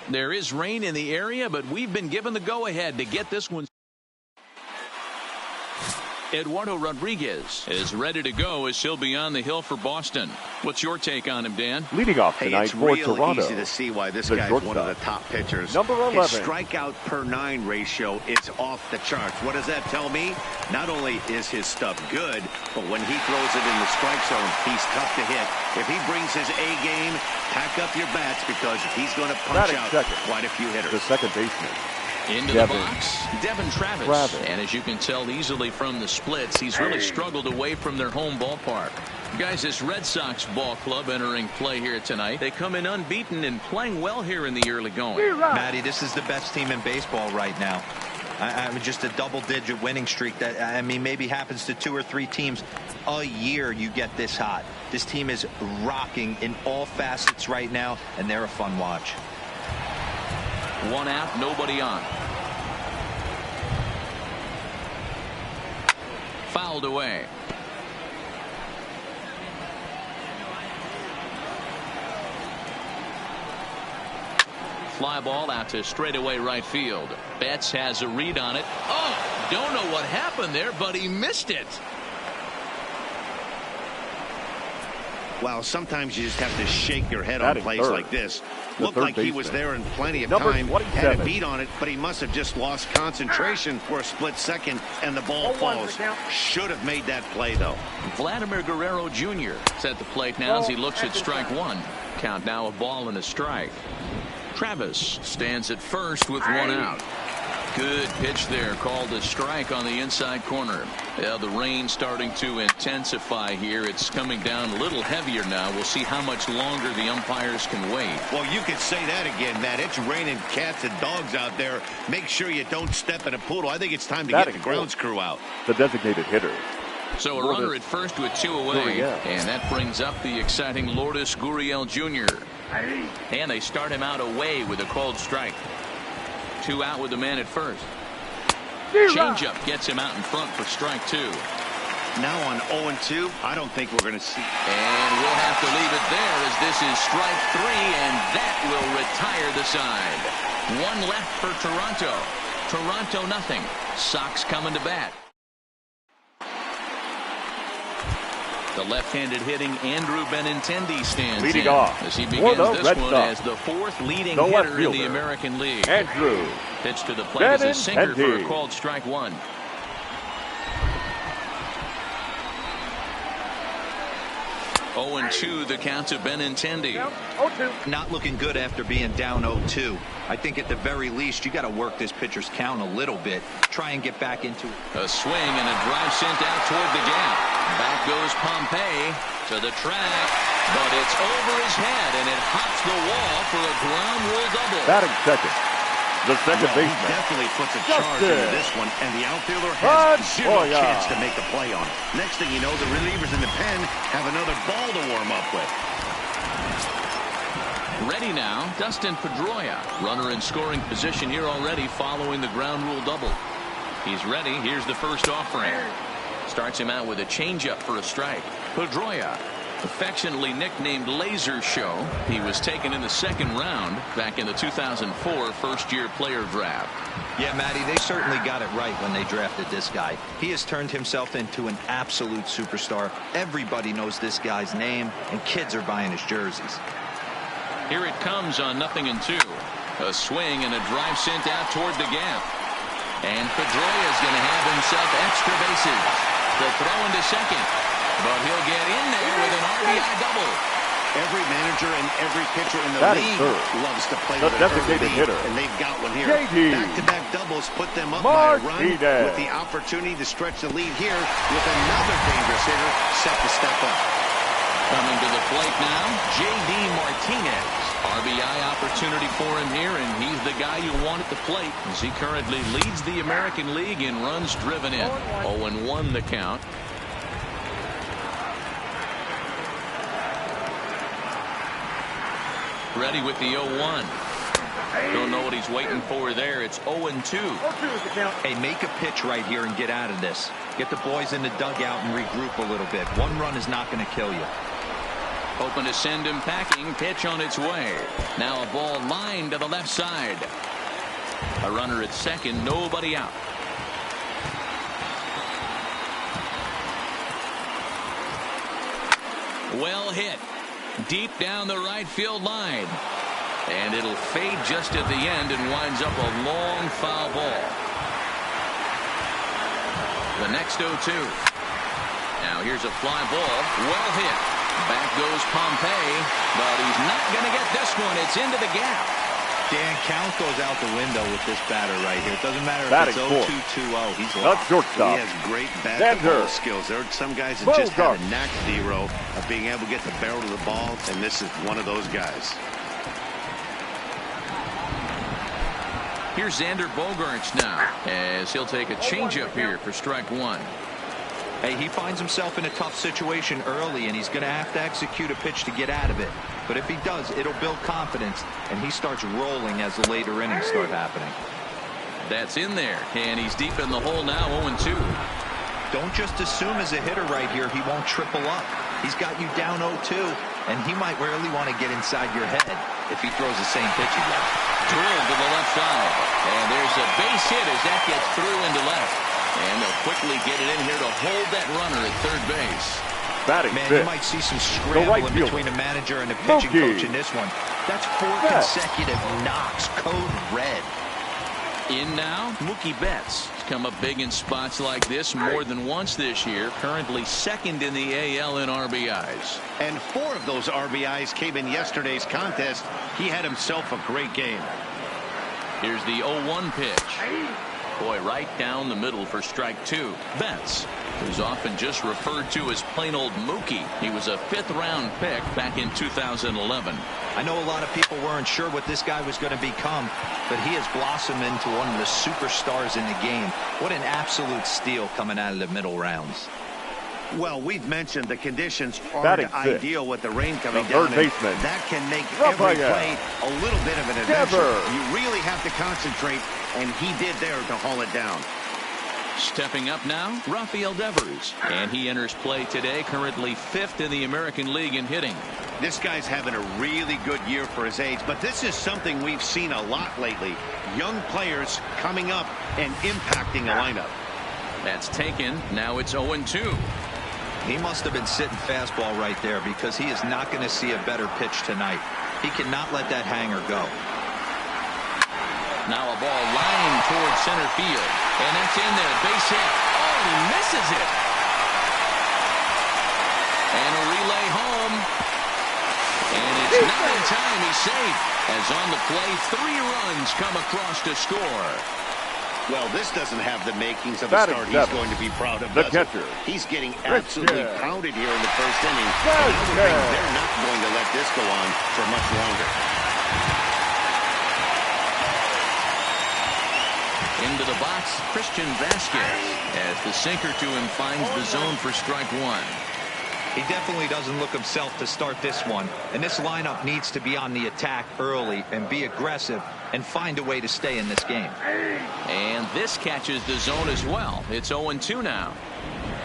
There is rain in the area, but we've been given the go-ahead to get this one. Eduardo Rodriguez is ready to go as he'll be on the hill for Boston. What's your take on him, Dan? Leading off tonight for Toronto. It's easy to see why this guy's one of the top pitchers. Number 11. His strikeout per 9 ratio is off the charts. What does that tell me? Not only is his stuff good, but when he throws it in the strike zone, he's tough to hit. If he brings his A game, pack up your bats because he's going to punch out quite a few hitters. The second baseman. Into the box, Devin Travis. And as you can tell easily from the splits, he's really struggled away from their home ballpark. Guys, this Red Sox ball club entering play here tonight. They come in unbeaten and playing well here in the early going. Matty, this is the best team in baseball right now. I mean, just a double-digit winning streak that, I mean, maybe happens to 2 or 3 teams a year. You get this hot. This team is rocking in all facets right now, and they're a fun watch. 1 out, nobody on. Fouled away. Fly ball out to straightaway right field. Betts has a read on it. Oh, don't know what happened there, but he missed it. Well, sometimes you just have to shake your head on plays like this. Looked like he was there in plenty of time. Had a beat on it, but he must have just lost concentration for a split second, and the ball falls. Should have made that play, though. Vladimir Guerrero Jr. is at the plate now as he looks at strike 1. Count now a ball and a strike. Travis stands at first with 1 out. Good pitch there, called a strike on the inside corner. Yeah, the rain starting to intensify here. It's coming down a little heavier now. We'll see how much longer the umpires can wait. Well, you could say that again, Matt. It's raining cats and dogs out there. Make sure you don't step in a poodle. I think it's time to get the grounds crew out. The designated hitter. So a runner at first with 2 away. And that brings up the exciting Lourdes Gurriel Jr. And they start him out away with a called strike. 2 out with the man at first. Changeup gets him out in front for strike 2. Now on 0-2, I don't think we're going to see. And we'll have to leave it there as this is strike 3, and that will retire the side. 1 left for Toronto. Toronto nothing. Sox coming to bat. The left-handed hitting Andrew Benintendi stands leading off as he begins this one as the 4th leading hitter in the American League. Andrew pitch to the plate as a sinker for a called strike 1. Oh, 0-2 the count to Benintendi. Not looking good after being down 0-2. I think at the very least you got to work this pitcher's count a little bit. Try and get back into it. A swing and a drive sent out toward the gap. Back goes Pompey to the track, but it's over his head and it hops the wall for a ground rule double. Batting second. The second baseman. He definitely puts a charge into this one, and the outfielder has zero chance to make a play on it. Next thing you know, the relievers in the pen have another ball to warm up with. Ready now, Dustin Pedroia. Runner in scoring position here already following the ground rule double. He's ready. Here's the first offering. Starts him out with a changeup for a strike. Pedroia, affectionately nicknamed Laser Show. He was taken in the 2nd round back in the 2004 first-year player draft. Yeah, Matty, they certainly got it right when they drafted this guy. He has turned himself into an absolute superstar. Everybody knows this guy's name, and kids are buying his jerseys. Here it comes on 0-2. A swing and a drive sent out toward the gap. And Pedroia is going to have himself extra bases. The throw into second. But he'll get in there with an RBI double. Every manager and every pitcher in the league loves to play with a designated hitter, and they've got one here. Back-to-back doubles put them up by a run with the opportunity to stretch the lead here with another dangerous hitter set to step up. Coming to the plate now, J.D. Martinez. RBI opportunity for him here, and he's the guy you want at the plate as he currently leads the American League in runs driven in. 0-1 the count. Ready with the 0-1. Don't know what he's waiting for there. It's 0-2. Hey, make a pitch right here and get out of this. Get the boys in the dugout and regroup a little bit. 1 run is not going to kill you. Hoping to send him packing. Pitch on its way. Now a ball lined to the left side. A runner at second. Nobody out. Well hit. Deep down the right field line. And it'll fade just at the end and winds up a long foul ball. The next 0-2. Now here's a fly ball. Well hit. Back goes Pompey. But he's not going to get this one. It's into the gap. Dan, count goes out the window with this batter right here. It doesn't matter if Batting it's 0-2-2-0. He's Not lost. shortstop. He has great bat-to-ball skills. There are some guys that just have a knack, Zero, of being able to get the barrel of the ball, and this is one of those guys. Here's Xander Bogaerts now, as he'll take a changeup here for strike one. Hey, he finds himself in a tough situation early, and he's going to have to execute a pitch to get out of it. But if he does, it'll build confidence, and he starts rolling as the later innings start happening. That's in there, and he's deep in the hole now, 0-2. Don't just assume as a hitter right here he won't triple up. He's got you down 0-2, and he might really want to get inside your head if he throws the same pitch again. Drilled to the left side, and there's a base hit as that gets through into left. And they'll quickly get it in here to hold that runner at third base. Batting Man, fifth. you might see some scrambling between a manager and a pitching coach in this one. That's 4 consecutive knocks, code red. In now, Mookie Betts. He's come up big in spots like this more than once this year. Currently second in the AL in RBIs. And 4 of those RBIs came in yesterday's contest. He had himself a great game. Here's the 0-1 pitch. Boy, right down the middle for strike two. Betts, who's often just referred to as plain old Mookie. He was a 5th-round pick back in 2011. I know a lot of people weren't sure what this guy was going to become, but he has blossomed into one of the superstars in the game. What an absolute steal coming out of the middle rounds. Well, we've mentioned the conditions aren't ideal with the rain coming down. That can make every play a little bit of an adventure. You really have to concentrate, and he did there to haul it down. Stepping up now, Rafael Devers. And he enters play today, currently 5th in the American League in hitting. This guy's having a really good year for his age, but this is something we've seen a lot lately. Young players coming up and impacting a lineup. That's taken. Now it's 0-2. He must have been sitting fastball right there because he is not going to see a better pitch tonight. He cannot let that hanger go. Now a ball lined towards center field. And that's in there. Base hit. Oh, he misses it. And a relay home. And it's not in time. He's safe. As on the play, 3 runs come across to score. Well, this doesn't have the makings of a start he's going to be proud of. The catcher. He's getting absolutely pounded here in the first inning. And I would think they're not going to let this go on for much longer. Into the box, Christian Vasquez, as the sinker to him finds the zone for strike one. He definitely doesn't look himself to start this one, and this lineup needs to be on the attack early and be aggressive and find a way to stay in this game. And this catches the zone as well. It's 0-2 now.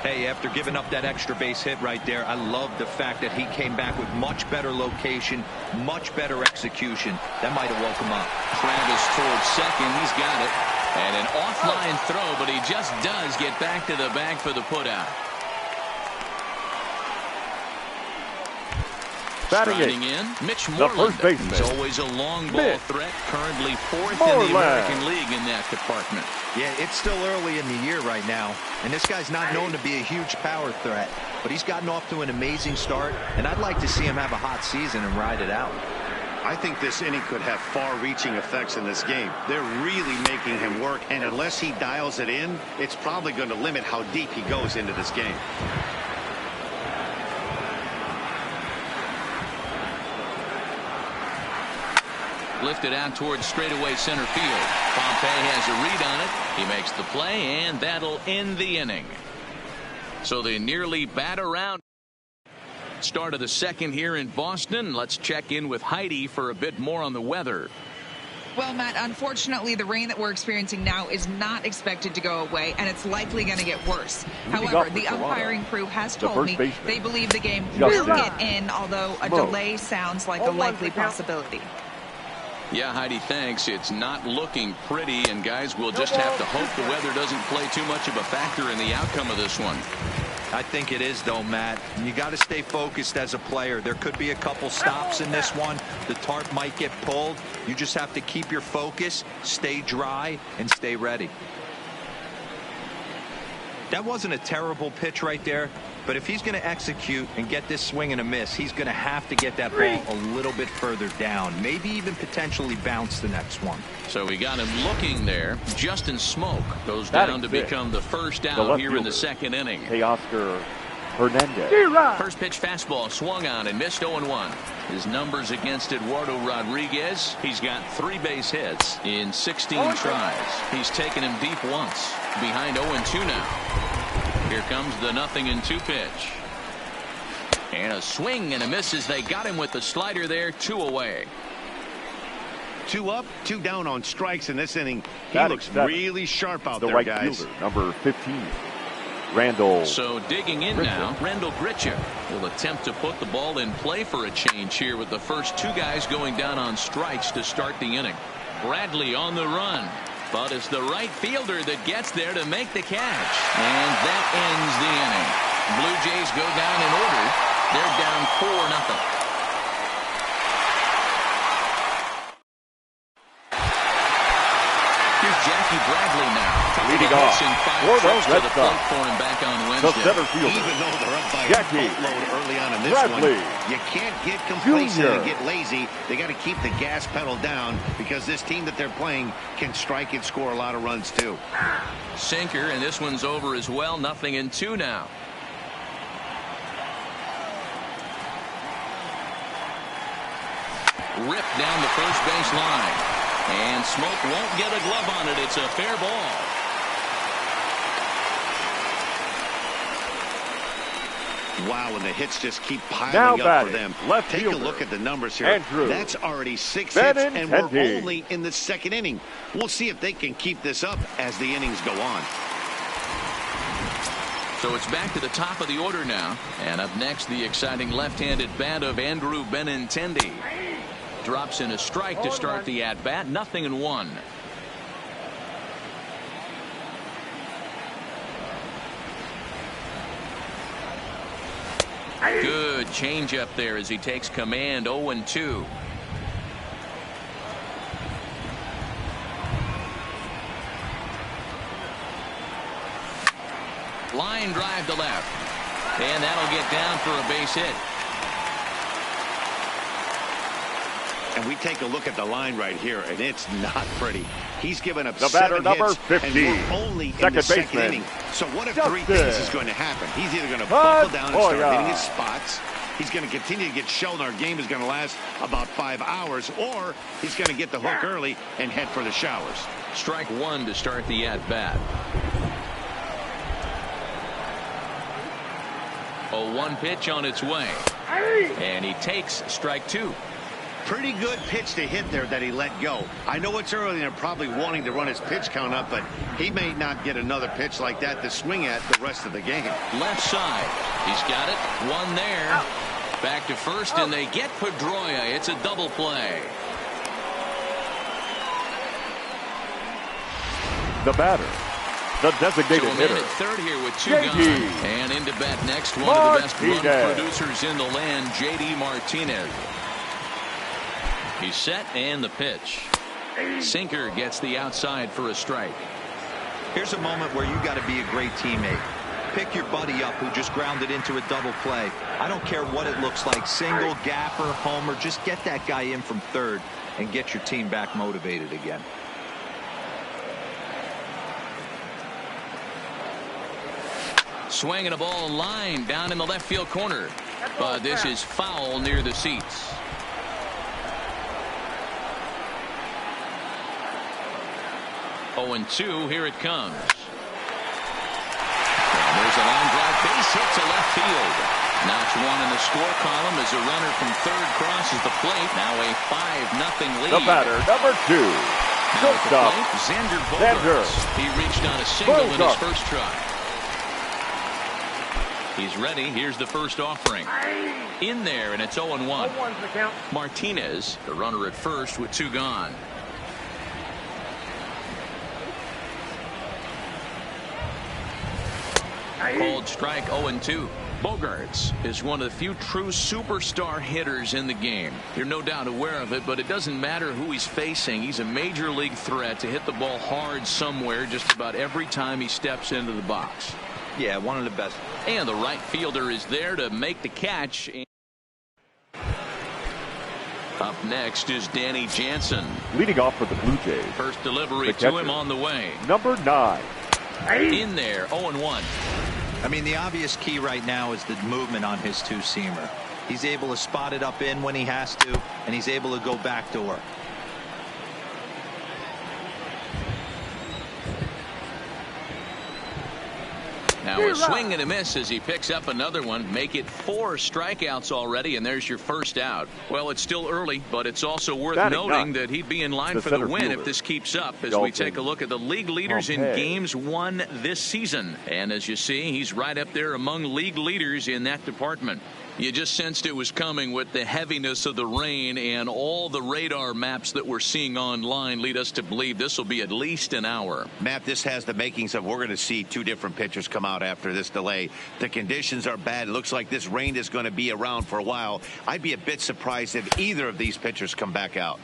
Hey, after giving up that extra base hit right there, I love the fact that he came back with much better location, much better execution. That might have woke him up. Travis towards second. He's got it. And an offline throw, but he just does get back to the bag for the putout. Striding in, Mitch Moreland. He's always a long ball threat, currently 4th in the American League in that department. Yeah, it's still early in the year right now, and this guy's not known to be a huge power threat, but he's gotten off to an amazing start, and I'd like to see him have a hot season and ride it out. I think this inning could have far-reaching effects in this game. They're really making him work, and unless he dials it in, it's probably going to limit how deep he goes into this game. Lifted out towards straightaway center field. Pompey has a read on it. He makes the play, and that'll end the inning. So they nearly bat around. Start of the second here in Boston. Let's check in with Heidi for a bit more on the weather. Well, Matt, unfortunately, the rain that we're experiencing now is not expected to go away, and it's likely going to get worse. However, the umpiring crew has told me they believe the game will get in, although a delay sounds like a likely possibility. Yeah, Heidi, thanks. It's not looking pretty, and guys will just have to hope the weather doesn't play too much of a factor in the outcome of this one. I think it is, though, Matt. You got to stay focused as a player. There could be a couple stops in this one. The tarp might get pulled. You just have to keep your focus, stay dry, and stay ready. That wasn't a terrible pitch right there, but if he's going to execute and get this swing and a miss, he's going to have to get that ball a little bit further down, maybe even potentially bounce the next one. So we got him looking there. Justin Smoke goes down to become the first out here in the second inning. Oscar Hernandez. First pitch fastball swung on and missed 0-1. His numbers against Eduardo Rodriguez, he's got 3 base hits in 16 tries. He's taken him deep once. Behind 0-2 now. Here comes the 0-2 pitch. And a swing and a miss as they got him with the slider there. 2 away. 2 up, 2 down on strikes in this inning. He looks really sharp out there, guys. Fielder, number 15. Randall. So digging in now, Randall Gritcha will attempt to put the ball in play for a change here with the first 2 guys going down on strikes to start the inning. Bradley on the run, but it's the right fielder that gets there to make the catch. And that ends the inning. Blue Jays go down in order. They're down 4-0. Jackie Bradley now. Leading off for the Red Sox. For him back on Wednesday. The center fielder. Even though they're up by Jackie a boatload early on in this Bradley one, you can't get complacent Jr. and get lazy. They got to keep the gas pedal down because this team that they're playing can strike and score a lot of runs too. Sinker, and this one's over as well. 0-2 now. Ripped down the first base line. And Smoke won't get a glove on it. It's a fair ball. Wow, and the hits just keep piling up for them. Take a look at the numbers here. Andrew. That's already 6 hits, and we're only in the second inning. We'll see if they can keep this up as the innings go on. So it's back to the top of the order now. And up next, the exciting left-handed bat of Andrew Benintendi. Drops in a strike to start the at-bat. 0-1. Good changeup there as he takes command. 0-2. Line drive to left. And that'll get down for a base hit. And we take a look at the line right here, and it's not pretty. He's given up the batter, 7 number hits, 50, and we're only in the second inning. So what if 3 things is going to happen? He's either going to buckle down and start hitting his spots. He's going to continue to get shelled. Our game is going to last about 5 hours, or he's going to get the hook early and head for the showers. Strike 1 to start the at-bat. 0-1 pitch on its way. And he takes strike 2. Pretty good pitch to hit there that he let go. I know it's early and they're probably wanting to run his pitch count up, but he may not get another pitch like that to swing at the rest of the game. Left side. He's got it. 1 there. Back to first, and they get Pedroia. It's a double play. The batter, the designated hitter. At third here with 2 gone. And into bat next, one of the best run producers in the land, J.D. Martinez. He's set, and the pitch. Sinker gets the outside for a strike. Here's a moment where you got to be a great teammate. Pick your buddy up who just grounded into a double play. I don't care what it looks like, single, gapper, homer, just get that guy in from third and get your team back motivated again. Swinging a ball line down in the left field corner. But this is foul near the seats. Oh, and 2, here it comes. And there's a line drive, base hit to left field. Notch one in the score column as a runner from third crosses the plate. Now a 5-0 lead. The batter, number 2. Now at the plate, Xander Bogaerts. He reached on a single in his first try. He's ready. Here's the first offering. In there, and it's 0-1. Martinez, the runner at first with 2 gone. Called strike 0-2. Bogaerts is one of the few true superstar hitters in the game. You're no doubt aware of it, but it doesn't matter who he's facing. He's a major league threat to hit the ball hard somewhere just about every time he steps into the box. Yeah, one of the best. And the right fielder is there to make the catch. Up next is Danny Jansen. Leading off for the Blue Jays. First delivery to him on the way. Number 9. In there, 0-1. I mean, the obvious key right now is the movement on his two-seamer. He's able to spot it up in when he has to, and he's able to go backdoor. Now a swing and a miss as he picks up another one. Make it 4 strikeouts already, and there's your first out. Well, it's still early, but it's also worth noting that he'd be in line for the win if this keeps up as we take a look at the league leaders in games won this season. And as you see, he's right up there among league leaders in that department. You just sensed it was coming with the heaviness of the rain, and all the radar maps that we're seeing online lead us to believe this will be at least an hour. Matt, this has the makings of we're going to see 2 different pitchers come out after this delay. The conditions are bad. It looks like this rain is going to be around for a while. I'd be a bit surprised if either of these pitchers come back out.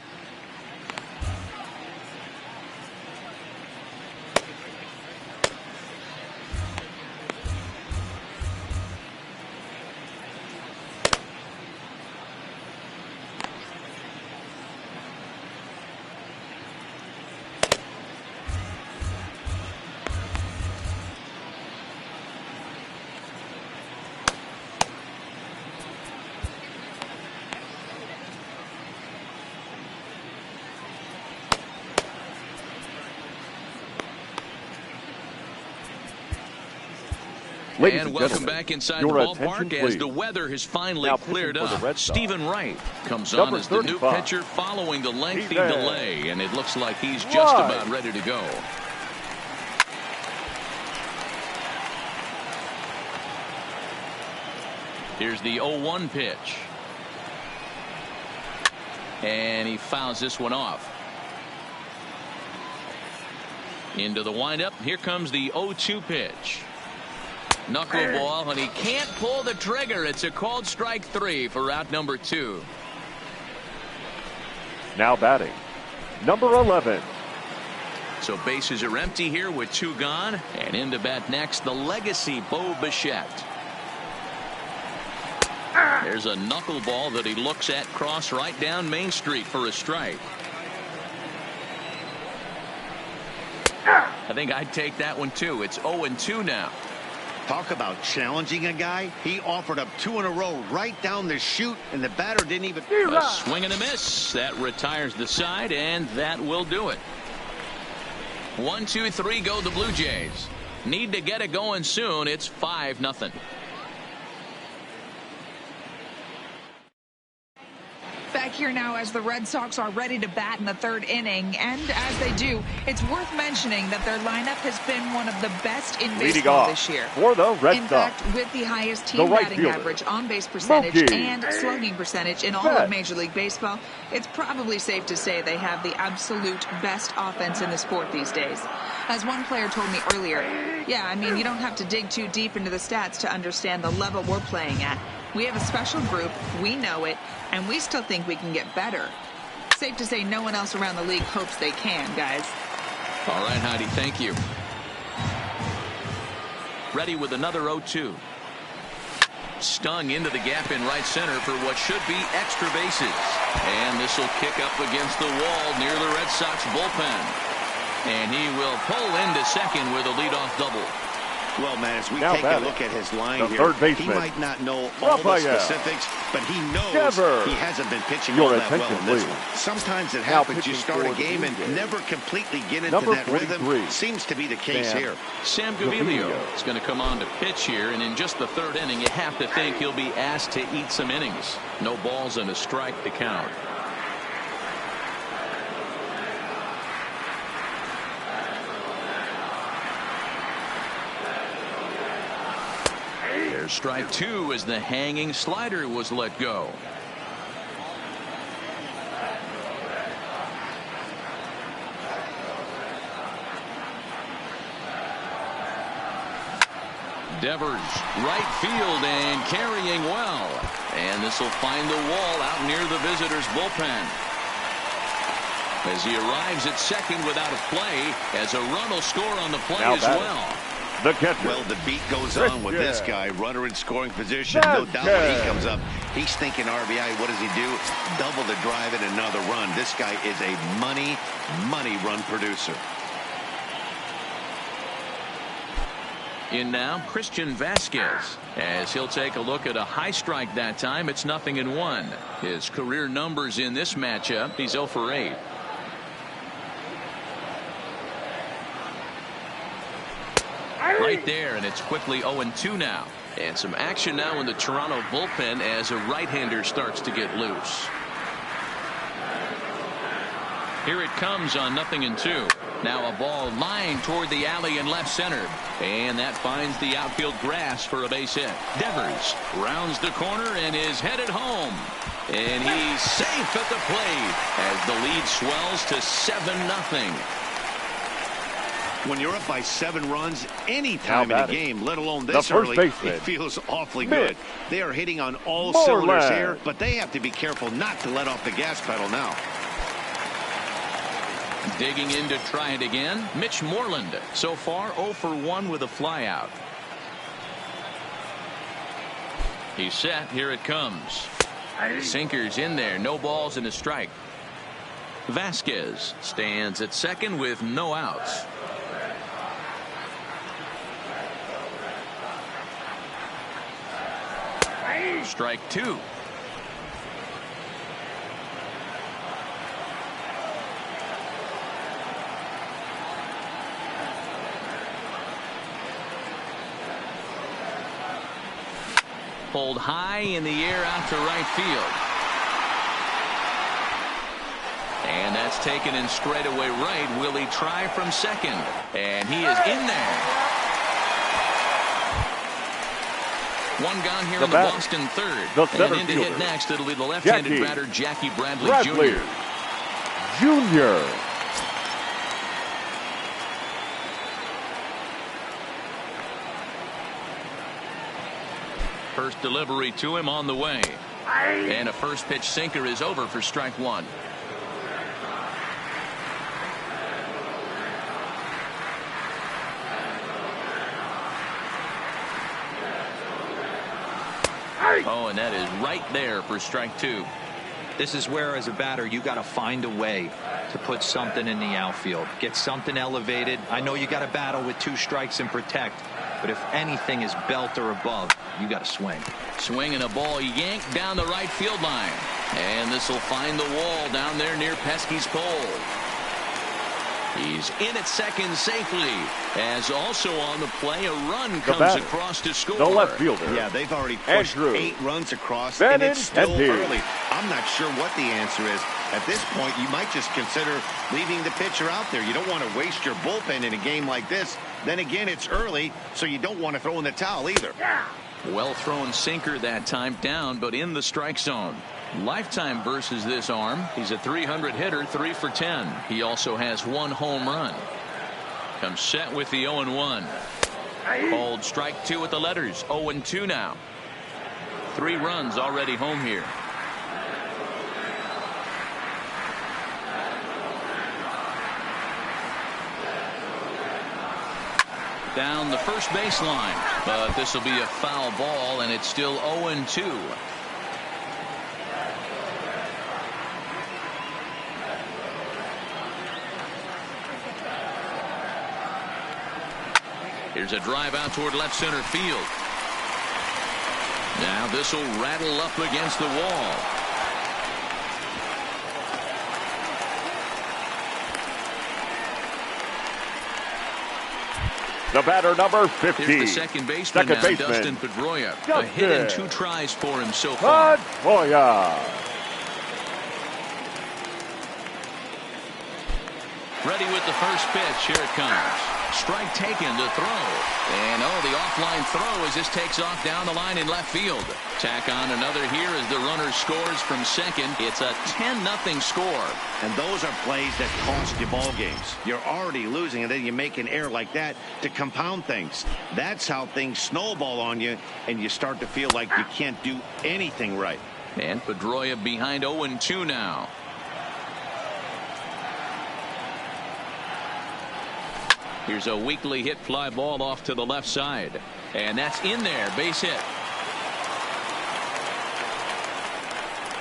And welcome back inside the ballpark as the weather has finally cleared up. Stephen Wright comes on as the new pitcher following the lengthy delay, and it looks like he's just about ready to go. Here's the 0-1 pitch. And he fouls this one off. Into the windup. Here comes the 0-2 pitch. Knuckleball, and he can't pull the trigger. It's a called strike 3 for out number 2. Now batting, number 11. So bases are empty here with 2 gone, and in to bat next, the legacy Bo Bichette. There's a knuckleball that he looks at cross right down Main Street for a strike. I think I'd take that one too. It's 0-2 now. Talk about challenging a guy. He offered up 2 in a row right down the chute, and the batter didn't even. A swing and a miss. That retires the side, and that will do it. 1, 2, 3 go the Blue Jays. Need to get it going soon. It's 5-0. Back here now as the Red Sox are ready to bat in the 3rd inning, and as they do, it's worth mentioning that their lineup has been one of the best in baseball this year. For the Red in Sox, fact, with the highest team batting average, on-base percentage, and slugging percentage in all of Major League Baseball, it's probably safe to say they have the absolute best offense in the sport these days. As one player told me earlier, yeah, I mean, you don't have to dig too deep into the stats to understand the level we're playing at. We have a special group, we know it, and we still think we can get better. Safe to say no one else around the league hopes they can, guys. All right, Heidi, thank you. Ready with another 0-2. Stung into the gap in right center for what should be extra bases. And this will kick up against the wall near the Red Sox bullpen. And he will pull into second with a leadoff double. Well, man, as we Now take a look at his line the here, third baseman, he might not know all the specifics, but he knows he hasn't been pitching all that well in this one. Sometimes it happens. You start a game and never completely get into that rhythm. Seems to be the case here. Sam Gaviglio is going to come on to pitch here, and in just the third inning, you have to think he'll be asked to eat some innings. No balls and a strike to count. There's strike two as the hanging slider was let go. Devers, right field and carrying well. And this will find the wall out near the visitors' bullpen. As he arrives at second without a play, as a run will score on the play as well. The catcher. Well, the beat goes on with this guy. Runner in scoring position. No doubt when he comes up, he's thinking RBI. What does he do? Double the drive and another run. This guy is a money run producer. In now, Christian Vasquez, as he'll take a look at a high strike that time. It's 0-1. His career numbers in this matchup, he's 0 for 8. Right there, and it's quickly 0-2 now. And some action now in the Toronto bullpen as a right-hander starts to get loose. Here it comes on 0-2. Now a ball lined toward the alley in left center. And that finds the outfield grass for a base hit. Devers rounds the corner and is headed home. And he's safe at the plate as the lead swells to 7-0. When you're up by 7 runs any time in the game, let alone this early, it feels awfully good. They are hitting on all cylinders here, but they have to be careful not to let off the gas pedal now. Digging in to try it again, Mitch Moreland. So far 0 for 1 with a flyout. He's set. Here it comes. Sinkers in there. No balls and a strike. Vasquez stands at second with no outs. Strike two. Pulled high in the air out to right field. And that's taken in straightaway right. Will he try from second? And he is in there. One gone here in the Boston third. And in to hit next, it'll be the left-handed batter, Jackie Bradley Jr. First delivery to him on the way. And a first pitch sinker is over for strike one. Oh, and that is right there for strike two. This is where, as a batter, you got to find a way to put something in the outfield. Get something elevated. I know you got to battle with 2 strikes and protect, but if anything is belt or above, you got to swing. Swinging a ball yanked down the right field line. And this will find the wall down there near Pesky's pole. He's in at second safely, as also on the play a run comes across to score. The left fielder. Yeah, they've already pushed 8 runs across, and it's still early. I'm not sure what the answer is. At this point, you might just consider leaving the pitcher out there. You don't want to waste your bullpen in a game like this. Then again, it's early, so you don't want to throw in the towel either. Well thrown sinker that time, down, but in the strike zone. Lifetime versus this arm. He's a 300 hitter, 3 for 10. He also has 1 home run. Comes set with the 0-1. Hold strike 2 with the letters. 0-2 now. 3 runs already home here. Down the first baseline, but this will be a foul ball, and it's still 0-2. Here's a drive out toward left center field. Now this will rattle up against the wall. The batter, number 50. Here's the second baseman, Dustin Pedroia. A hit and 2 tries for him so far. Pedroia. Ready with the first pitch. Here it comes. Strike taken to throw. And the offline throw as this takes off down the line in left field. Tack on another here as the runner scores from second. It's a 10-0 score. And those are plays that cost you ball games. You're already losing, and then you make an error like that to compound things. That's how things snowball on you, and you start to feel like you can't do anything right. And Pedroia behind 0-2 now. Here's a weakly hit fly ball off to the left side. And that's in there. Base hit.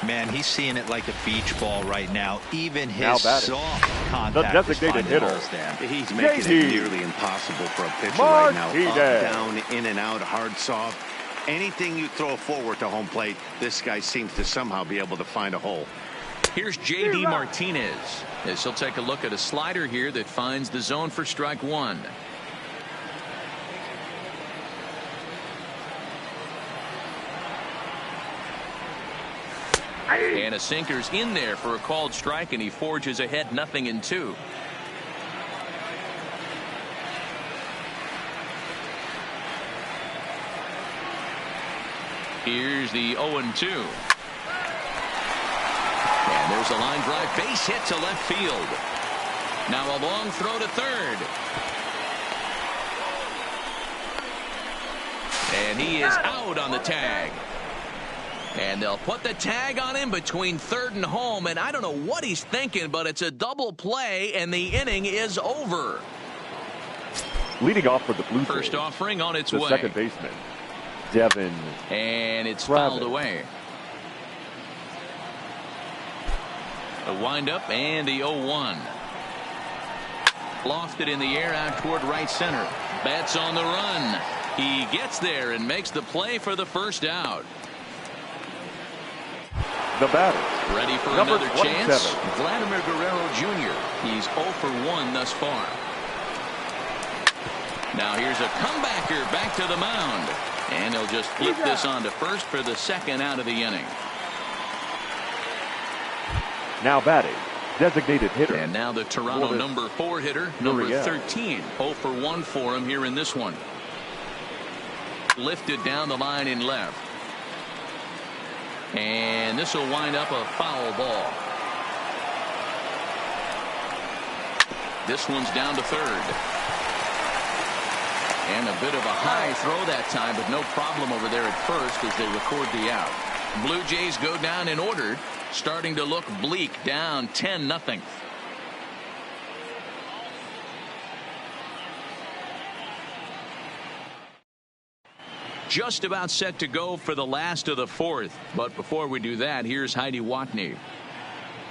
Man, he's seeing it like a beach ball right now. Even his soft contact the designated hitter. He's making it nearly impossible for a pitcher right now. Up, down, in and out, hard, soft. Anything you throw forward to home plate, this guy seems to somehow be able to find a hole. Here's J.D. Martinez as he'll take a look at a slider here that finds the zone for strike one. And a sinker's in there for a called strike, and he forges ahead 0-2. Here's the 0-2. And there's a line drive, base hit to left field. Now a long throw to third. And he is out on the tag. And they'll put the tag on him between third and home. And I don't know what he's thinking, but it's a double play, and the inning is over. Leading off for the Blue Jays. First offering on its way. The second baseman, Devin. And it's fouled away. The windup and the 0-1. Lofted in the air out toward right center. Betts on the run. He gets there and makes the play for the first out. The batter, ready for another chance. Vladimir Guerrero Jr. He's 0 for 1 thus far. Now here's a comebacker back to the mound. And he'll just flip this on to first for the second out of the inning. Now batting, designated hitter. And now the Toronto number 4 hitter, number 13. 0 for 1 for him here in this one. Lifted down the line in left. And this will wind up a foul ball. This one's down to third. And a bit of a high throw that time, but no problem over there at first as they record the out. Blue Jays go down in order, starting to look bleak, down 10-0. Just about set to go for the last of the fourth. But before we do that, here's Heidi Watney.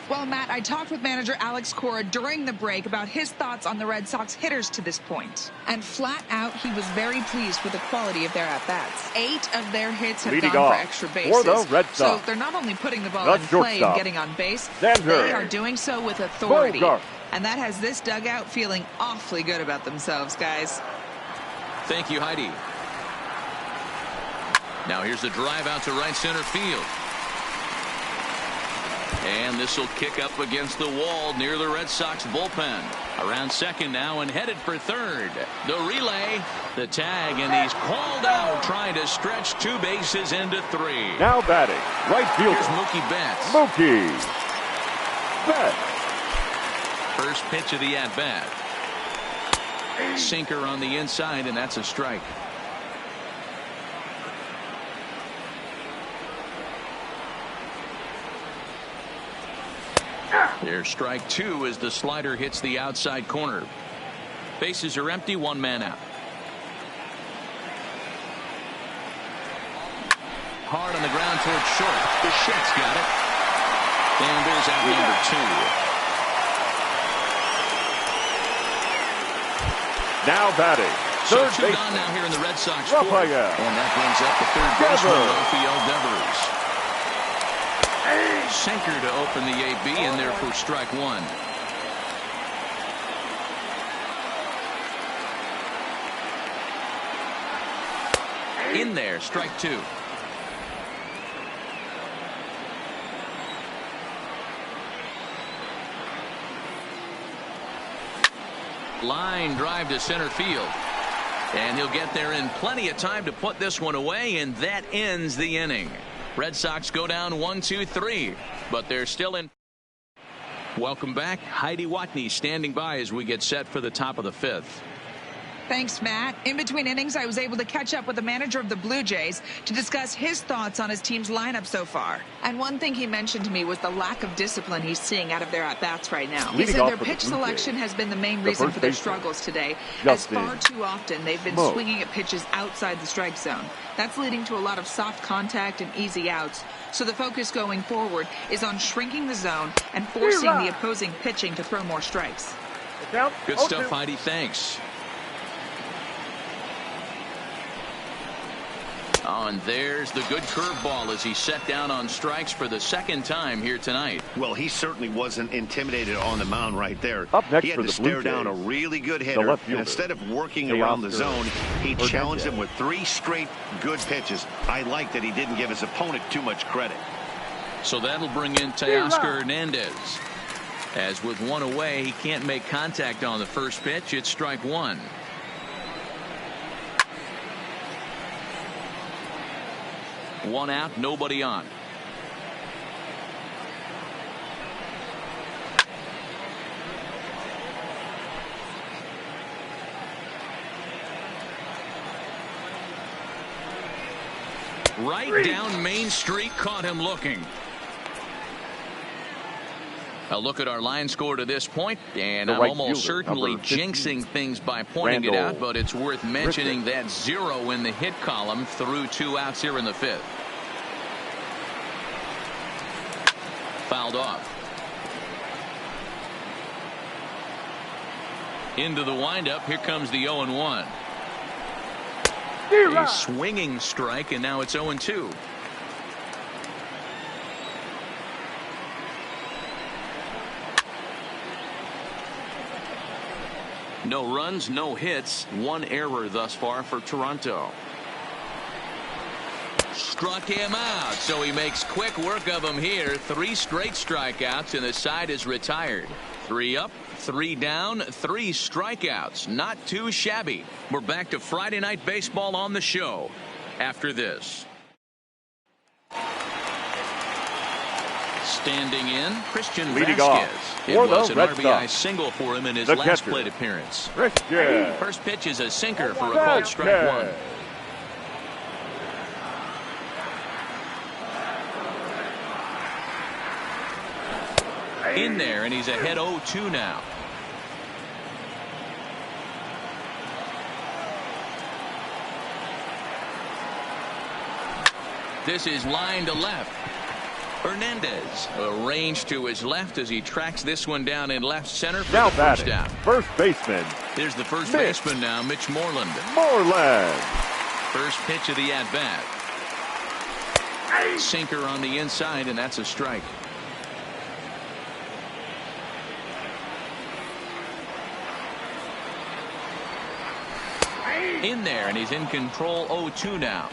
Well, Matt, I talked with manager Alex Cora during the break about his thoughts on the Red Sox hitters to this point. And flat out, he was very pleased with the quality of their at-bats. 8 of their hits have gone for extra bases. For the Red Sox. So they're not only putting the ball in play and getting on base, they are doing so with authority. And that has this dugout feeling awfully good about themselves, guys. Thank you, Heidi. Now here's a drive out to right center field. And this will kick up against the wall near the Red Sox bullpen. Around second now and headed for third. The relay, the tag, and he's called out trying to stretch 2 bases into 3. Now batting, right fielder. Here's Mookie Betts. Mookie Betts. First pitch of the at-bat. Sinker on the inside, and that's a strike. There's strike 2 as the slider hits the outside corner. Bases are empty, 1 man out. Hard on the ground towards short. Bichette's got it. And there's out number 2. Now batting, So Third 2 baseman. gone now here in the Red Sox fourth. Raphael. And that brings up the third baseman, Raphael Devers. Sinker to open the AB, and there for strike 1. In there, strike 2. Line drive to center field. And he'll get there in plenty of time to put this one away, and that ends the inning. Red Sox go down 1-2-3, but they're still in. Welcome back. Heidi Watney standing by as we get set for the top of the 5th. Thanks, Matt. In between innings, I was able to catch up with the manager of the Blue Jays to discuss his thoughts on his team's lineup so far. And one thing he mentioned to me was the lack of discipline he's seeing out of their at-bats right now. He said their pitch selection has been the main reason for their struggles today, as far too often they've been swinging at pitches outside the strike zone. That's leading to a lot of soft contact and easy outs. So the focus going forward is on shrinking the zone and forcing the opposing pitching to throw more strikes. Good stuff, Heidi. Thanks. Oh, and there's the good curveball as he set down on strikes for the second time here tonight. Well, he certainly wasn't intimidated on the mound right there. Up next he had for to the stare Blue down a Jays, really good hitter. And instead of working around the zone, he challenged him with 3 straight good pitches. I like that he didn't give his opponent too much credit. So that'll bring in Teoscar Hernandez. As with 1 away, he can't make contact on the first pitch. It's strike 1. One out, nobody on. Right down Main Street, caught him looking. A look at our line score to this point, and I'm almost certainly jinxing things by pointing it out, but it's worth mentioning that 0 in the hit column through 2 outs here in the 5th. Fouled off. Into the windup. Here comes the 0-1. A swinging strike, and now it's 0-2. No runs, no hits, 1 error thus far for Toronto. Struck him out, so he makes quick work of him here. 3 straight strikeouts, and the side is retired. 3 up, 3 down, 3 strikeouts. Not too shabby. We're back to Friday Night Baseball on the show after this. Standing in, Christian Vasquez. It was an RBI single for him in his last plate appearance. First pitch is a sinker for a called strike 1. In there, and he's ahead 0-2 now. This is line to left. Hernandez arranged to his left as he tracks this one down in left center for the first down. First baseman. Here's the first baseman now, Mitch Moreland. First pitch of the at-bat. Sinker on the inside, and that's a strike. In there, and he's in control 0-2 now.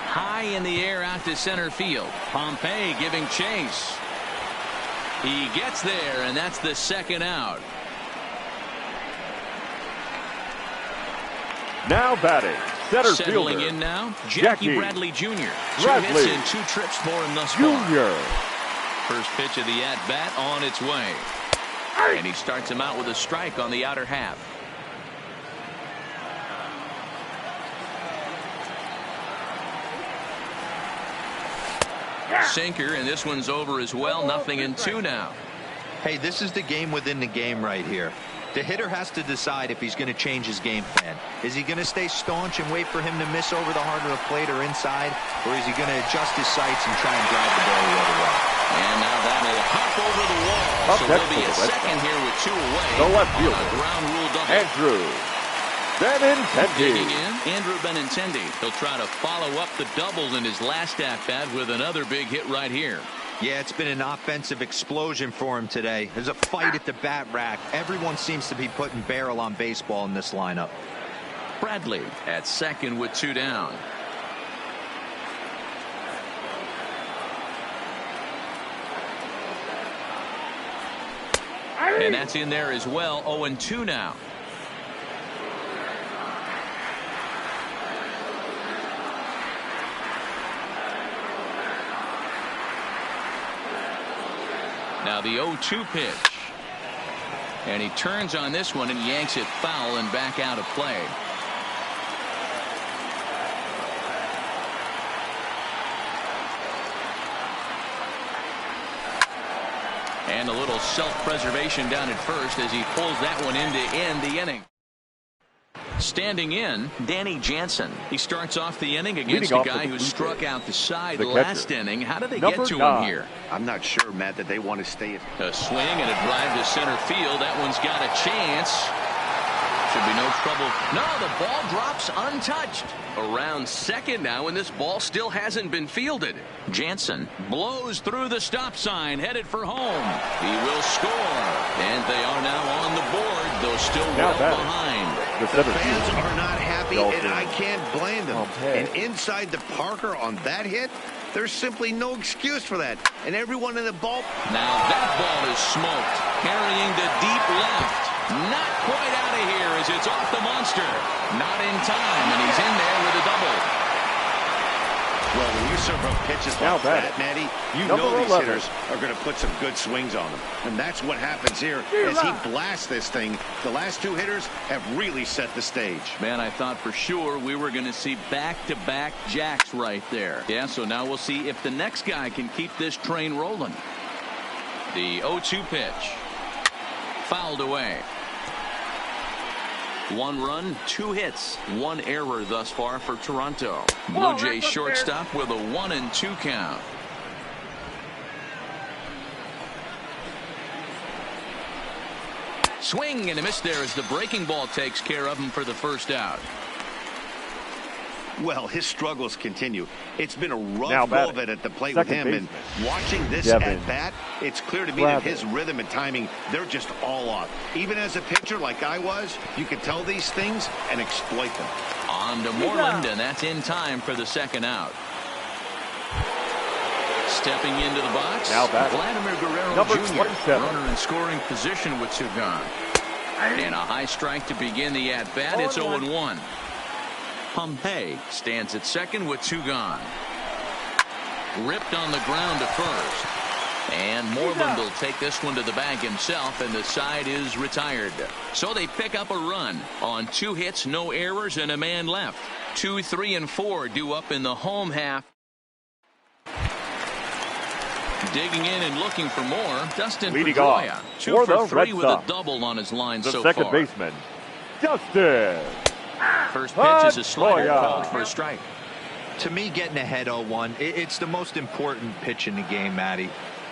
High in the air out to center field. Pompey giving chase. He gets there, and that's the second out. Now batting, center Settling fielder. in now, Jackie Bradley Jr. 2 hits and 2 trips for him thus far. First pitch of the at-bat on its way. And he starts him out with a strike on the outer half. Sinker, and this one's over as well. 0-2 now. Hey, this is the game within the game right here. The hitter has to decide if he's going to change his game plan. Is he going to stay staunch and wait for him to miss over the heart of the plate or inside, or is he going to adjust his sights and try and drive the ball the other way? And now that will hop over the wall. So there'll be a second here with 2 away. The left fielder, ground rule double. Andrew Benintendi. Digging in, Andrew Benintendi. He'll try to follow up the double in his last at-bat with another big hit right here. Yeah, it's been an offensive explosion for him today. There's a fight at the bat rack. Everyone seems to be putting barrel on baseball in this lineup. Bradley at second with 2 down. And that's in there as well. 0-2 now. Now the 0-2 pitch. And he turns on this one and yanks it foul and back out of play. And a little self-preservation down at first as he pulls that one in to end the inning. Standing in, Danny Jansen. He starts off the inning against a guy who struck out the side last inning. How did they get to him here? I'm not sure, Matt, that they want to stay. A swing and a drive to center field. That one's got a chance. Should be no trouble. No, the ball drops untouched. Around second now, and this ball still hasn't been fielded. Jansen blows through the stop sign, headed for home. He will score. And they are now on the board, though still well behind. The fans are not happy, and I can't blame them. And inside the Parker on that hit, there's simply no excuse for that. And everyone in the ball. Now that ball is smoked, carrying to deep left. Not quite out of here as it's off the monster. Not in time, and he's in there with a double. Well, when you serve up pitches like that, Matty, you know these hitters are going to put some good swings on them. And that's what happens here as he blasts this thing. The last 2 hitters have really set the stage. Man, I thought for sure we were going to see back-to-back jacks right there. Yeah, so now we'll see if the next guy can keep this train rolling. The 0-2 pitch. Fouled away. 1 run, 2 hits, 1 error thus far for Toronto. Blue Jays shortstop with a 1-2 count. Swing and a miss there as the breaking ball takes care of him for the first out. Well, his struggles continue. It's been a rough go of it at the plate with him. And watching this at-bat, it's clear to me that his rhythm and timing, they're just all off. Even as a pitcher like I was, you can tell these things and exploit them. On to Moreland, and that's in time for the second out. Stepping into the box, Vladimir Guerrero Jr., runner in scoring position with 2 gone. And a high strike to begin the at-bat. It's 0-1. Pompey stands at second with 2 gone. Ripped on the ground to first. And Moreland will take this one to the bag himself, and the side is retired. So they pick up a run on 2 hits, no errors, and a man left. 2, 3, and 4 due up in the home half. Digging in and looking for more, Dustin Pedroia. 2 for 3 with a double on his line so far. The second baseman, Dustin. First pitch is a slider called for a strike. To me, getting ahead 0-1, it's the most important pitch in the game, Matty.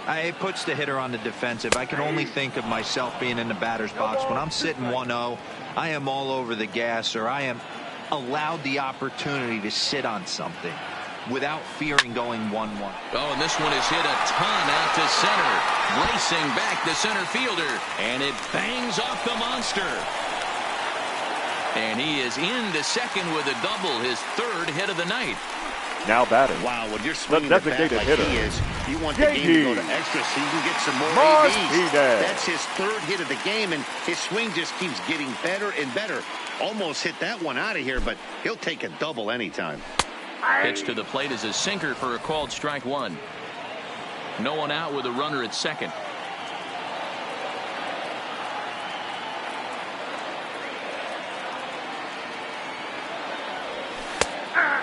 It puts the hitter on the defensive. I can only think of myself being in the batter's box. When I'm sitting 1-0, I am all over the gas, or I am allowed the opportunity to sit on something without fearing going 1-1. Oh, and this one is hit a ton out to center. Racing back the center fielder, and it bangs off the monster. And he is into second with a double, his 3rd hit of the night. Now batting. Wow, when you're swinging the bat like he is, you want the game to go to extra so you can get some more ABs. That's his 3rd hit of the game, and his swing just keeps getting better and better. Almost hit that one out of here, but he'll take a double anytime. Pitch to the plate is a sinker for a called strike 1. No one out with a runner at second.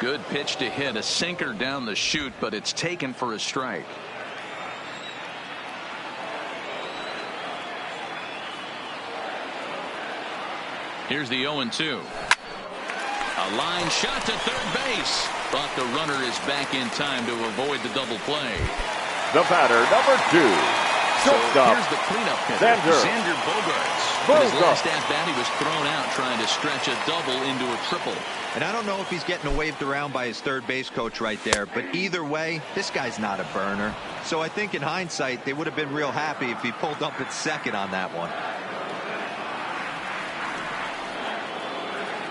Good pitch to hit, a sinker down the chute, but it's taken for a strike. Here's the 0-2. A line shot to third base, but the runner is back in time to avoid the double play. The batter, number 2. So here's the cleanup hitter, Xander Bogaerts. In his last at-bat, he was thrown out trying to stretch a double into a triple. And I don't know if he's getting waved around by his third base coach right there, but either way, this guy's not a burner. So I think in hindsight, they would have been real happy if he pulled up at second on that one.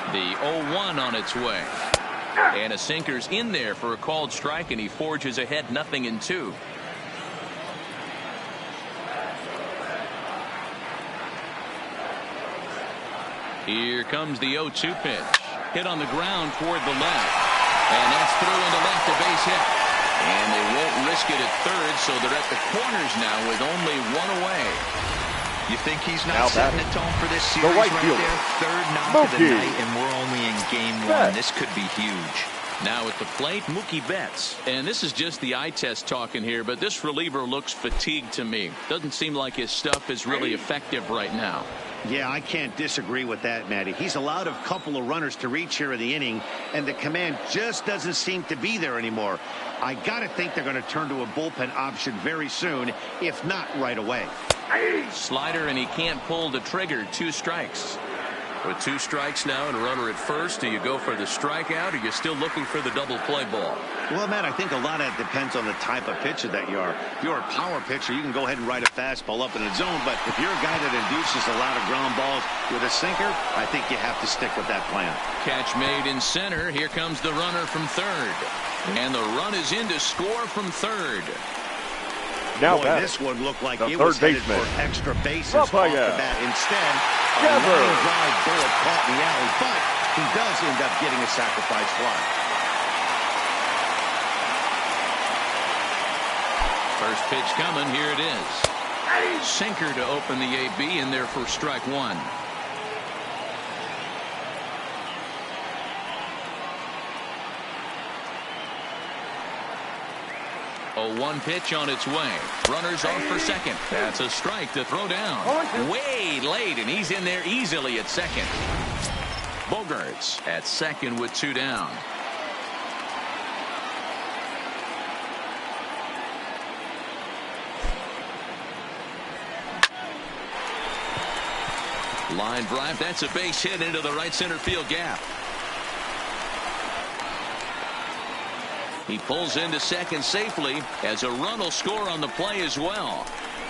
The 0-1 on its way. And a sinker's in there for a called strike, and he forges ahead 0-2. Here comes the 0-2 pitch. Hit on the ground toward the left. And that's through into left, a base hit. And they won't risk it at third, so they're at the corners now with only one away. You think he's not setting the tone for this series right there? Third knock of the night, and we're only in game 1. This could be huge. Now at the plate, Mookie Betts. And this is just the eye test talking here, but this reliever looks fatigued to me. Doesn't seem like his stuff is really effective right now. Yeah, I can't disagree with that, Matty. He's allowed a couple of runners to reach here in the inning, and the command just doesn't seem to be there anymore. I got to think they're going to turn to a bullpen option very soon, if not right away. Slider, and he can't pull the trigger. 2 strikes. With 2 strikes now and a runner at first, do you go for the strikeout, or are you still looking for the double play ball? Well, Matt, I think a lot of it depends on the type of pitcher that you are. If you're a power pitcher, you can go ahead and ride a fastball up in the zone, but if you're a guy that induces a lot of ground balls with a sinker, I think you have to stick with that plan. Catch made in center. Here comes the runner from third. And the run is in to score from third. Now boy, this one looked like it was headed for extra bases off the bat. Instead, a line drive bullet caught in the alley, but he does end up getting a sacrifice fly. First pitch coming. Here it is. Sinker to open the AB, in there for strike 1. 0-1 pitch on its way. Runners off for second. That's a strike to throw down. Way late, and he's in there easily at second. Bogaerts at second with 2 down. Line drive. That's a base hit into the right center field gap. He pulls into second safely, as a run will score on the play as well.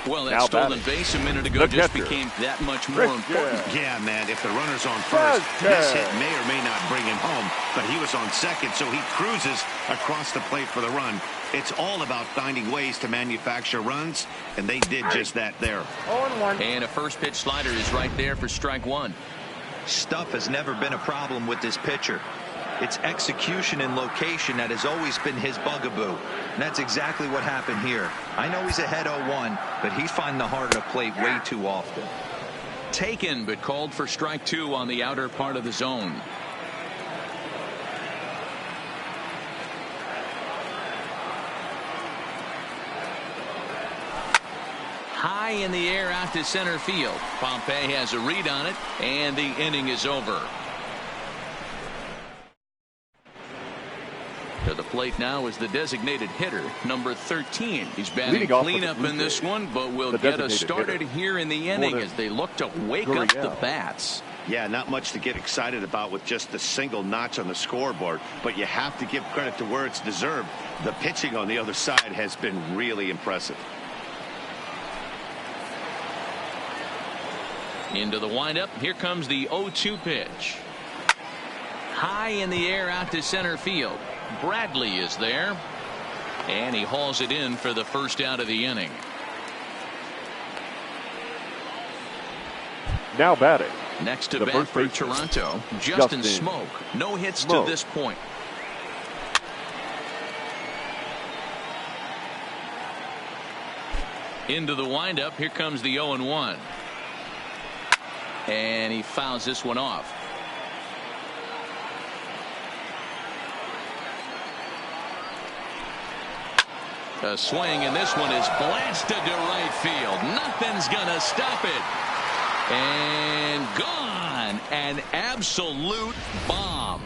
Well, that stolen base a minute ago just became that much more important. Yeah, man, if the runner's on first, this hit may or may not bring him home, but he was on second, so he cruises across the plate for the run. It's all about finding ways to manufacture runs, and they did just that there. 0-1. And a first pitch slider is right there for strike 1. Stuff has never been a problem with this pitcher. It's execution and location that has always been his bugaboo. And that's exactly what happened here. I know he's ahead 0-1, but he's finding the heart of the plate way too often. Taken, but called for strike 2 on the outer part of the zone. High in the air out to center field. Pompey has a read on it, and the inning is over. To the plate now is the designated hitter, number 13. He's batting cleanup in this one, but will get us started here in the inning as they look to wake up the bats. Yeah, not much to get excited about with just the single notch on the scoreboard, but you have to give credit to where it's deserved. The pitching on the other side has been really impressive. Into the windup. Here comes the 0-2 pitch. High in the air out to center field. Bradley is there, and he hauls it in for the first out of the inning. Now batting. Next to bat for Toronto, Justin Smoke. No hits to this point. Into the windup. Here comes the 0-1. And he fouls this one off. A swing, and this one is blasted to right field. Nothing's gonna stop it. And gone. An absolute bomb.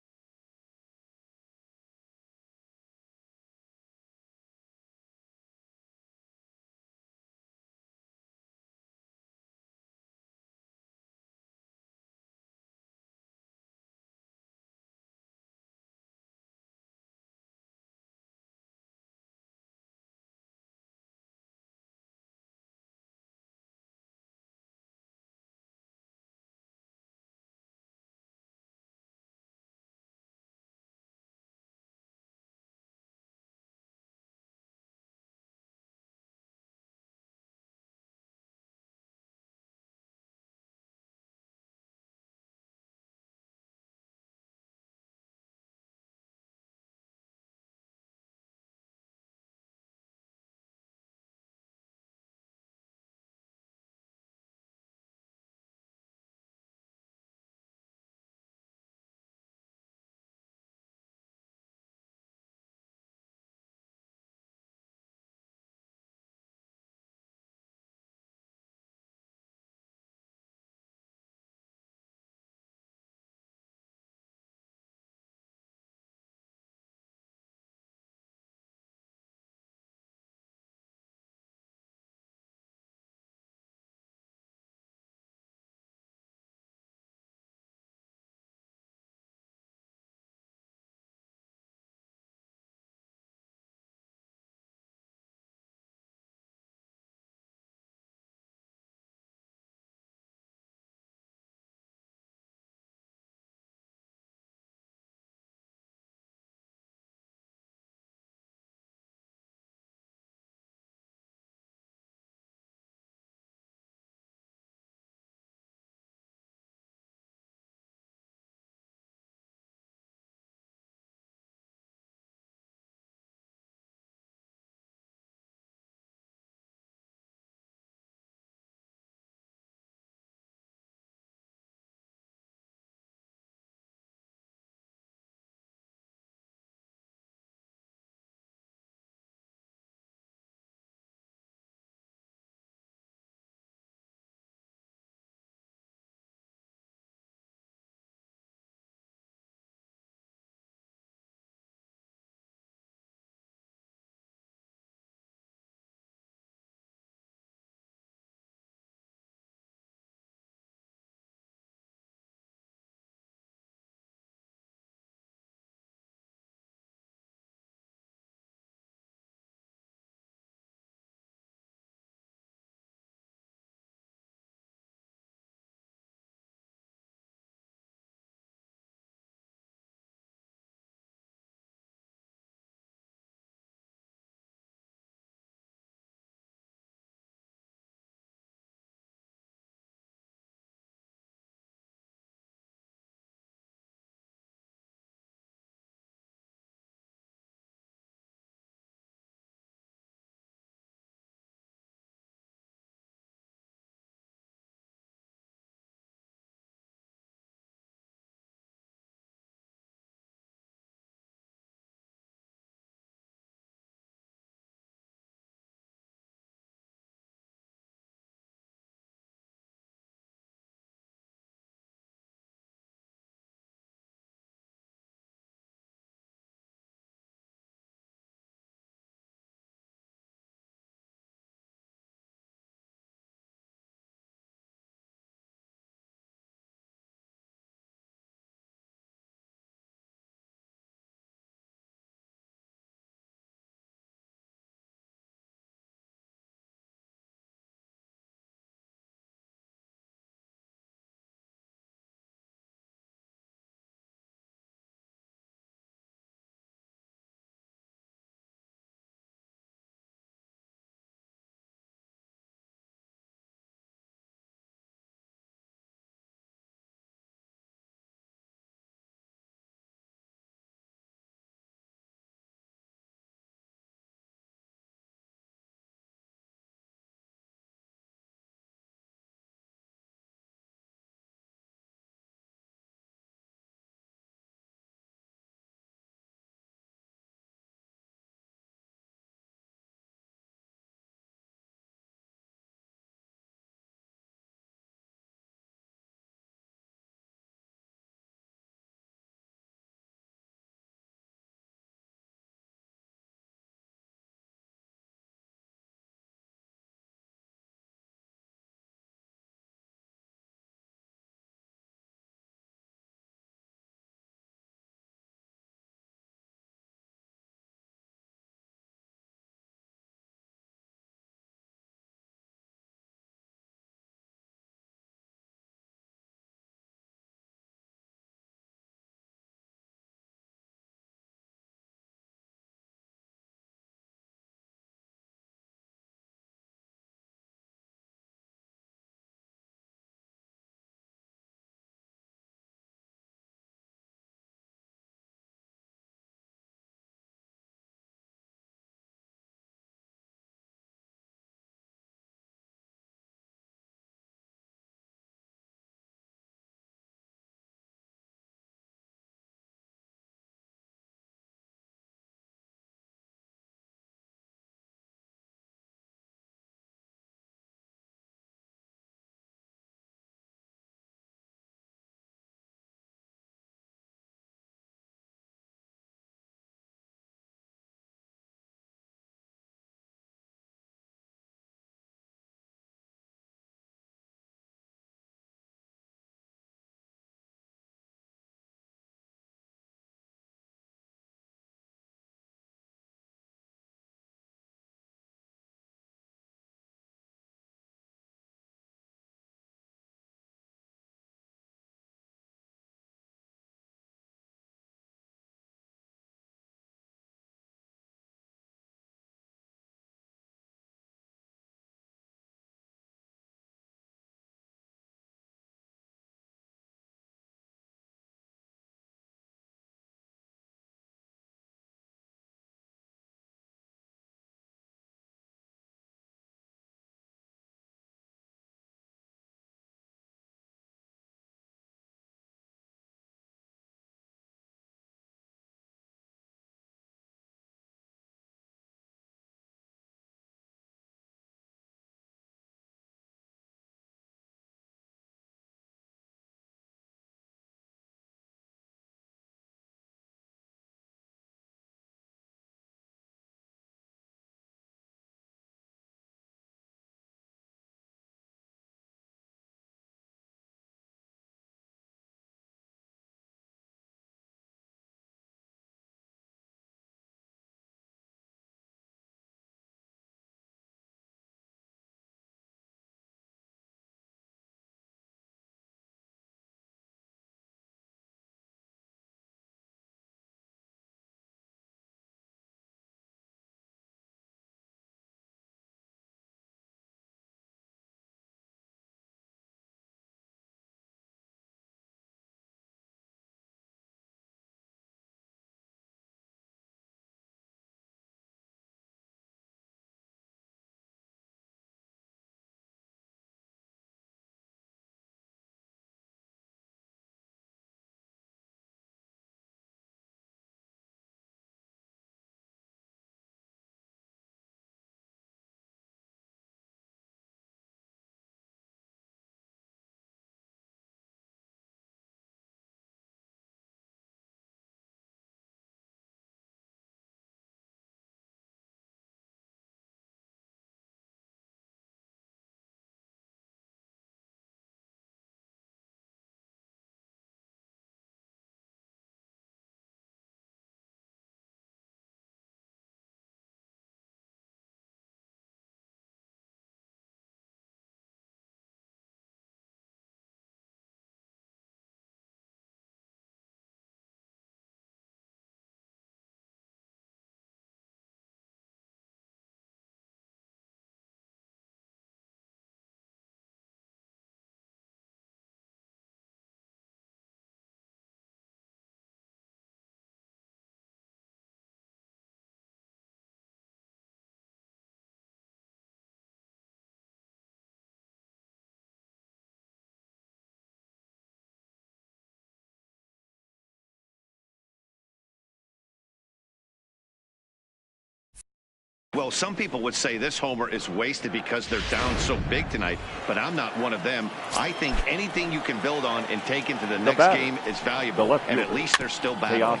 Well, some people would say this homer is wasted because they're down so big tonight, but I'm not one of them. I think anything you can build on and take into the next game is valuable, and at least they're still battling.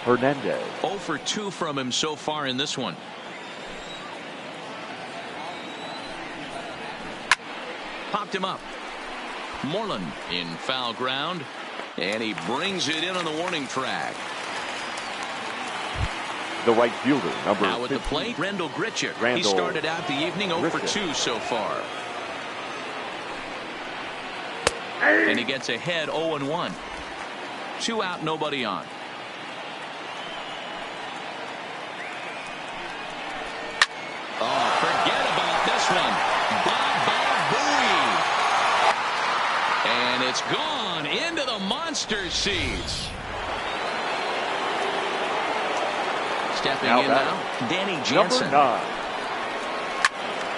Hernandez. 0 for 2 from him so far in this one. Popped him up. Moreland in foul ground, and he brings it in on the warning track. The right fielder, number now at 15. the plate, Rendell Grichuk. He started out the evening 0 for 2 so far. And he gets ahead 0-1. 2 out, nobody on. Oh, forget about this one. Boo-boo-booey. And it's gone into the monster seats. Stepping in now, Danny Jansen.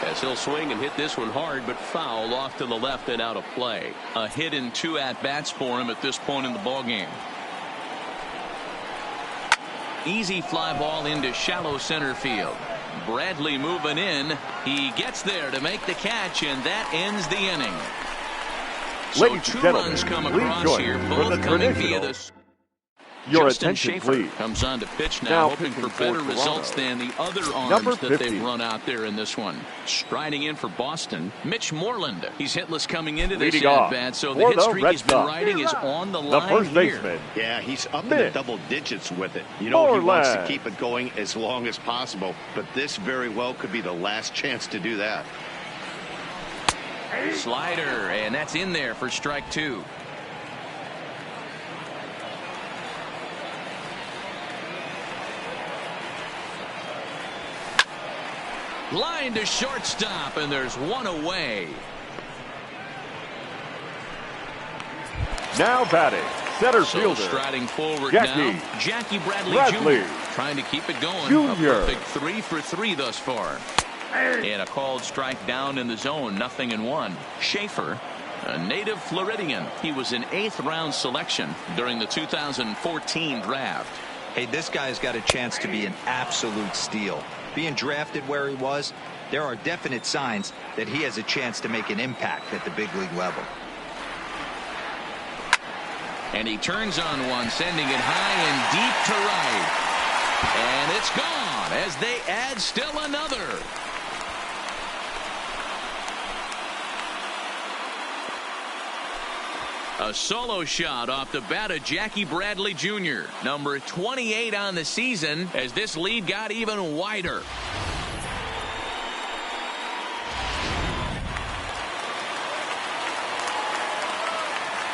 As he'll swing and hit this one hard, but foul off to the left and out of play. A hit and 2 at-bats for him at this point in the ballgame. Easy fly ball into shallow center field. Bradley moving in. He gets there to make the catch, and that ends the inning. So 2 runs come across here, both coming via the... Your Justin attention, Schaefer please. comes on to pitch now, hoping for better results than the other arms that they've run out there in this one. Striding in for Boston, Mitch Moreland. He's hitless coming into this at-bat, so the hit streak he's been riding is on the line first here. baseman. Yeah, he's up in the double digits with it. You know, he wants to keep it going as long as possible, but this very well could be the last chance to do that. Slider, and that's in there for strike 2. Line to shortstop, and there's 1 away. Now batting, center fielder. Striding forward now, Jackie Bradley Jr. Trying to keep it going. A perfect 3 for 3 thus far. And a called strike down in the zone, 0-1. Schaefer, a native Floridian. He was an 8th round selection during the 2014 draft. Hey, this guy's got a chance to be an absolute steal. Being drafted where he was, there are definite signs that he has a chance to make an impact at the big league level. And he turns on one, sending it high and deep to right. And it's gone as they add still another. A solo shot off the bat of Jackie Bradley Jr., number 28 on the season, as this lead got even wider.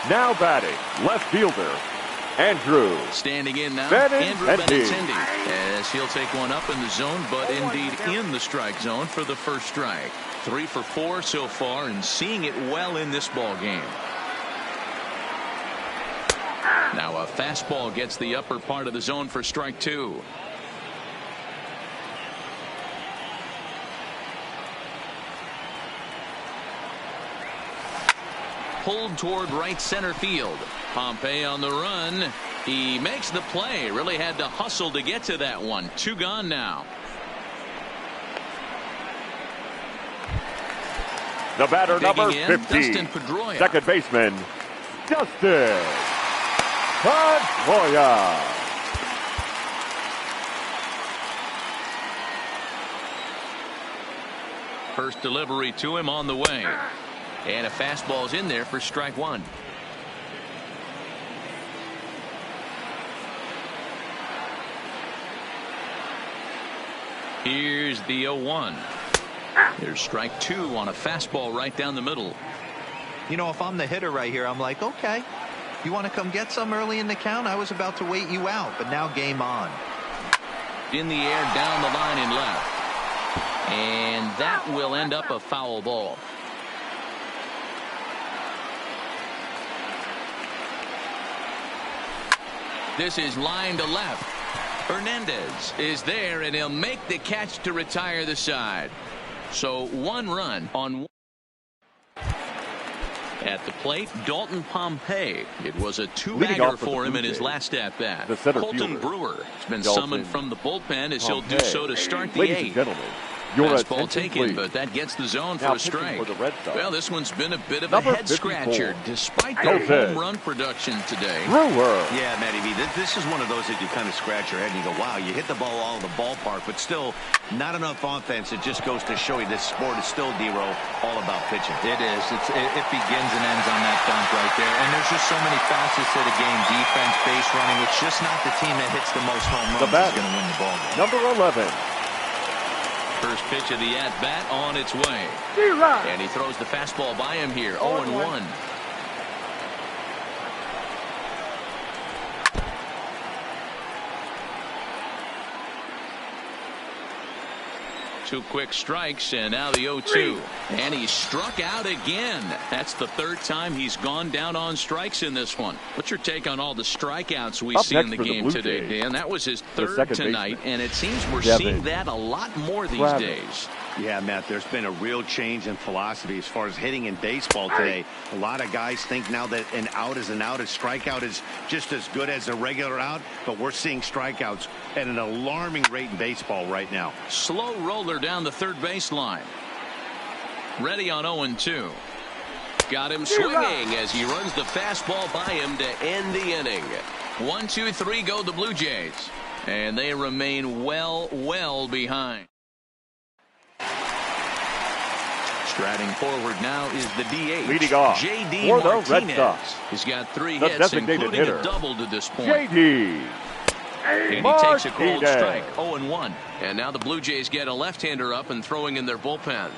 Now batting, left fielder, Andrew. Standing in now, Benintendi. Andrew Benintendi, as he'll take one up in the zone, but indeed in the strike zone for the first strike. 3 for 4 so far, and seeing it well in this ball game. Now a fastball gets the upper part of the zone for strike 2. Pulled toward right center field. Pompey on the run. He makes the play. Really had to hustle to get to that one. 2 gone now. The batter, number 15, second baseman, Dustin Pedroia. First delivery to him on the way. And a fastball's in there for strike 1. Here's the 0-1. There's strike 2 on a fastball right down the middle. You know, if I'm the hitter right here, I'm like, okay, you want to come get some early in the count? I was about to wait you out, but now game on. In the air, down the line and left. And that will end up a foul ball. This is line to left. Hernandez is there, and he'll make the catch to retire the side. So 1 run on. At the plate, Dalton Pompey. It was a two-bagger for him in his last at-bat. Colton Brewer has been summoned from the bullpen as he'll do so to start the eighth. Fastball taken, but that gets the zone for a strike. Well, this one's been a bit of a head-scratcher, despite their home run production today. Yeah, Matty V, this is one of those that you kind of scratch your head and you go, wow, you hit the ball all in the ballpark, but still not enough offense. It just goes to show you this sport is still, D-Row, all about pitching. It is. It begins and ends on that bump right there. And there's just so many facets to the game. Defense, base running. It's just not the team that hits the most home runs that's going to win the ball game. Number 11. First pitch of the at-bat on its way. And he throws the fastball by him here. 0-1. Two quick strikes, and now the 0-2. And he struck out again. That's the third time he's gone down on strikes in this one. What's your take on all the strikeouts we see in the game today, Dan? That was his third tonight, and it seems we're seeing that a lot more these days. Yeah, Matt, there's been a real change in philosophy as far as hitting in baseball today. A lot of guys think now that an out is an out. A strikeout is just as good as a regular out, but we're seeing strikeouts at an alarming rate in baseball right now. Slow roller down the third baseline. Ready on 0-2. Got him swinging as he runs the fastball by him to end the inning. 1-2-3 go the Blue Jays, and they remain well behind. Striding forward now is the DH. Leading off J.D. for the Martinez. Red Sox. He's got 3 the hits, including hitter, a double to this point. J.D. And he takes a cold strike, 0-1. And now the Blue Jays get a left-hander up and throwing in their bullpen.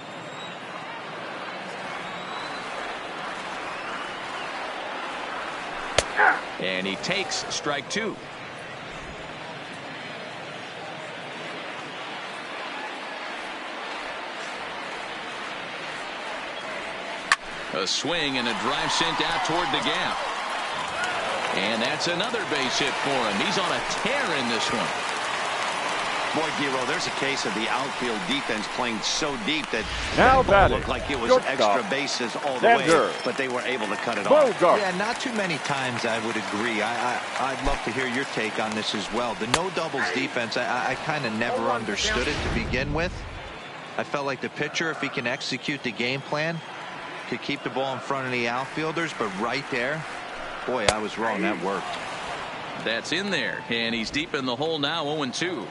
And he takes strike 2. A swing and a drive sent out toward the gap. And that's another base hit for him. He's on a tear in this one. Boy, Giro, there's a case of the outfield defense playing so deep that now ball looked like it was extra bases all the way, but they were able to cut it off. Yeah, not too many times I would agree. I'd love to hear your take on this as well. The no doubles defense, I kind of never understood it to begin with. I felt like the pitcher, if he can execute the game plan, could keep the ball in front of the outfielders, but right there, boy, I was wrong. That worked. That's in there, and he's deep in the hole now, 0-2.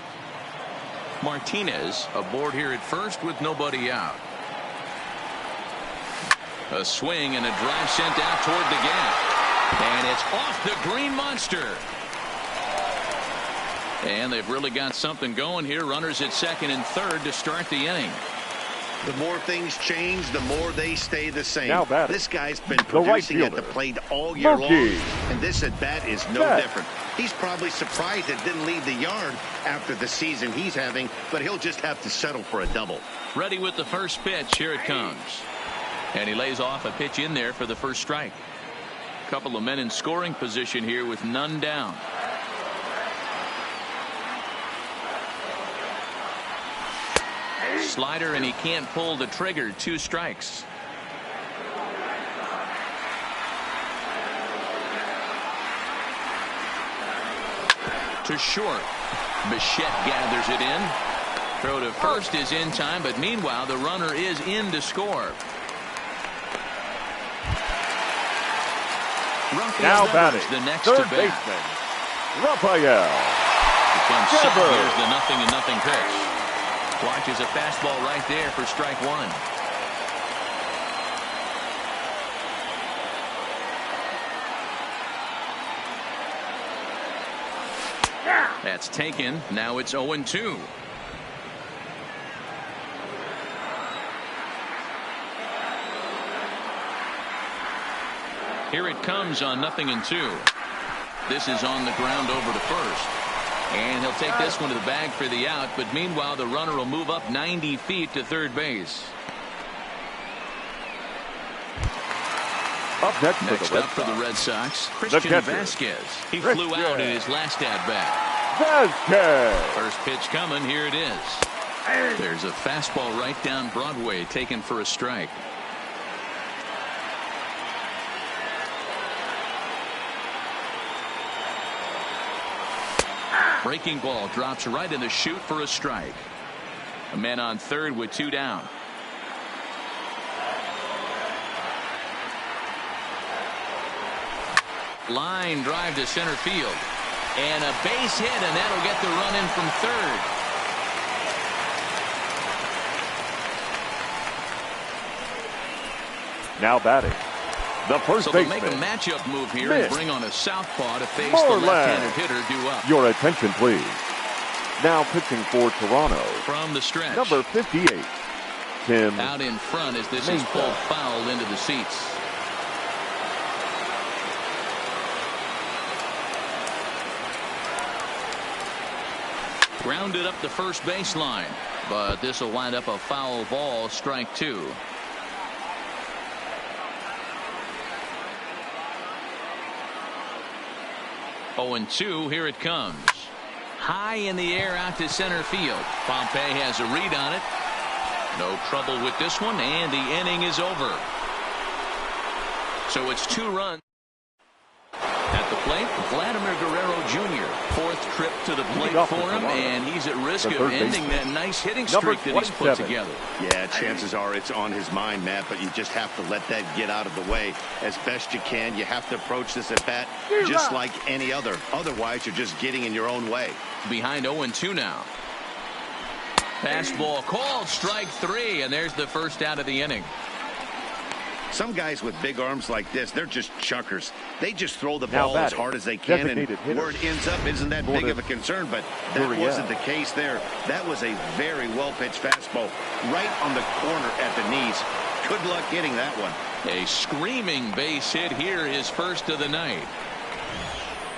Martinez aboard here at first with nobody out. A swing and a drive sent out toward the gap, and it's off the green monster. And they've really got something going here. Runners at second and third to start the inning. The more things change, the more they stay the same. Now this guy's been producing at the plate all year long, and this at bat is no different. He's probably surprised it didn't leave the yard after the season he's having, but he'll just have to settle for a double. Ready with the first pitch. Here it comes. And he lays off a pitch in there for the first strike. Couple of men in scoring position here with none down. Slider, and he can't pull the trigger. 2 strikes. To short. Bichette gathers it in. Throw to first is in time, but meanwhile the runner is in to score. Now batting, the next third to bat. baseman, Rafael. Becomes set. Here's the 0-0 pitch. Watches a fastball right there for strike 1. That's taken. Now it's 0-2. Here it comes on 0-2. This is on the ground over to first. And he'll take this one to the bag for the out, but meanwhile the runner will move up 90 feet to third base. Up next for the Red Sox, Christian Vasquez. He flew out in his last at-bat. Vasquez. First pitch coming. Here it is. There's a fastball right down Broadway taken for a strike. Breaking ball drops right in the chute for a strike. A man on third with 2 down. Line drive to center field. And a base hit, and that'll get the run in from third. Now batting, the first baseman. So they'll make a matchup move here and bring on a southpaw to face More the left-handed hitter due up. Your attention, please. Now pitching for Toronto. From the stretch. Number 58, Tim. Out in front as this is pulled foul into the seats. Grounded up the first baseline, but this will wind up a foul ball, strike 2. Oh, and 2, here it comes. High in the air out to center field. Pompey has a read on it. No trouble with this one, and the inning is over. So it's 2 runs. At the plate, Vladimir Guerrero Jr. 4th trip to the plate for him, and he's at risk of ending that nice hitting streak that he's put together. Yeah, chances are it's on his mind, Matt, but you just have to let that get out of the way as best you can. You have to approach this at bat just like any other. Otherwise, you're just getting in your own way. Behind 0-2 now. Fastball called, strike 3, and there's the first out of the inning. Some guys with big arms like this, they're just chuckers. They just throw the ball as hard as they can, and where it ends up isn't that big of a concern, but that wasn't the case there. That was a very well-pitched fastball right on the corner at the knees. Good luck getting that one. A screaming base hit here, his first of the night.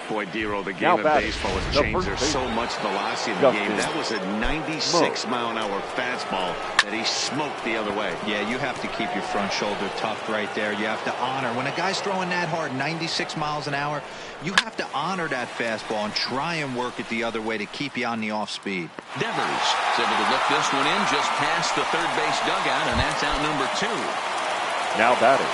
Boy, Dero, the game of baseball has changed. There's so much velocity in the game. That was a 96-mile-an-hour fastball that he smoked the other way. Yeah, you have to keep your front shoulder tucked right there. You have to honor. When a guy's throwing that hard, 96 miles an hour, you have to honor that fastball and try and work it the other way to keep you on the off speed. Devers is able to lift this one in just past the third base dugout, and that's out number 2. Now batting,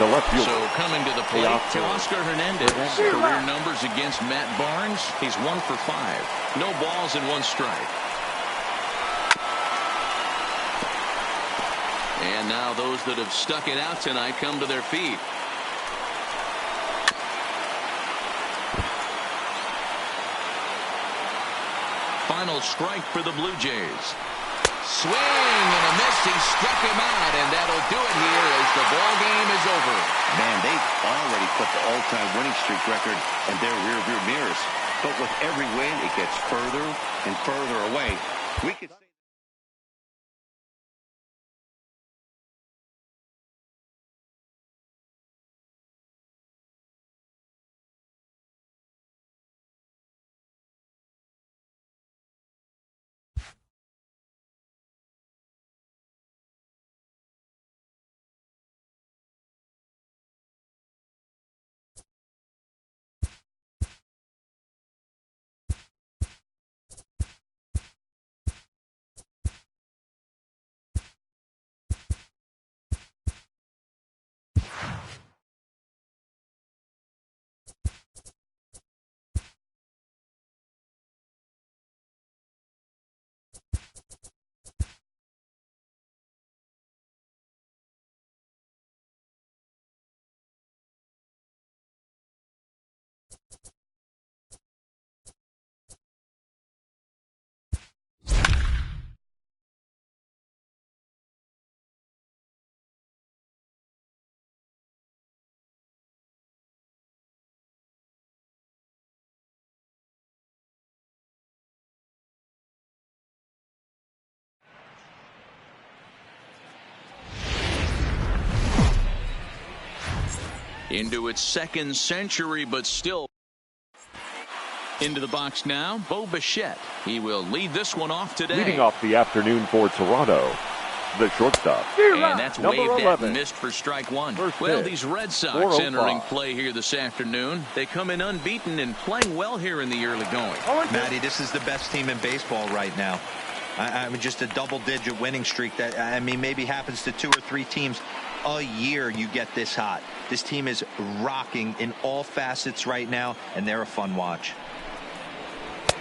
the left fielder. So coming to the plate, Oscar Hernandez. Career numbers against Matt Barnes. He's 1 for 5. No balls and 1 strike. And now those that have stuck it out tonight come to their feet. Final strike for the Blue Jays. Swing and a miss. He struck him out, and that'll do it here as the ball game is over. Man, they've already put the all-time winning streak record in their rearview mirrors. But with every win, it gets further and further away. We could say into its 2nd century, but still into the box now. Bo Bichette. He will lead this one off today. Leading off the afternoon for Toronto, the shortstop. And that's waved at and missed for strike 1. Well, these Red Sox entering play here this afternoon. They come in unbeaten and playing well here in the early going. Matty, this is the best team in baseball right now. I mean, just a double-digit winning streak that, I mean, maybe happens to 2 or 3 teams a year. You get this hot. This team is rocking in all facets right now, and they're a fun watch.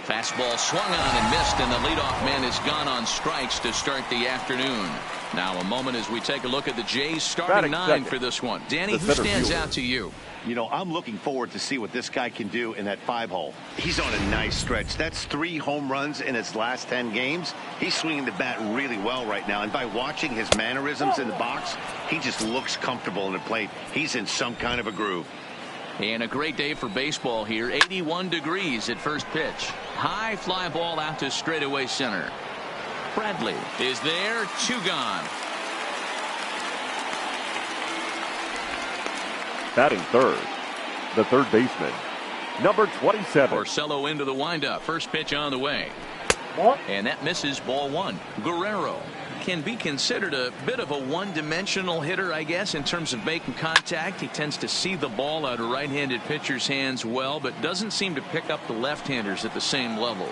Fastball swung on and missed, and the leadoff man is gone on strikes to start the afternoon. Now a moment as we take a look at the Jays starting nine for this one. Danny, who stands out to you? You know, I'm looking forward to see what this guy can do in that 5-hole. He's on a nice stretch. That's 3 home runs in his last 10 games. He's swinging the bat really well right now. And by watching his mannerisms in the box, he just looks comfortable in the plate. He's in some kind of a groove. And a great day for baseball here. 81 degrees at first pitch. High fly ball out to straightaway center. Bradley is there. 2 gone. Batting third, the third baseman, number 27. Porcello into the windup. First pitch on the way. And that misses, ball 1. Guerrero can be considered a bit of a one-dimensional hitter, I guess, in terms of making contact. He tends to see the ball out of right-handed pitchers' hands well, but doesn't seem to pick up the left-handers at the same level.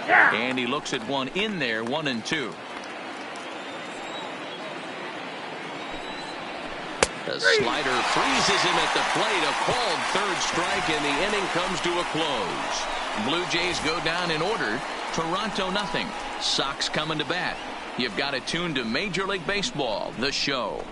And he looks at one in there, 1-2. The slider freezes him at the plate. A called third strike, and the inning comes to a close. Blue Jays go down in order. Toronto nothing. Sox coming to bat. You've got it tuned to Major League Baseball, the show.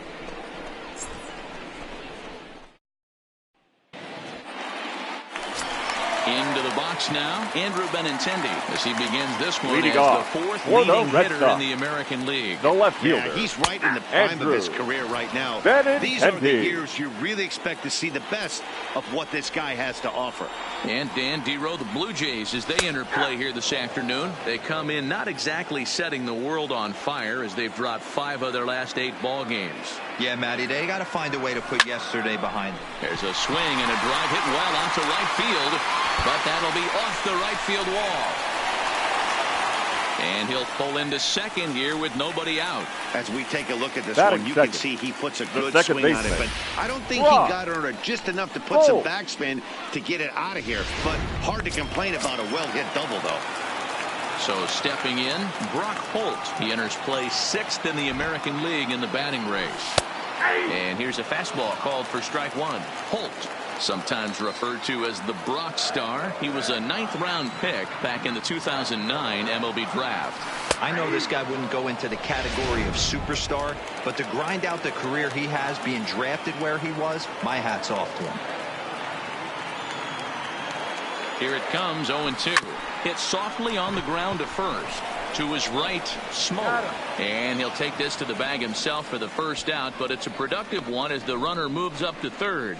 Into the box now, Andrew Benintendi, as he begins this one as the 4th leading hitter in the American League. The left fielder. Yeah, he's right in the prime of his career right now. These are the years you really expect to see the best of what this guy has to offer. And Dan Dero, the Blue Jays, as they enter play here this afternoon, they come in not exactly setting the world on fire as they've dropped 5 of their last 8 ball games. Yeah, Matty, they got to find a way to put yesterday behind them. There's a swing and a drive hit well out to right field, but that'll be off the right field wall. And he'll pull into second here with nobody out. As we take a look at this one, you can see he puts a good swing on it, but I don't think he got under it just enough to put some backspin to get it out of here. But hard to complain about a well-hit double, though. So stepping in, Brock Holt. He enters play 6th in the American League in the batting race. And here's a fastball called for strike 1. Holt, sometimes referred to as the Brock Star. He was a 9th-round pick back in the 2009 MLB draft. I know this guy wouldn't go into the category of superstar, but to grind out the career he has being drafted where he was, my hat's off to him. Here it comes, 0-2. Hit softly on the ground to first. To his right, Smoke. And he'll take this to the bag himself for the first out, but it's a productive one as the runner moves up to third.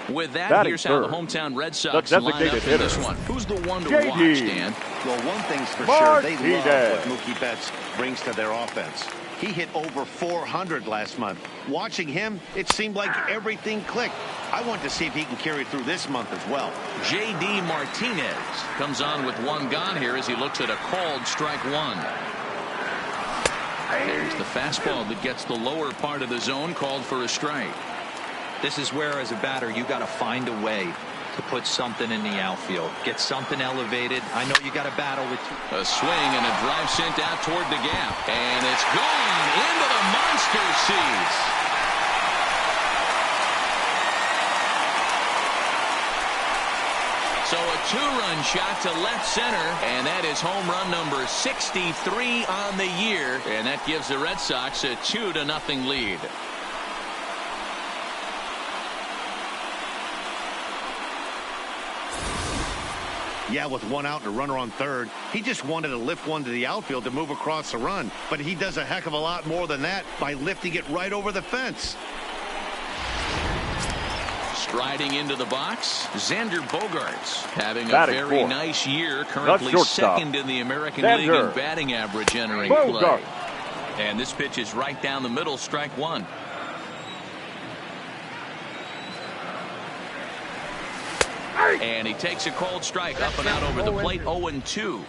With that, here's how the hometown Red Sox line up in this one. Who's the one to watch, Dan? Well, one thing's for sure, they love what Mookie Betts brings to their offense. He hit over 400 last month. Watching him, it seemed like everything clicked. I want to see if he can carry through this month as well. J.D. Martinez comes on with 1 gone here as he looks at a called strike 1. There's the fastball that gets the lower part of the zone, called for a strike. This is where, as a batter, you got to find a way to put something in the outfield. Get something elevated. I know you got to battle with a swing and a drive sent out toward the gap. And it's gone into the monster seats. So a 2-run shot to left center, and that is home run number 63 on the year, and that gives the Red Sox a 2-0 lead. Yeah, with 1 out and a runner on third, he just wanted to lift one to the outfield to move across the run. But he does a heck of a lot more than that by lifting it right over the fence. Striding into the box, Xander Bogaerts having a very nice year, currently 2nd in the American League in batting average entering play. And this pitch is right down the middle, strike 1. And he takes a cold strike up and out over the plate, 0-2.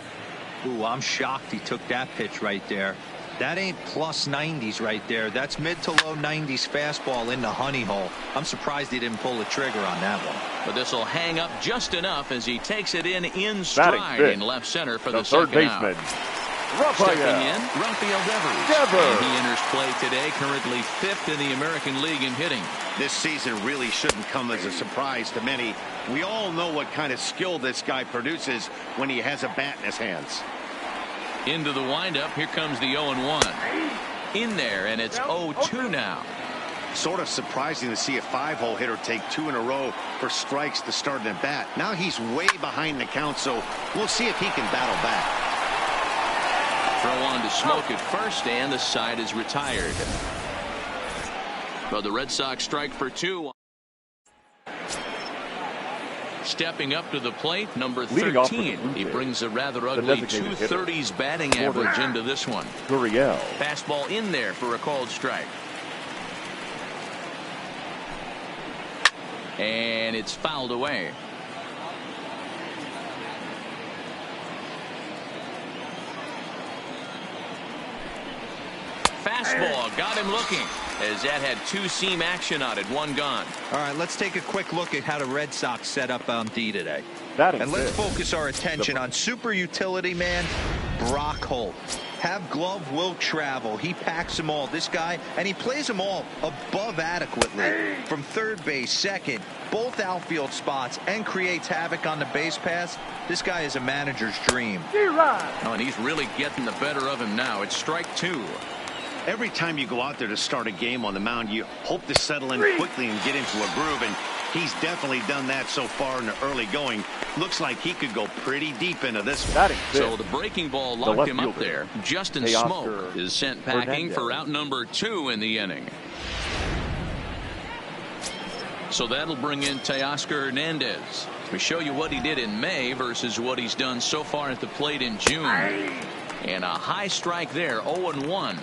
Ooh, I'm shocked he took that pitch right there. That ain't plus 90s right there. That's mid to low 90s fastball in the honey hole. I'm surprised he didn't pull the trigger on that one. But this will hang up just enough as he takes it in stride in left center for the third second baseman. out. Stepping Rafael. in, Rafael Devers. Devers. And he enters play today, currently 5th in the American League in hitting. This season really shouldn't come as a surprise to many. We all know what kind of skill this guy produces when he has a bat in his hands. Into the windup. Here comes the 0-1. In there, and it's 0-2 now. Sort of surprising to see a 5-hole hitter take 2 in a row for strikes to start an at bat. Now he's way behind the count, so we'll see if he can battle back. Throw on to Smoke at first, and the side is retired. But the Red Sox strike for 2. Stepping up to the plate, number 13. He brings a rather ugly 230s batting average into this one. Gurriel. Fastball in there for a called strike. And it's fouled away. Fastball got him looking, as that had 2 seam action on it, 1 gone. All right, let's take a quick look at how the Red Sox set up on D today. And let's focus our attention on super utility man Brock Holt. Have glove will travel. He packs them all. This guy, and he plays them all above adequately. From third base, second, both outfield spots, and creates havoc on the base pass. This guy is a manager's dream. Oh, and he's really getting the better of him now. It's strike 2. Every time you go out there to start a game on the mound, you hope to settle in quickly and get into a groove, and he's definitely done that so far in the early going. Looks like he could go pretty deep into this one. So the breaking ball locked him up there. Justin Smoke is sent packing for out number 2 in the inning. So that'll bring in Teoscar Hernandez. We show you what he did in May versus what he's done so far at the plate in June. And a high strike there, 0-1.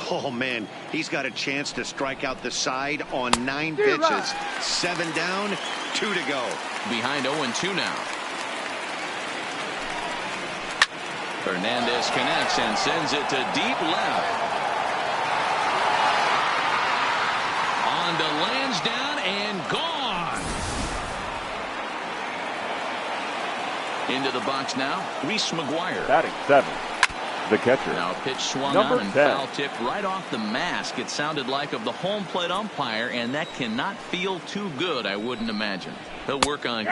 Oh, man, he's got a chance to strike out the side on 9 pitches. 7 down, 2 to go. Behind 0-2 now. Hernandez connects and sends it to deep left. On to Lansdowne and gone. Into the box now, Reese McGuire. Batting 7. The catcher. Now a pitch swung number on and 10. foul tipped right off the mask. It sounded like of the home plate umpire, and that cannot feel too good, I wouldn't imagine. He'll work on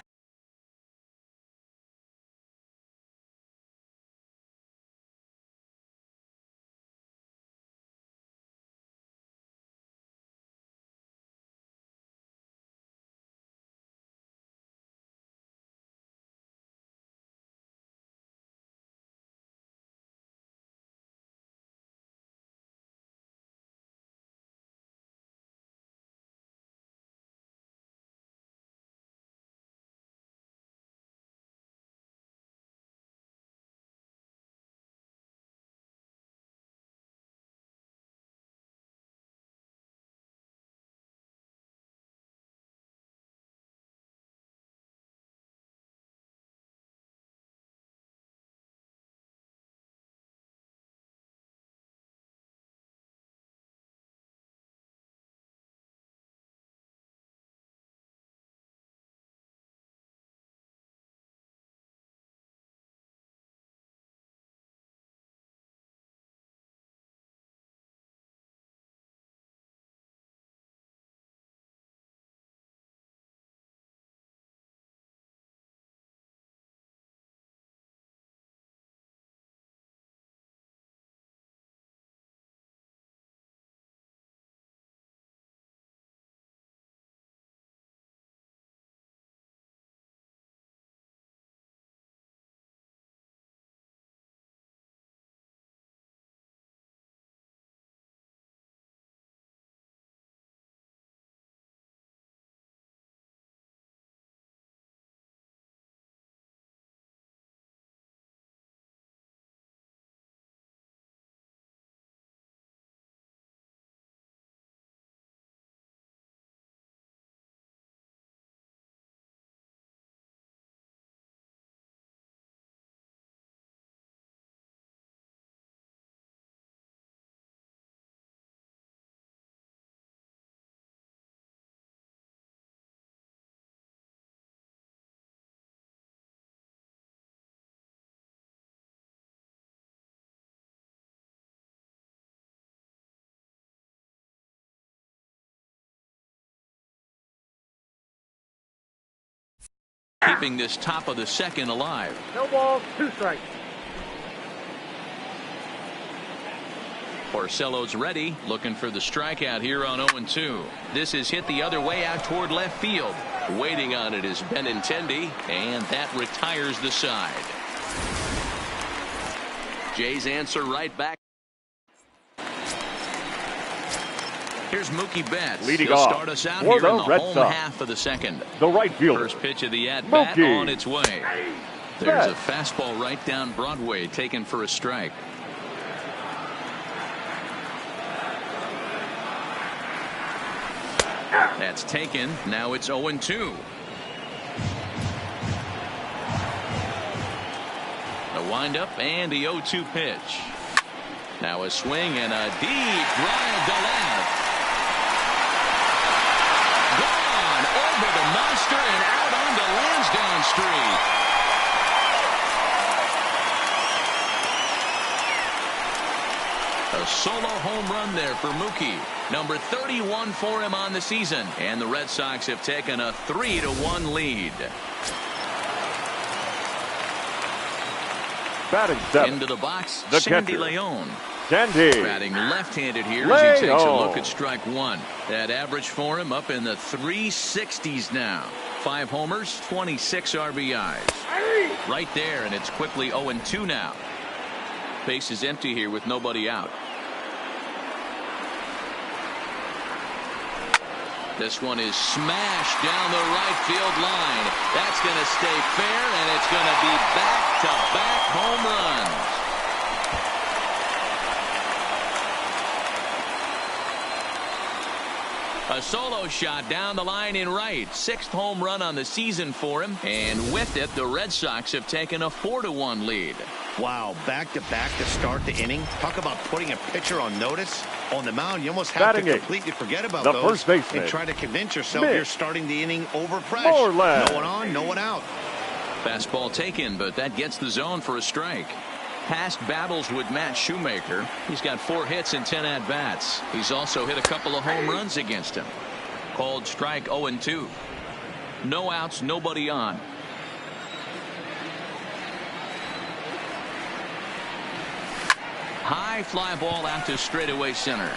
keeping this top of the second alive. No balls, 2 strikes. Porcello's ready, looking for the strikeout here on 0-2. This is hit the other way out toward left field. Waiting on it is Benintendi, and that retires the side. Jays answer right back. Here's Mookie Betts. Leading He'll off start us out for here the in the Red home Sox. half of the second. The right fielder. First pitch of the at-bat Mookie on its way. There's a Betts. fastball right down Broadway taken for a strike. That's taken. Now it's 0-2. The windup and the 0-2 pitch. Now a swing and a deep drive to left. Gone over the monster and out onto Lansdowne Street. A solo home run there for Mookie. Number 31 for him on the season. And the Red Sox have taken a 3-1 lead. Batting seventh. Into the box, The Sandy catcher. Leon. Sandy. Batting left-handed here as he takes a Leon. look at strike one. That average for him up in the 360s now. 5 homers, 26 RBIs. Right there, and it's quickly 0-2 now. Base is empty here with nobody out. This one is smashed down the right field line. That's going to stay fair, and it's going to be back-to-back home runs. A solo shot down the line in right. 6th home run on the season for him. And with it, the Red Sox have taken a 4-1 lead. Wow, back-to-back to start the inning. Talk about putting a pitcher on notice. On the mound, you almost have to completely forget about the those first baseman. and try to convince yourself you're starting the inning over fresh. More or less. No one on, no one out. Fastball taken, but that gets the zone for a strike. Past battles with Matt Shoemaker. He's got 4 hits and 10 at-bats. He's also hit a couple of home runs against him. Called strike 0-2. No outs, nobody on. High fly ball out to straightaway center.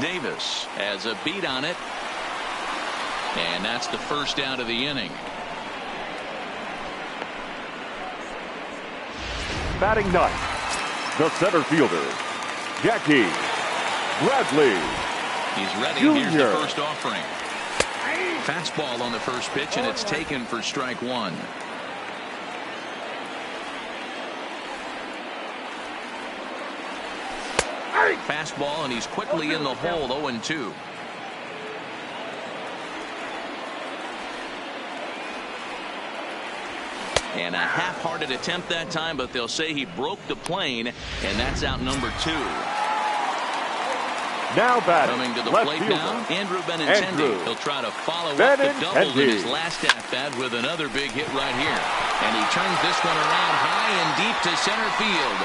Davis has a beat on it. And that's the first out of the inning. Batting ninth, the center fielder, Jackie Bradley. He's ready. Junior. Here's the first offering. Fastball on the first pitch, and it's taken for strike one. Fastball, and he's quickly in the hole, 0-2. And a half-hearted attempt that time, but they'll say he broke the plane, and that's out number 2. Now batting, Coming to the left plate fielder, now, Andrew Benintendi. Andrew He'll try to follow up the double in his Benintendi. last at-bat with another big hit right here. And he turns this one around high and deep to center field.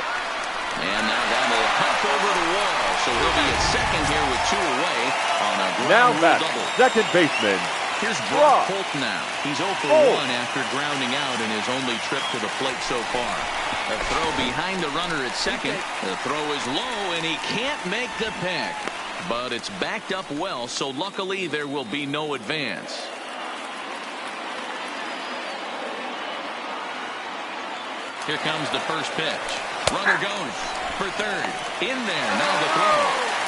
And now that'll hop over the wall, so he'll be at second here with 2 away on a Now ground rule batting, double. second baseman, Here's Brock Brock Holt now. He's 0 for Holt. 1 after grounding out in his only trip to the plate so far. A throw behind the runner at second. The throw is low, and he can't make the pick. But it's backed up well, so luckily there will be no advance. Here comes the first pitch. Runner goes for third. In there. Now the throw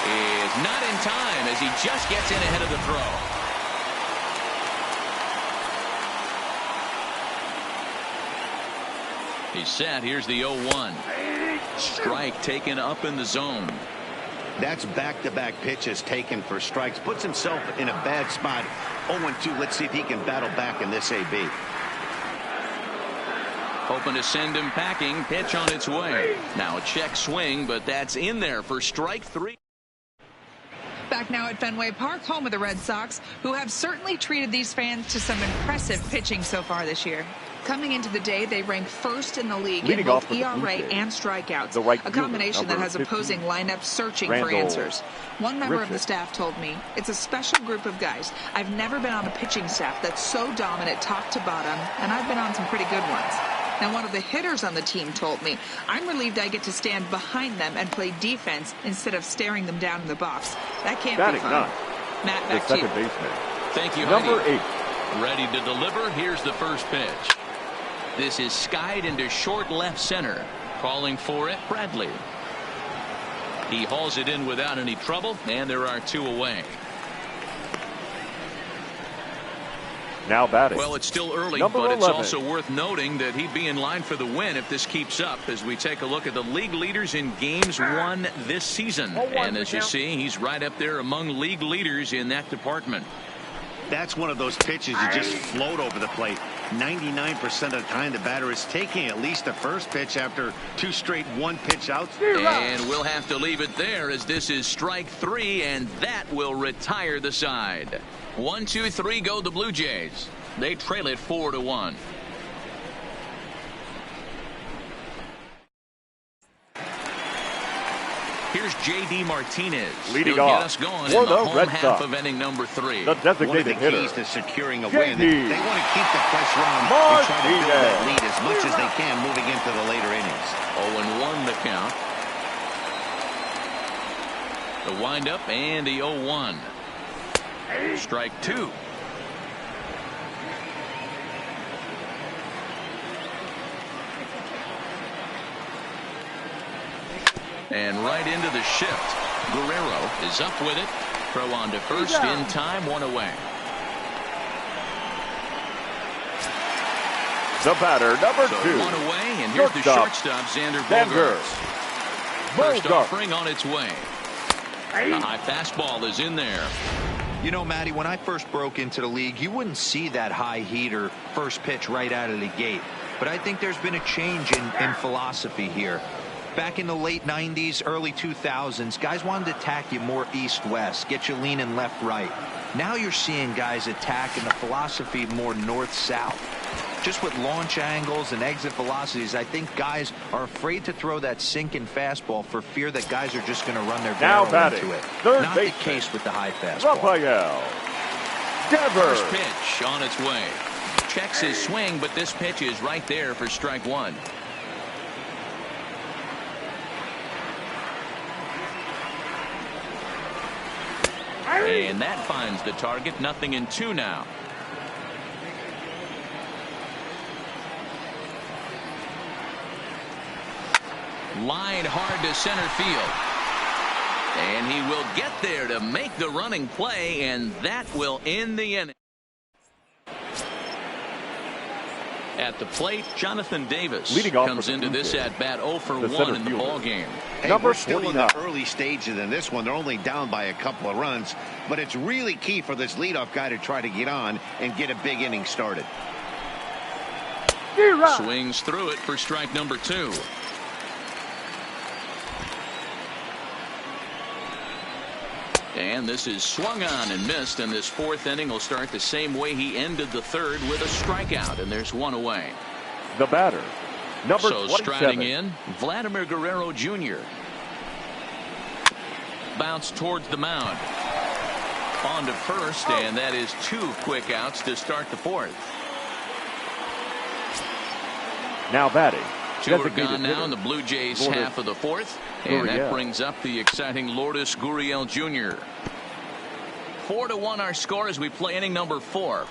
is not in time as he just gets in ahead of the throw. He's set. Here's the 0-1. Strike taken up in the zone. That's back-to-back pitches taken for strikes. Puts himself in a bad spot. 0-2. Let's see if he can battle back in this AB. Hoping to send him packing. Pitch on its way. Now a check swing, but that's in there for strike 3. Back now at Fenway Park, home of the Red Sox, who have certainly treated these fans to some impressive pitching so far this year. Coming into the day, they rank first in the league Leading in both off ERA for the Blue Jays, and strikeouts, the right a combination fielder, that has 15, opposing lineups searching Randall for answers. One member of the Richard. staff told me, it's a special group of guys. I've never been on a pitching staff that's so dominant top to bottom, and I've been on some pretty good ones. Now, one of the hitters on the team told me, I'm relieved I get to stand behind them and play defense instead of staring them down in the box. That can't be fun. None. Matt, The back to you. second baseman. Thank you, Number Heidi. 8. Ready to deliver. Here's the first pitch. This is skied into short left center. Calling for it, Bradley. He hauls it in without any trouble, and there are 2 away. Now batting. Well, it's still early, Number but it's 11. also worth noting that he'd be in line for the win if this keeps up as we take a look at the league leaders in games won this season. And as you see, he's right up there among league leaders in that department. That's one of those pitches you just float over the plate. 99% of the time the batter is taking at least the first pitch after 2 straight 1-pitch outs. And we'll have to leave it there as this is strike 3, and that will retire the side. 1, 2, 3 go the Blue Jays. They trail it 4-1. Here's J.D. Martinez. Leading He'll off get us going for in the the home Red half Sox. of inning number 3. The One of designated the hitter. keys to securing a J.D. win. They want to keep the pressure on and try to build that lead as much as they can moving into the later innings. 0-1 the count. The windup and the 0-1. Strike 2. And right into the shift. Guerrero is up with it. Throw on to first in time, 1 away. The batter, number So 2. 1 away, and here's the shortstop, Xander Bogaerts. First offering on its way. The high fastball is in there. You know, Matty, when I first broke into the league, you wouldn't see that high heater first pitch right out of the gate. But I think there's been a change in philosophy here. Back in the late 90s, early 2000s, guys wanted to attack you more east-west, get you leaning left-right. Now you're seeing guys attacking the philosophy more north-south. Just with launch angles and exit velocities, I think guys are afraid to throw that sinking fastball for fear that guys are just going to run their barrel into it. Not the case with the high fastball. Rafael First pitch on its way. Checks his swing, but this pitch is right there for strike 1. And that finds the target. 0-2 now. Line hard to center field. And he will get there to make the running play, and that will end the inning. At the plate, Jonathan Davis comes into this at-bat 0 for 1 in the ball game. Hey, Number we're still 49. in the early stages in this one. They're only down by a couple of runs, but it's really key for this leadoff guy to try to get on and get a big inning started. Swings through it for strike number 2. And this is swung on and missed, and this 4th inning will start the same way he ended the 3rd with a strikeout, and there's 1 away. The batter, number 27. Striding in, Vladimir Guerrero Jr. Bounce towards the mound. On to first, and that is 2 quick outs to start the 4th. Now batting. 2 are gone now in the Blue Jays half of the 4th. And that brings up the exciting Lourdes Gurriel Jr. 4-1 our score as we play inning number 4.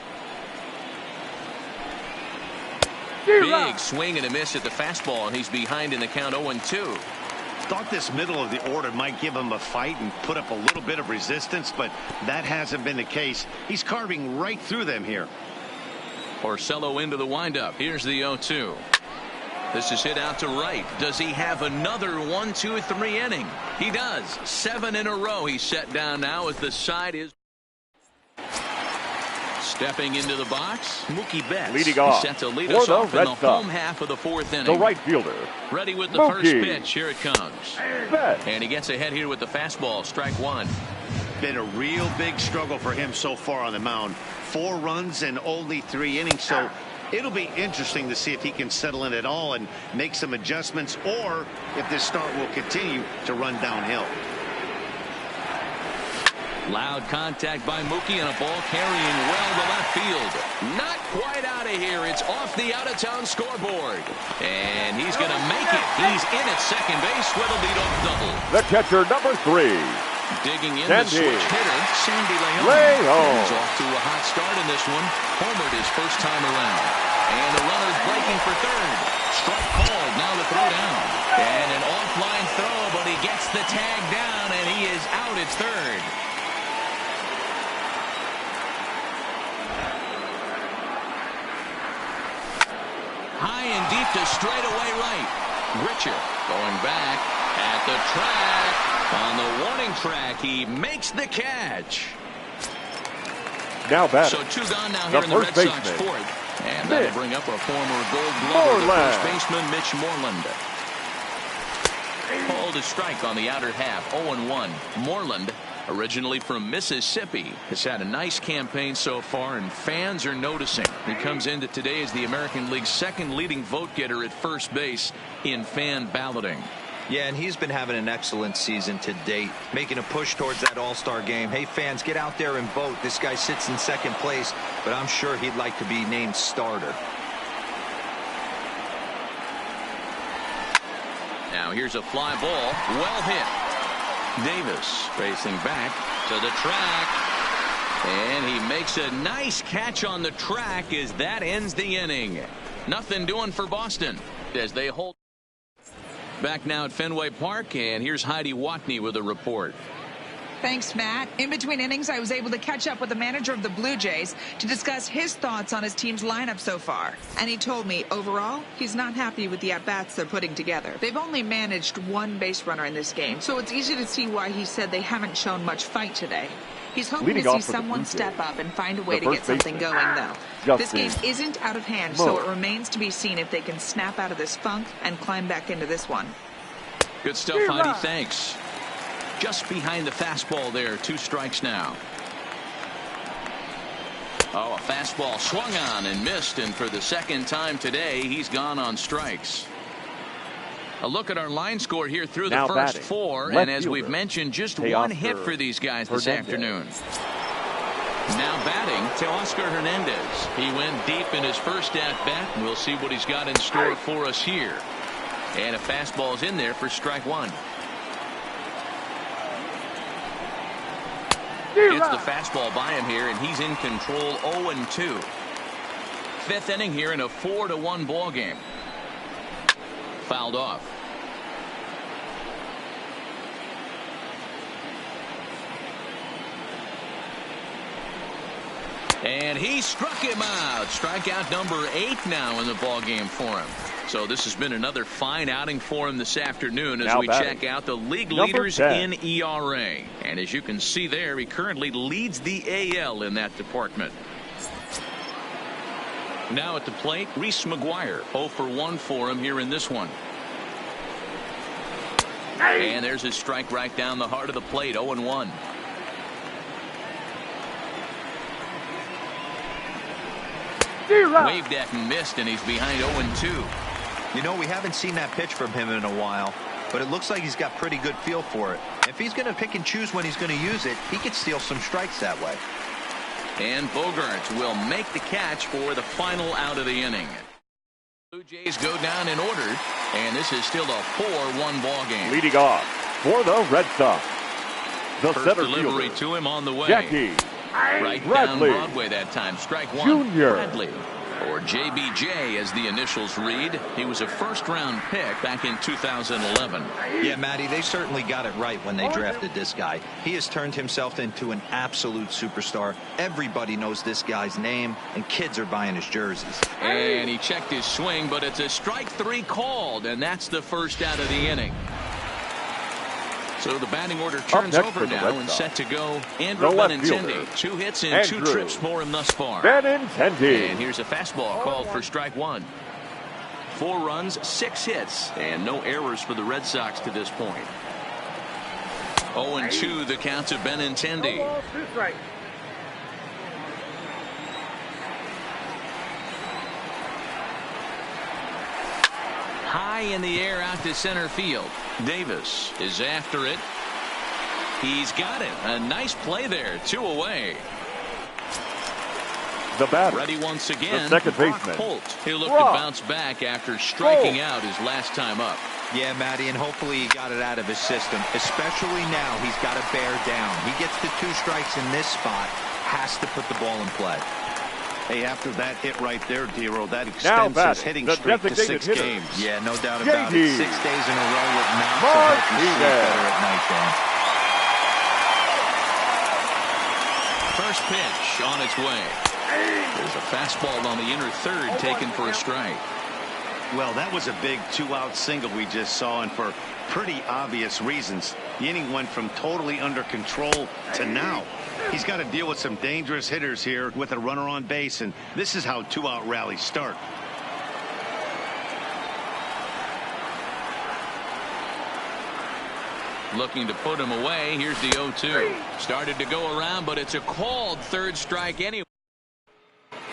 Big swing and a miss at the fastball, and he's behind in the count 0-2. Thought this middle of the order might give him a fight and put up a little bit of resistance, but that hasn't been the case. He's carving right through them here. Porcello into the windup. Here's the 0-2. This is hit out to right. Does he have another 1-2-3 inning? He does. 7 in a row. He's set down now as the side is stepping into the box. Mookie Betts. Leading off. He's set to lead us off in the home half of the 4th inning. The right fielder. Ready with the Mookie. first pitch. Here it comes. Betts. And he gets ahead here with the fastball. Strike 1. Been a real big struggle for him so far on the mound. 4 runs in only 3 innings, so It'll be interesting to see if he can settle in at all and make some adjustments, or if this start will continue to run downhill. Loud contact by Mookie and a ball carrying well to left field. Not quite out of here. It's off the out-of-town scoreboard. And he's going to make it. He's in at second base with a leadoff double. The catcher, number 3. Digging in the switch hitter, Sandy Leon. He's off to a hot start in this one. Homered his first time around. And the runner's breaking for third. Strike called. Now the throw down. And an offline throw, but he gets the tag down, and he is out at third. High and deep to straightaway right. Richard going back at the track. On the warning track, he makes the catch. Now batting. So 2 gone now here in the Red Sox fourth. And that'll bring up a former Gold Glover, the first baseman, Mitch Moreland. Called a strike on the outer half, 0-1. Moreland, originally from Mississippi, has had a nice campaign so far, and fans are noticing. He comes into today as the American League's second leading vote getter at first base in fan balloting. Yeah, and he's been having an excellent season to date, making a push towards that all-star game. Hey, fans, get out there and vote. This guy sits in second place, but I'm sure he'd like to be named starter. Now here's a fly ball, well hit. Davis racing back to the track, and he makes a nice catch on the track as that ends the inning. Nothing doing for Boston as they hold. Back now at Fenway Park, and here's Heidi Watney with a report. Thanks, Matt. In between innings, I was able to catch up with the manager of the Blue Jays to discuss his thoughts on his team's lineup so far. And he told me, overall, he's not happy with the at-bats they're putting together. They've only managed 1 base runner in this game, so it's easy to see why he said they haven't shown much fight today. He's hoping to see someone step up and find a way to get something going, though. This game isn't out of hand, so it remains to be seen if they can snap out of this funk and climb back into this one. Good stuff, Heidi. Thanks. Just behind the fastball there. 2 strikes now. Oh, a fastball swung on and missed, and for the second time today, he's gone on strikes. A look at our line score here through the first 4, and as we've mentioned, just 1 hit for these guys this afternoon. Now batting, Teoscar Hernandez. He went deep in his first at-bat, and we'll see what he's got in store for us here. And a fastball's in there for strike 1. It's the fastball by him here, and he's in control, 0-2. 5th inning here in a 4-1 ball game. Fouled off. And he struck him out. Strikeout number 8 now in the ball game for him. So this has been another fine outing for him this afternoon as we check out the league leaders in ERA. And as you can see there, he currently leads the AL in that department. Now at the plate, Reese McGuire, 0 for 1 for him here in this one. And there's his strike right down the heart of the plate, 0-1. Waved at and missed, and he's behind 0-2. You know, we haven't seen that pitch from him in a while, but it looks like he's got pretty good feel for it. If he's going to pick and choose when he's going to use it, he could steal some strikes that way. And Bogaerts will make the catch for the final out of the inning. Blue Jays go down in order, and this is still a 4-1 ball game. Leading off for the Red Sox, the first center delivery fielder, to him on the way. Jackie Right Bradley. down Broadway that time. Strike 1. Junior. Bradley, or JBJ as the initials read. He was a first-round pick back in 2011. Yeah, Matty, they certainly got it right when they drafted this guy. He has turned himself into an absolute superstar. Everybody knows this guy's name, and kids are buying his jerseys. And he checked his swing, but it's a strike 3 called, and that's the first out of the inning. So the batting order turns over now and set to go. Andrew Benintendi. 2 hits and 2 trips for him thus far. Benintendi. And here's a fastball called for strike 1. 4 runs, 6 hits, and no errors for the Red Sox to this point. 0-2 the count to Benintendi. high in the air out to center field. Davis is after it. He's got it. A nice play there. 2 away. The batter, ready once again, the second baseman. He'll look to bounce back after striking out his last time up. Yeah, Matty, and hopefully he got it out of his system. Especially now, he's got to bear down. He gets the 2 strikes in this spot, has to put the ball in play. Hey, after that hit right there, Dero, that extends his hitting streak to 6 games. Yeah, no doubt about it. 6 days in a row with knocks to help you sleep better at night, Dan. First pitch on its way. There's a fastball on the inner third taken for a strike. Well, that was a big 2-out single we just saw, and for pretty obvious reasons. The inning went from totally under control to now. He's got to deal with some dangerous hitters here with a runner on base, and this is how 2-out rallies start. Looking to put him away. Here's the 0-2. Started to go around, but it's a called third strike anyway.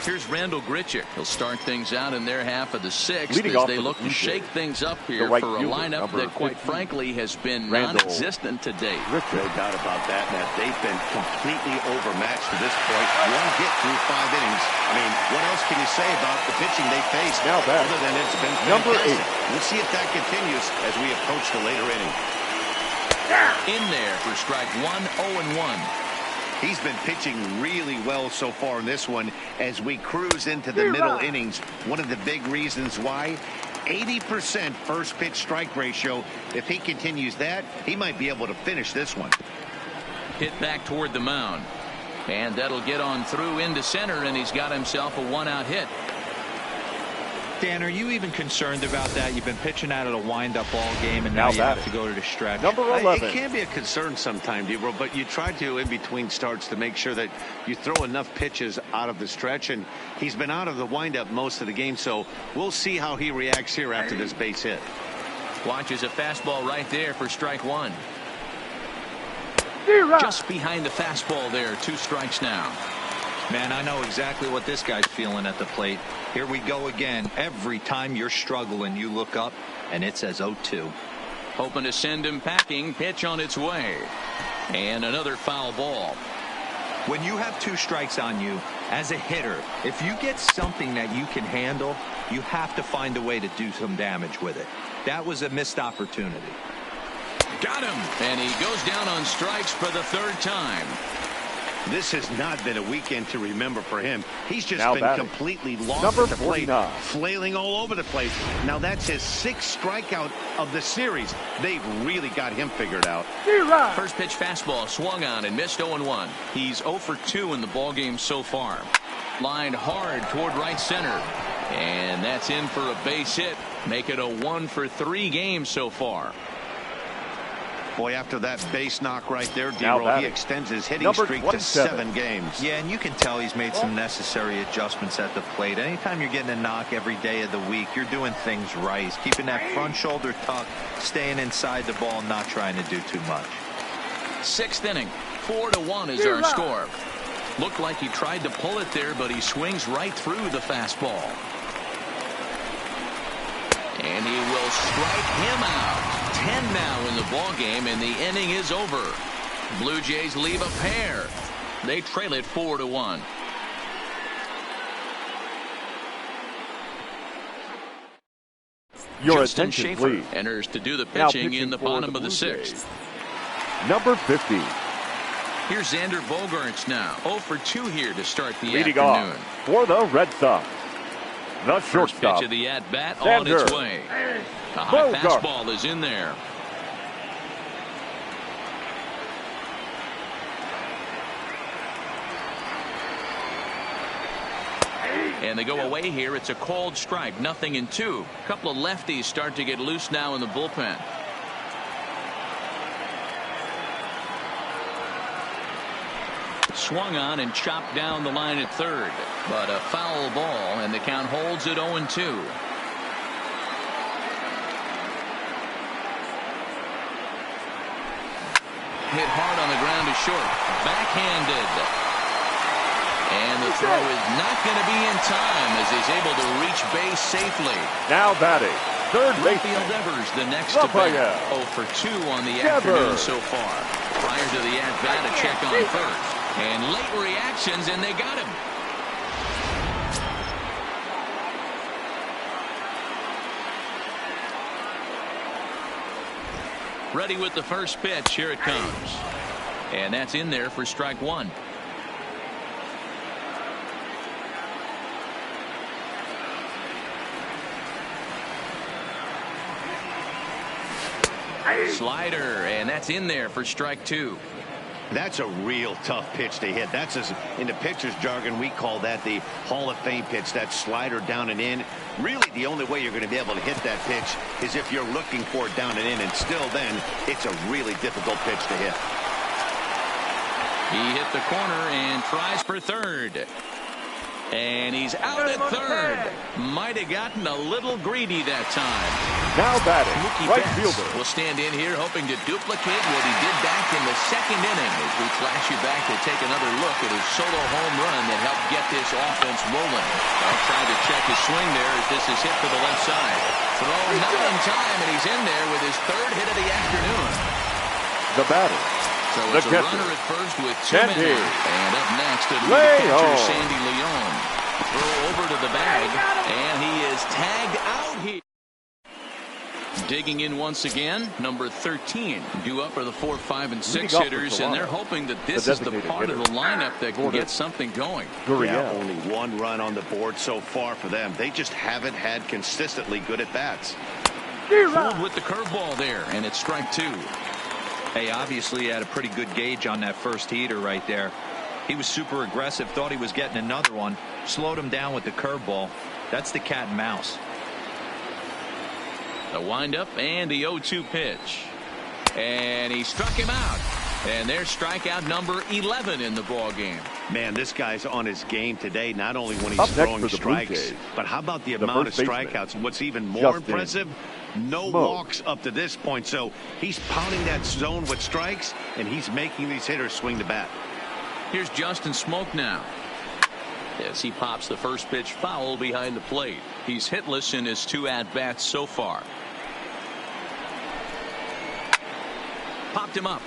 Here's Randall Grichuk. He'll start things out in their half of the 6th as they look to shake things up here for a lineup that, quite frankly, has been non-existent to date. No doubt about that, Matt. They've been completely overmatched to this point. 1 hit through 5 innings. I mean, what else can you say about the pitching they faced other than it's been fantastic? We'll see if that continues as we approach the later inning. In there for strike 1, 0-1. He's been pitching really well so far in this one as we cruise into the middle innings. One of the big reasons why, 80% first pitch strike ratio. If he continues that, he might be able to finish this one. Hit back toward the mound. And that'll get on through into center, and he's got himself a 1-out hit. Dan, are you even concerned about that? You've been pitching out of a wind-up all game, and now you have to go to the stretch. Number 11. It can be a concern sometime, Dero, but you try to, in between starts, to make sure that you throw enough pitches out of the stretch, and he's been out of the wind-up most of the game, so we'll see how he reacts here after this base hit. Watches a fastball right there for strike 1. Just behind the fastball there. 2 strikes now. Man, I know exactly what this guy's feeling at the plate. Here we go again. Every time you're struggling, you look up, and it says 0-2. Hoping to send him packing. Pitch on its way. And another foul ball. When you have 2 strikes on you, as a hitter, if you get something that you can handle, you have to find a way to do some damage with it. That was a missed opportunity. Got him. And he goes down on strikes for the 3rd time. This has not been a weekend to remember for him. He's just been completely lost at the plate, flailing all over the place. Now that's his 6th strikeout of the series. They've really got him figured out. First pitch fastball swung on and missed 0-1. He's 0 for 2 in the ballgame so far. Lined hard toward right center. And that's in for a base hit. Make it a 1 for 3 game so far. Boy, after that base knock right there, Dero, he extends his hitting streak to 7 games. Yeah, and you can tell he's made some necessary adjustments at the plate. Anytime you're getting a knock every day of the week, you're doing things right. He's keeping that front shoulder tucked, staying inside the ball, and not trying to do too much. 6th inning, 4-1 is our score. Looked like he tried to pull it there, but he swings right through the fastball. And he will strike him out. 10 now in the ball game, and the inning is over. Blue Jays leave a pair. They trail it 4-1. Your Justin attention, Schaefer please. Enters to do the pitching in the bottom of the 6th. Number 50. Here's Xander Bogaerts now. 0 for 2 here to start the Leading afternoon. off for the Red Sox. The First shortstop. pitch of the at-bat on its way. The high fastball is in there. And they go away here. It's a called strike. 0-2. A couple of lefties start to get loose now in the bullpen. Swung on and chopped down the line at 3rd. But a foul ball, and the count holds at 0-2. Hit hard on the ground to short. Backhanded. And the throw is not going to be in time as he's able to reach base safely. Now batting, Third base. Field Evers, the next to bat. 0 for 2 on the afternoon so far. Prior to the at-bat, a check on first. And late reactions, and they got him. Ready with the first pitch. Here it comes. And that's in there for strike one. Slider, and that's in there for strike two. That's a real tough pitch to hit. That's, as in the pitcher's jargon, we call that the Hall of Fame pitch. That slider down and in. Really, the only way you're going to be able to hit that pitch is if you're looking for it down and in, and still then, it's a really difficult pitch to hit. He hit the corner and tries for third. And he's out at third. Might have gotten a little greedy that time. Now batting, right fielder. Will stand in here hoping to duplicate what he did back in the second inning as we flash you back to take another look at his solo home run that helped get this offense rolling. I'll try to check his swing there as this is hit to the left side. Throw not in time, and he's in there with his third hit of the afternoon. The batter. So it's a runner at first with 2 men. And up next, it'll be the catcher, Sandy Leon. Throw over to the bag, and he is tagged out here. Digging in once again, number 13. Due up are the 4, 5, and 6 hitters, and they're hoping that this is the part of the lineup that can get something going. Yeah, only 1 run on the board so far for them. They just haven't had consistently good at-bats. Fooled with the curveball there, and it's strike 2. Hey, obviously he had a pretty good gauge on that first heater right there. He was super aggressive, thought he was getting another one, slowed him down with the curveball. That's the cat and mouse. The windup and the 0-2 pitch. And he struck him out. And there's strikeout number 11 in the ball game. Man, this guy's on his game today, not only when he's throwing strikes, but how about the amount of strikeouts? What's even more impressive, no walks up to this point. So he's pounding that zone with strikes, and he's making these hitters swing the bat. Here's Justin Smoke now. As he pops the first pitch foul behind the plate. He's hitless in his 2 at-bats so far. Popped him up.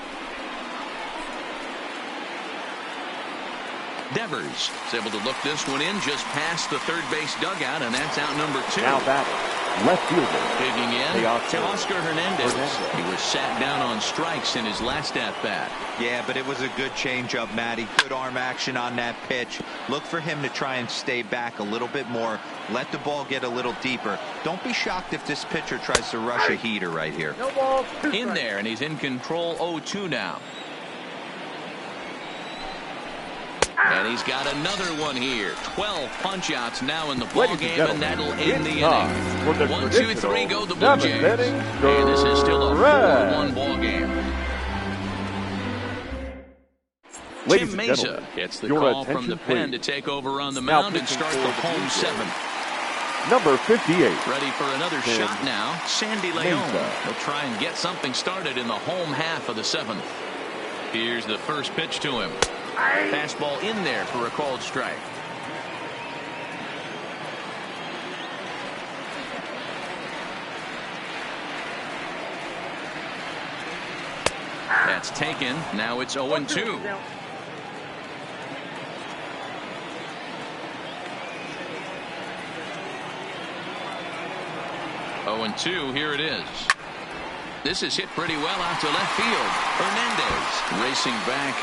Devers is able to look this one in just past the third base dugout, and that's out number 2. Now batting, left fielder. Digging in, Oscar Hernandez. He was sat down on strikes in his last at-bat. Yeah, but it was a good changeup, Matty. Good arm action on that pitch. Look for him to try and stay back a little bit more. Let the ball get a little deeper. Don't be shocked if this pitcher tries to rush a heater right here. No ball, in there, and he's in control 0-2 now. And he's got another one here. 12 punch-outs now in the ball game, and that'll end the inning. 1, 2, 3 go the Blue Jays. And this is still a 4-1 ball game. Tim Mesa gets the call from the pen to take over on the mound and start the home 7th. Number 58. Ready for another shot now. Sandy Leon will try and get something started in the home half of the 7th. Here's the first pitch to him. Fastball in there for a called strike. That's taken. Now it's 0-2. Here it is. This is hit pretty well out to left field. Hernandez racing back.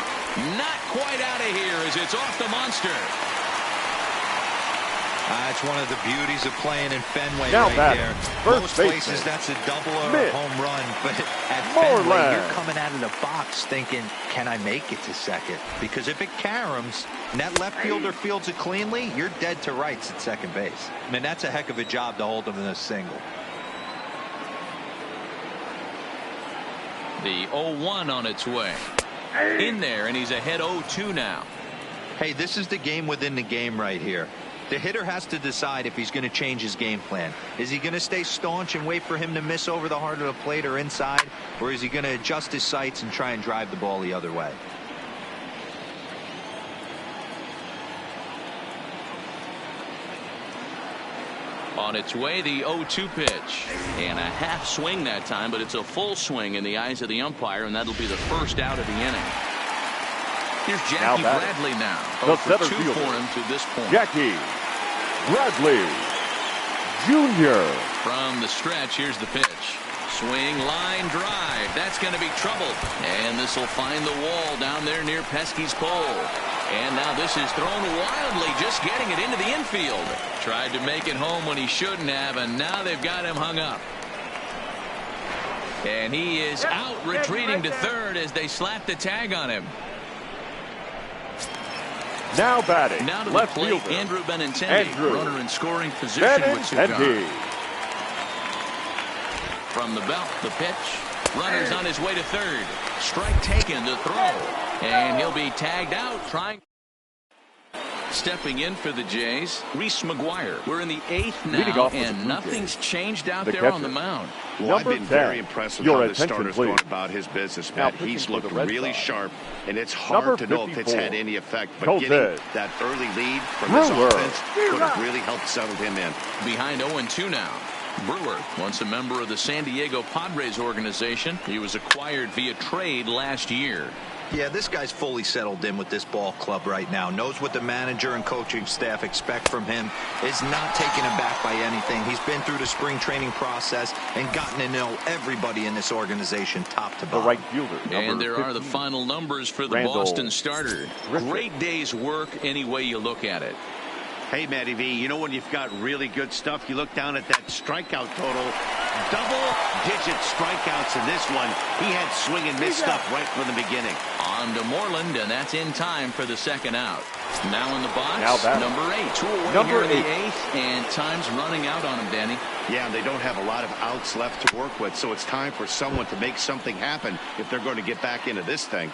Not quite out of here as it's off the monster. It's one of the beauties of playing in Fenway now right there. Most places that's a double or a home run, but at Fenway you're coming out of the box thinking, can I make it to second? Because if it caroms and that left fielder fields it cleanly, you're dead to rights at second base. I mean, that's a heck of a job to hold him in a single. The 0-1 on its way. In there, and he's ahead 0-2 now. Hey, this is the game within the game right here. The hitter has to decide if he's going to change his game plan. Is he going to stay staunch and wait for him to miss over the heart of the plate or inside, or is he going to adjust his sights and try and drive the ball the other way? On its way, the 0-2 pitch. And a half swing that time, but it's a full swing in the eyes of the umpire, and that'll be the first out of the inning. Here's Jackie Bradley now. 0 for 2 for him to this point. Jackie Bradley Jr. From the stretch, here's the pitch. Swing, line, drive. That's going to be trouble. And this will find the wall down there near Pesky's pole. And now this is thrown wildly, just getting it into the infield. Tried to make it home when he shouldn't have, and now they've got him hung up. And he is out, retreating to third as they slap the tag on him. Now batting. Now to left the plate, fielder. Andrew Benintendi. Runner in scoring position with two Benintendi. gone. From the belt, the pitch. Runner's on his way to third. Strike taken, the throw. And he'll be tagged out trying. Stepping in for the Jays, Reese McGuire. We're in the 8th now, and nothing's changed out there on the mound. Well, I've been very impressed with how the starter's going about his business, Matt. He's looked really sharp, and it's hard to know if it's had any effect. But getting that early lead from this offense could have really helped settle him in. Behind 0-2 now. Brewer, once a member of the San Diego Padres organization. He was acquired via trade last year. Yeah, this guy's fully settled in with this ball club right now. Knows what the manager and coaching staff expect from him. Is not taken aback by anything. He's been through the spring training process and gotten to know everybody in this organization top to bottom. The right fielder. And there 15. are the final numbers for the Boston starter. Great day's work any way you look at it. Hey, Matty V, you know when you've got really good stuff, you look down at that strikeout total. Double-digit strikeouts in this one. He had swing and miss stuff right from the beginning. On to Moreland, and that's in time for the second out. Now in the box, number 8. 2 away here in the 8th, and time's running out on him, Danny. Yeah, they don't have a lot of outs left to work with, so it's time for someone to make something happen if they're going to get back into this thing.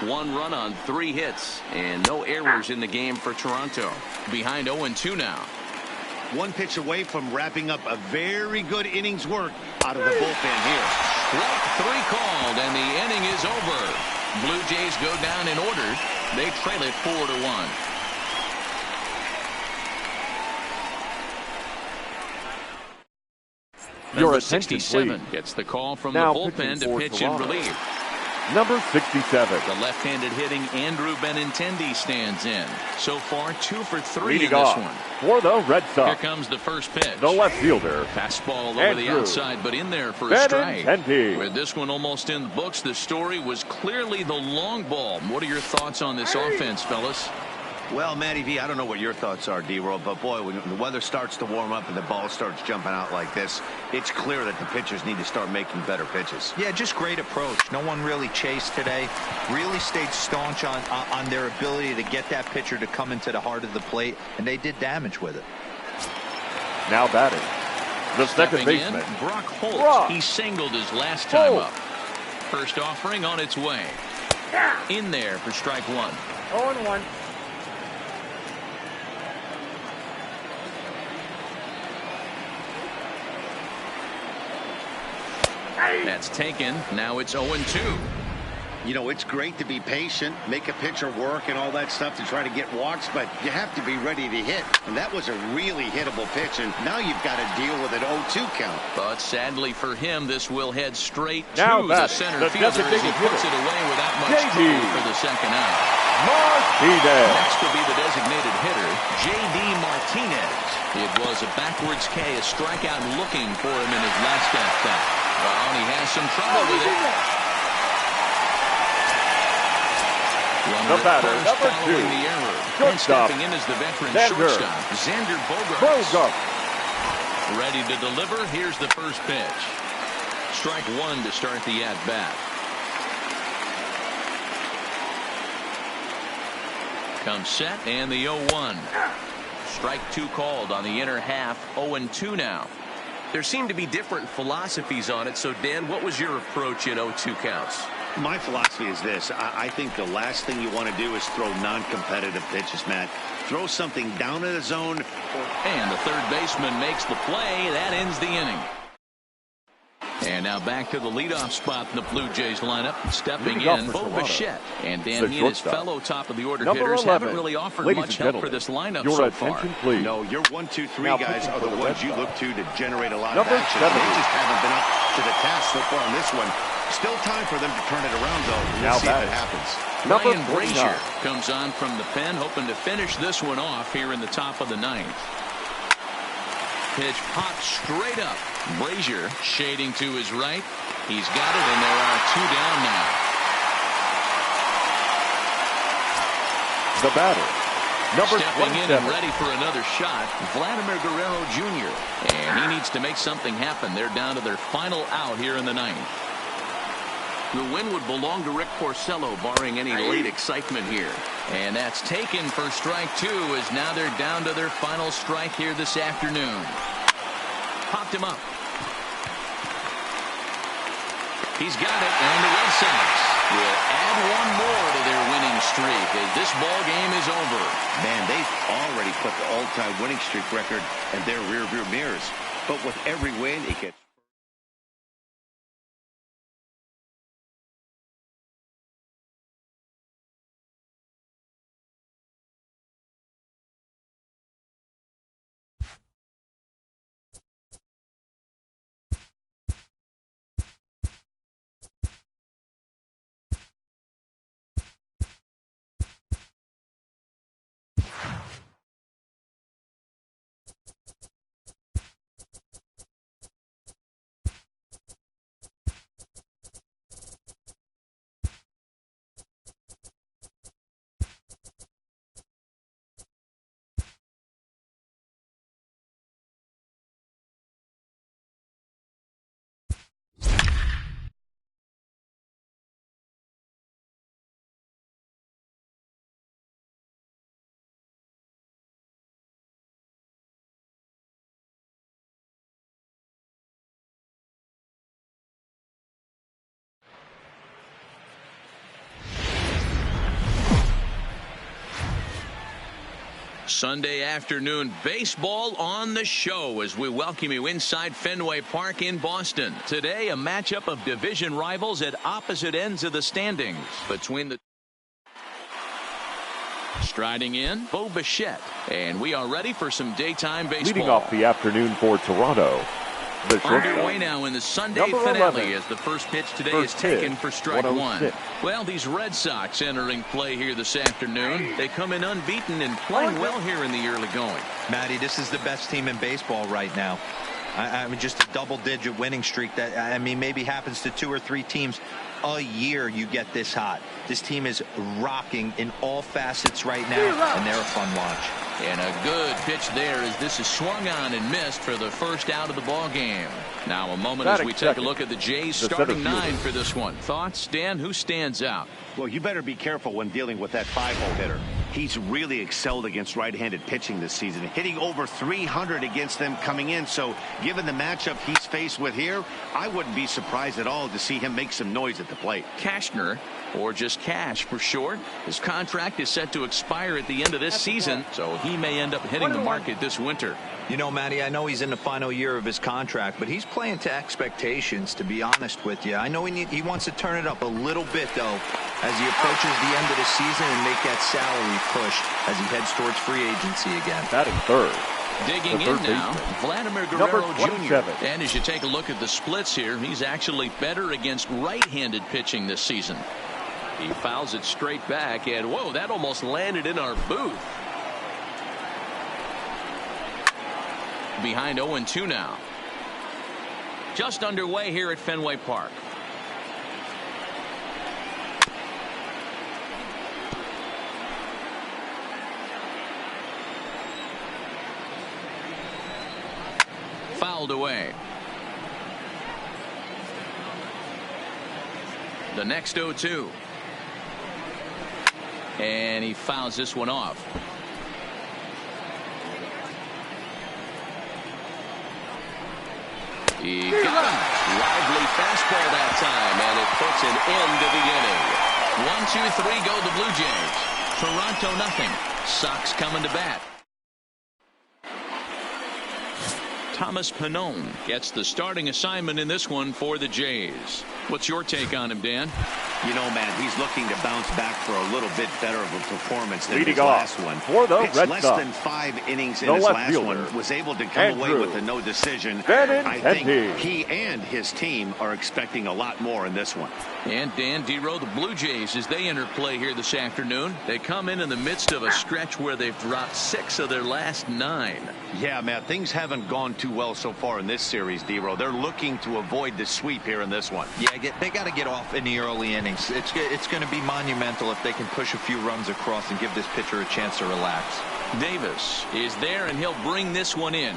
1 run on 3 hits, and no errors in the game for Toronto. Behind 0-2 now. 1 pitch away from wrapping up a very good innings work out of the bullpen here. Strike 3 called, and the inning is over. Blue Jays go down in order. They trail it 4-1. Number 67 gets the call from the bullpen to pitch in relief. Number 67. The left-handed hitting Andrew Benintendi stands in. So far, 2 for 3 Leading in this off one. For the Red Sox. Here comes the first pitch. The left fielder. Fastball over the outside, but in there for a strike. With this one almost in the books, the story was clearly the long ball. What are your thoughts on this offense, fellas? Well, Matty V, I don't know what your thoughts are, D-Roll, but boy, when the weather starts to warm up and the ball starts jumping out like this, it's clear that the pitchers need to start making better pitches. Yeah, just great approach. No one really chased today. Really stayed staunch on their ability to get that pitcher to come into the heart of the plate, and they did damage with it. Now batting. The second baseman. Brock Holt. He singled his last time up. First offering on its way. In there for strike 1. 0-1. That's taken. Now it's 0-2. You know, it's great to be patient, make a pitcher work and all that stuff to try to get walks, but you have to be ready to hit. And that was a really hittable pitch, and now you've got to deal with an 0-2 count. But sadly for him, this will head straight now to the center fielder as he puts it away without much trouble for the second out. Martinez. Next will be the designated hitter, J.D. Martinez. It was a backwards K, a strikeout looking for him in his last at-bat. Well, he has some trouble with it. The batter, number 2. The error. Shortstop. And stepping in as the veteran shortstop, Xander Bogaerts. Ready to deliver. Here's the first pitch. Strike 1 to start the at-bat. Comes set, and the 0-1. Strike 2 called on the inner half. 0-2 now. There seem to be different philosophies on it. So, Dan, what was your approach in 0-2 counts? My philosophy is this. I think the last thing you want to do is throw non-competitive pitches, Matt. Throw something down in the zone. And the third baseman makes the play. That ends the inning. And now back to the leadoff spot in the Blue Jays lineup. Stepping in, Bo Bichette. And Dan, he and his fellow top of the order hitters haven't really offered much help for this lineup so far. Please. No, your 1, 2, 3 guys are the ones you look to generate a lot of action. They just haven't been up to the task so far on this one. Still time for them to turn it around, though. We'll see if it happens. Ryan Brazier comes on from the pen, hoping to finish this one off here in the top of the 9th. Pitch popped straight up. Brazier shading to his right. He's got it, and there are 2 down now. The batter, number Stepping 27. in and ready for another shot, Vladimir Guerrero Jr. And he needs to make something happen. They're down to their final out here in the 9th. The win would belong to Rick Porcello, barring any late excitement here. And that's taken for strike 2, as now they're down to their final strike here this afternoon. Popped him up. He's got it, and the Red Sox will add 1 more to their winning streak as this ball game is over. Man, they've already put the all-time winning streak record in their rearview mirrors. But with every win, it gets... Sunday afternoon baseball on the show as we welcome you inside Fenway Park in Boston. Today, a matchup of division rivals at opposite ends of the standings between the... Striding in, Bo Bichette. And we are ready for some daytime baseball. Leading off the afternoon for Toronto, the underway now in the Sunday finale as the first pitch today is taken for strike 1. Well, these Red Sox entering play here this afternoon. They come in unbeaten and playing well here in the early going. Matty, this is the best team in baseball right now. I mean, just a double-digit winning streak that, I mean, maybe happens to 2 or 3 teams a year. You get this hot. This team is rocking in all facets right now, and they're a fun watch. And a good pitch there as this is swung on and missed for the first out of the ball game. Now a moment as we take a look at the Jays starting 9 for this one. Thoughts, Dan? Who stands out? Well, you better be careful when dealing with that 5-hole hitter. He's really excelled against right-handed pitching this season, hitting over 300 against them coming in. So given the matchup he's faced with here, I wouldn't be surprised at all to see him make some noise at the plate. Cashner, or just Cash for short, his contract is set to expire at the end of this season, so he may end up hitting the market this winter. You know, Matty, I know he's in the final year of his contract, but he's playing to expectations, to be honest with you. I know he wants to turn it up a little bit, though, as he approaches the end of the season and make that salary push as he heads towards free agency again. Batting third. Digging in now, Vladimir Guerrero Jr. And as you take a look at the splits here, he's actually better against right-handed pitching this season. He fouls it straight back, and whoa, that almost landed in our booth. Behind 0-2 now. Just underway here at Fenway Park. Fouled away. The next 0-2. And he fouls this one off. He got him. Lively fastball that time, and it puts an end to the inning. 1-2-3 go the Blue Jays. Toronto nothing. Sox coming to bat. Thomas Pannone gets the starting assignment in this one for the Jays. What's your take on him, Dan? You know, man, he's looking to bounce back for a little bit better of a performance than Leading his off last one. for the Pitched Red less Sox. than 5 innings in The his left last fielder, one. Was able to come away with a no decision. I think he and his team are expecting a lot more in this one. And Dan, D-Row, the Blue Jays, as they enter play here this afternoon, they come in the midst of a stretch where they've dropped 6 of their last 9. Yeah, man, things haven't gone too well so far in this series, D-Row. They're looking to avoid the sweep here in this one. Yeah, they got to get off in the early innings. It's going to be monumental if they can push a few runs across and give this pitcher a chance to relax. Davis is there, and he'll bring this one in.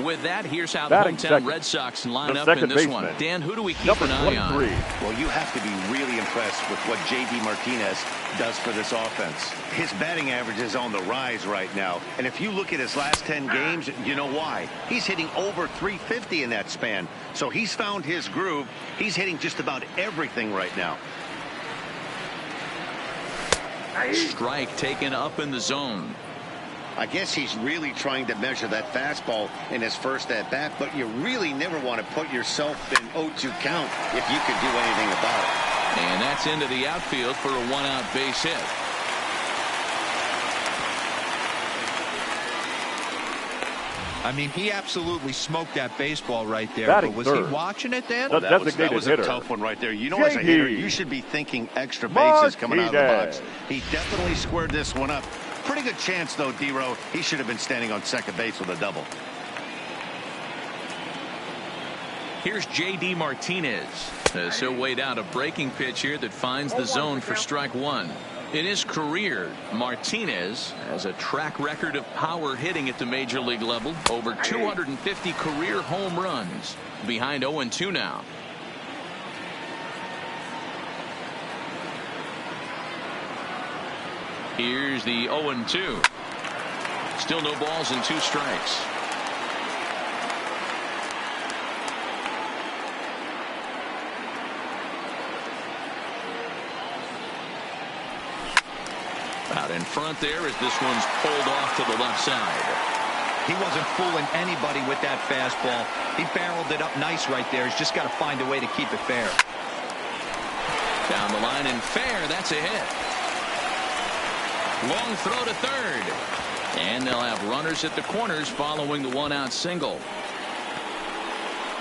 With that, here's how the Batting hometown second, Red Sox line the up in second this baseman, one. Dan, who do we keep number an eye 23. on? Well, you have to be really impressed with what J.D. Martinez does for this offense. His batting average is on the rise right now. And if you look at his last 10 games, you know why. He's hitting over 350 in that span. So he's found his groove. He's hitting just about everything right now. Strike taken up in the zone. I guess he's really trying to measure that fastball in his first at-bat, but you really never want to put yourself in 0-2 count if you could do anything about it. And that's into the outfield for a 1-out base hit. I mean, he absolutely smoked that baseball right there. Batting but was third, he watching it, Dan? the That designated was hitter, a tough one right there. You know, J.D. as a hitter, you should be thinking extra bases coming out of the box. He definitely squared this one up. Pretty good chance, though, D-Row. He should have been standing on second base with a double. Here's J.D. Martinez. He'll wait out a breaking pitch here that finds the zone for strike 1. In his career, Martinez has a track record of power hitting at the major league level. Over 250 career home runs. Behind 0-2 now. Here's the 0-2. Still no balls and 2 strikes. Out in front there as this one's pulled off to the left side. He wasn't fooling anybody with that fastball. He barreled it up nice right there. He's just got to find a way to keep it fair. Down the line and fair. That's a hit. Long throw to third. And they'll have runners at the corners following the 1-out single.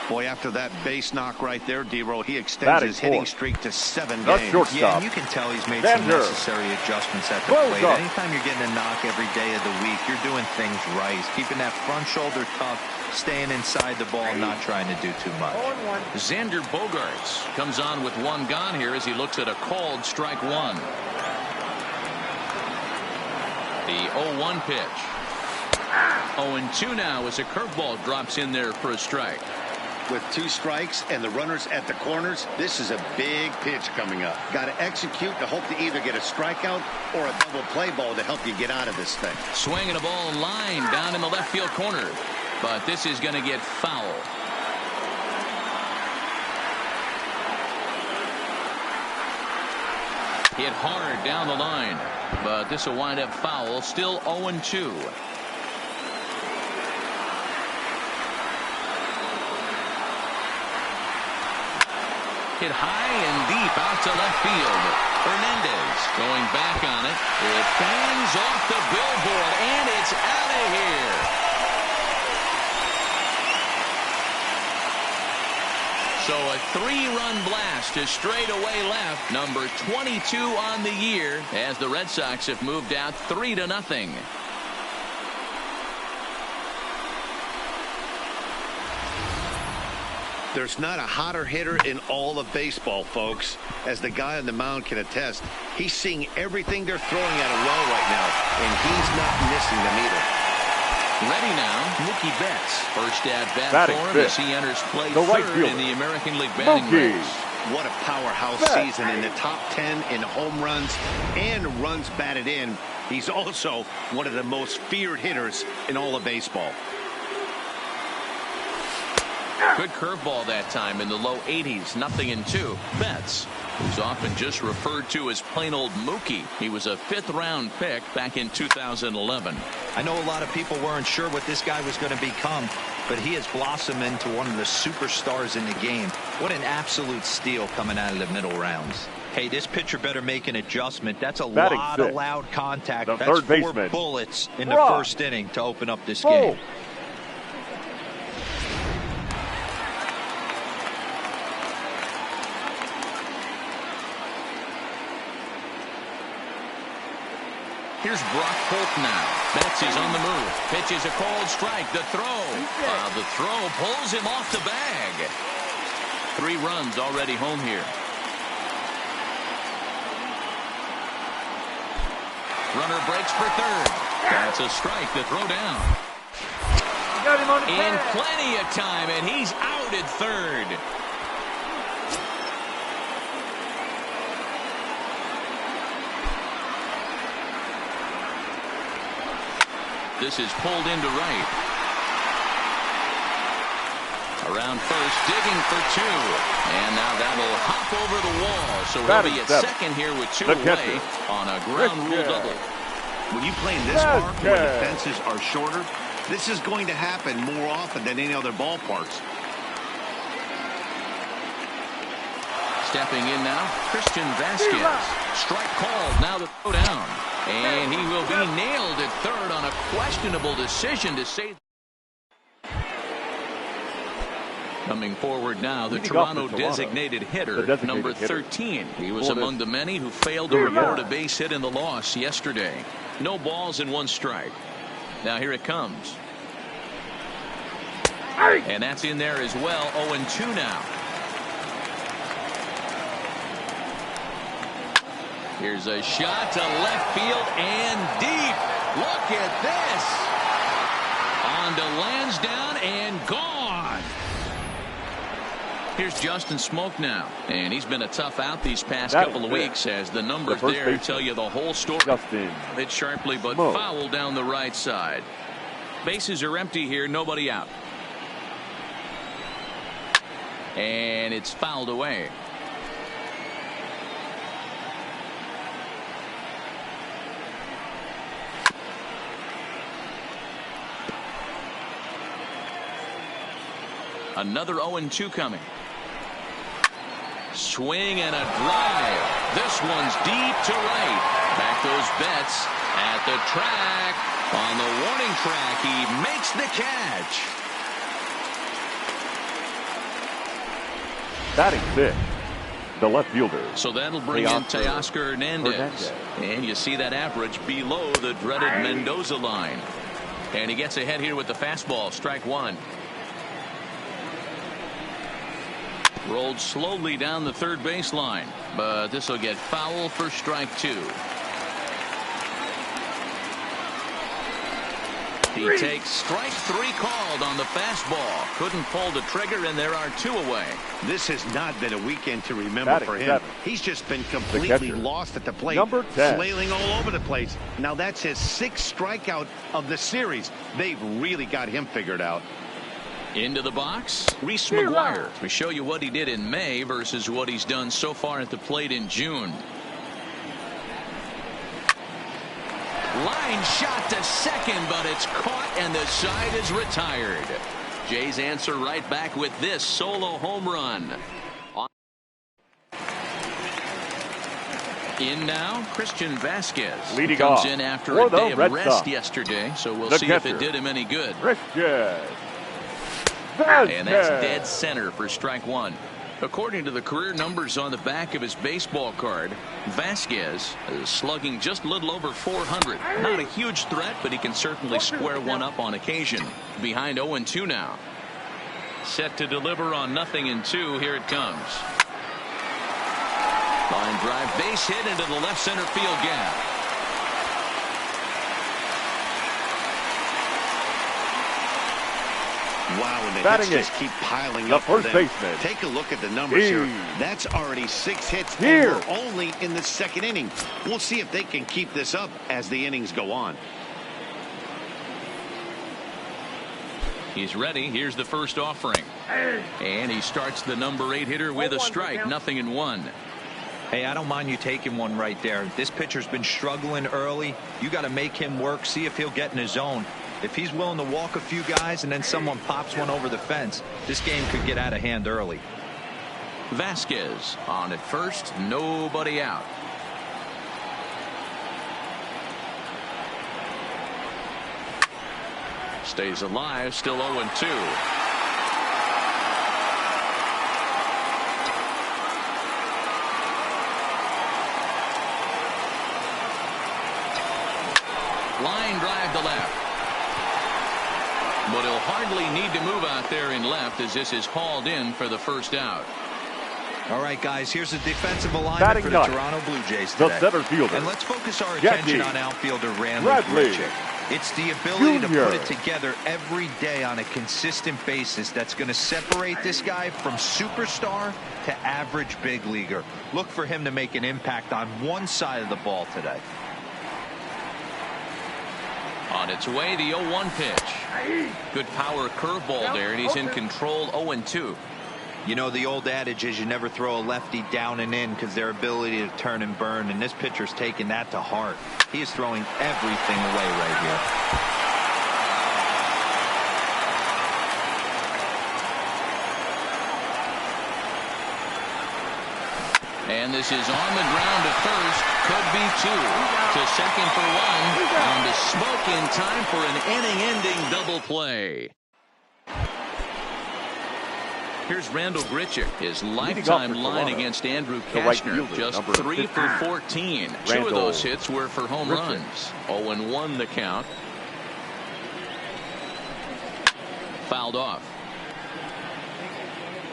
Boy, after that base knock right there, D-Row, he extends his hitting streak to 7 games. Shortstop. Yeah, and you can tell he's made some necessary adjustments at the plate. Anytime you're getting a knock every day of the week, you're doing things right. Keeping that front shoulder tough, staying inside the ball, not trying to do too much. Xander Bogaerts comes on with 1 gone here as he looks at a called strike 1. The 0-1 pitch. 0-2 now as a curveball drops in there for a strike. With 2 strikes and the runners at the corners, this is a big pitch coming up. Got to execute to hope to either get a strikeout or a double play ball to help you get out of this thing. Swinging a ball line down in the left field corner. But this is going to get foul. Hit hard down the line. But this will wind up foul. Still 0-2. Hit high and deep out to left field. Hernandez going back on it. It bangs off the billboard, and it's out of here. So a 3-run blast to straightaway left. Number 22 on the year as the Red Sox have moved out 3-0. There's not a hotter hitter in all of baseball, folks. As the guy on the mound can attest, he's seeing everything they're throwing at him well right now, and he's not missing them either. Ready now, Mookie Betts. First at bat for him as he enters play third in the American League batting race. What a powerhouse season in the top 10 in home runs and runs batted in. He's also one of the most feared hitters in all of baseball. Good curveball that time in the low 80s. 0-2. Betts who's often just referred to as plain old Mookie. He was a 5th-round pick back in 2011. I know a lot of people weren't sure what this guy was going to become, but he has blossomed into one of the superstars in the game. What an absolute steal coming out of the middle rounds. Hey, this pitcher better make an adjustment. That's a lot of loud contact. That's 4 bullets in the first inning to open up this game. Here's Brock Holt now. Betts is on the move. Pitch is a called strike. The throw. The throw pulls him off the bag. 3 runs already home here. Runner breaks for third. That's a strike. The throw down. Got him on the in plenty of time, and he's out at third. This is pulled into right. Around first, digging for 2. And now that'll hop over the wall. So he'll be at second here with 2 away on a ground rule double. When you play in this park where the fences are shorter, this is going to happen more often than any other ballparks. Stepping in now, Christian Vasquez. Strike called. Now the throw down. And he will be nailed at third on a questionable decision to save. Coming forward now, the Toronto designated hitter, number 13. He was among the many who failed to report a base hit in the loss yesterday. No balls and 1 strike. Now here it comes. And that's in there as well. 0-2 now. Here's a shot to left field and deep. Look at this. On to Lansdowne and gone. Here's Justin Smoke now. And he's been a tough out these past couple of weeks as the numbers there tell you the whole story. Hit sharply but foul down the right side. Bases are empty here. Nobody out. And it's fouled away. Another 0-2 coming. Swing and a drive. This one's deep to right. Back goes Betts at the track. On the warning track, he makes the catch. Batting 6th, the left fielder. So that'll bring in Teoscar Hernandez. And you see that average below the dreaded Mendoza line. And he gets ahead here with the fastball. Strike 1. Rolled slowly down the third baseline, but this will get foul for strike 2. He takes strike 3 called on the fastball. Couldn't pull the trigger, and there are 2 away. This has not been a weekend to remember for him. He's just been completely lost at the plate, flailing all over the place. Now that's his 6th strikeout of the series. They've really got him figured out. Into the box, Reese McGuire. We show you what he did in May versus what he's done so far at the plate in June. Line shot to second, but it's caught and the side is retired. Jays answer right back with this solo home run. In now, Christian Vasquez. Leading comes off in after a day of rest yesterday, so we'll see if it did him any good. And that's dead center for strike 1. According to the career numbers on the back of his baseball card, Vasquez is slugging just a little over 400. Not a huge threat, but he can certainly square one up on occasion. Behind 0-2 now. Set to deliver on 0-2. Here it comes. Line drive, base hit into the left center field gap. Wow, and the hits just keep piling up for them. Baseman. Take a look at the numbers here. That's already 6 hits here, and we're only in the 2nd inning. We'll see if they can keep this up as the innings go on. He's ready. Here's the first offering. And he starts the number 8 hitter with a strike. 0-1. Hey, I don't mind you taking one right there. This pitcher's been struggling early. You got to make him work, see if he'll get in his zone. If he's willing to walk a few guys and then someone pops one over the fence, this game could get out of hand early. Vasquez on at first, nobody out. Stays alive, still 0-2. Line drive to left. But he'll hardly need to move out there in left as this is hauled in for the first out. All right, guys, here's the defensive alignment for the Toronto Blue Jays today. The center fielder. And let's focus our attention on outfielder Randall Grichuk. It's the ability to put it together every day on a consistent basis that's going to separate this guy from superstar to average big leaguer. Look for him to make an impact on one side of the ball today. On its way, the 0-1 pitch. Good power curveball there, and he's in control. 0-2. You know, the old adage is you never throw a lefty down and in because their ability to turn and burn, and this pitcher's taking that to heart. He is throwing everything away right here. And this is on the ground to first. Could be two. To second for one. On the smoke in time for an inning-ending double play. Here's Randall Grichuk, his lifetime line against Andrew Kashner. Just 3 for 14. Two of those hits were for home runs. 0-1 the count. Fouled off.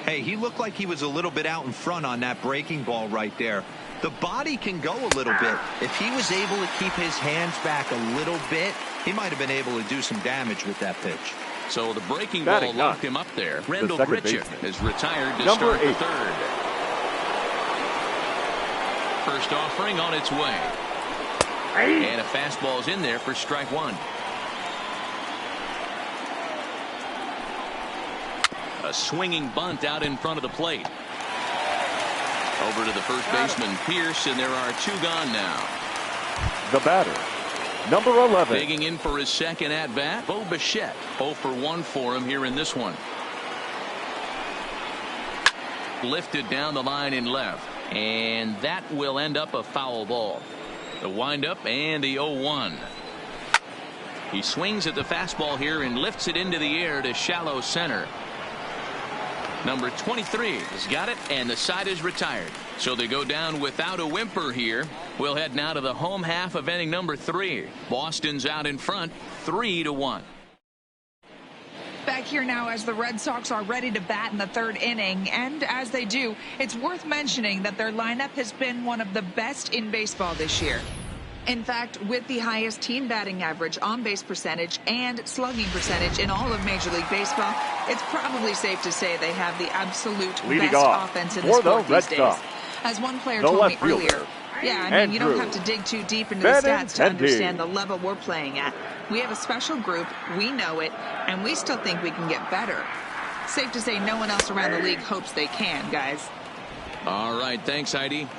Hey, he looked like he was a little bit out in front on that breaking ball right there. The body can go a little bit. If he was able to keep his hands back a little bit, he might have been able to do some damage with that pitch. So the breaking ball locked him up there. Randall Grichuk is retired to start the third. First offering on its way. And a fastball's in there for strike one. A swinging bunt out in front of the plate. Over to the first baseman, Pierce, and there are two gone now. The batter, number 11. Digging in for his second at-bat, Bo Bichette. 0 for 1 for him here in this one. Lifted down the line in left. And that will end up a foul ball. The windup and the 0-1. He swings at the fastball here and lifts it into the air to shallow center. Number 23 has got it, and the side is retired. So they go down without a whimper here. We'll head now to the home half of inning number 3. Boston's out in front, 3-1. Back here now as the Red Sox are ready to bat in the third inning, and as they do, it's worth mentioning that their lineup has been one of the best in baseball this year. In fact, with the highest team batting average, on-base percentage, and slugging percentage in all of Major League Baseball, it's probably safe to say they have the absolute best offense in the sport these days. As one player told me earlier, you don't have to dig too deep into the stats to understand the level we're playing at. We have a special group, we know it, and we still think we can get better. Safe to say no one else around the league hopes they can, guys. All right, thanks, Heidi.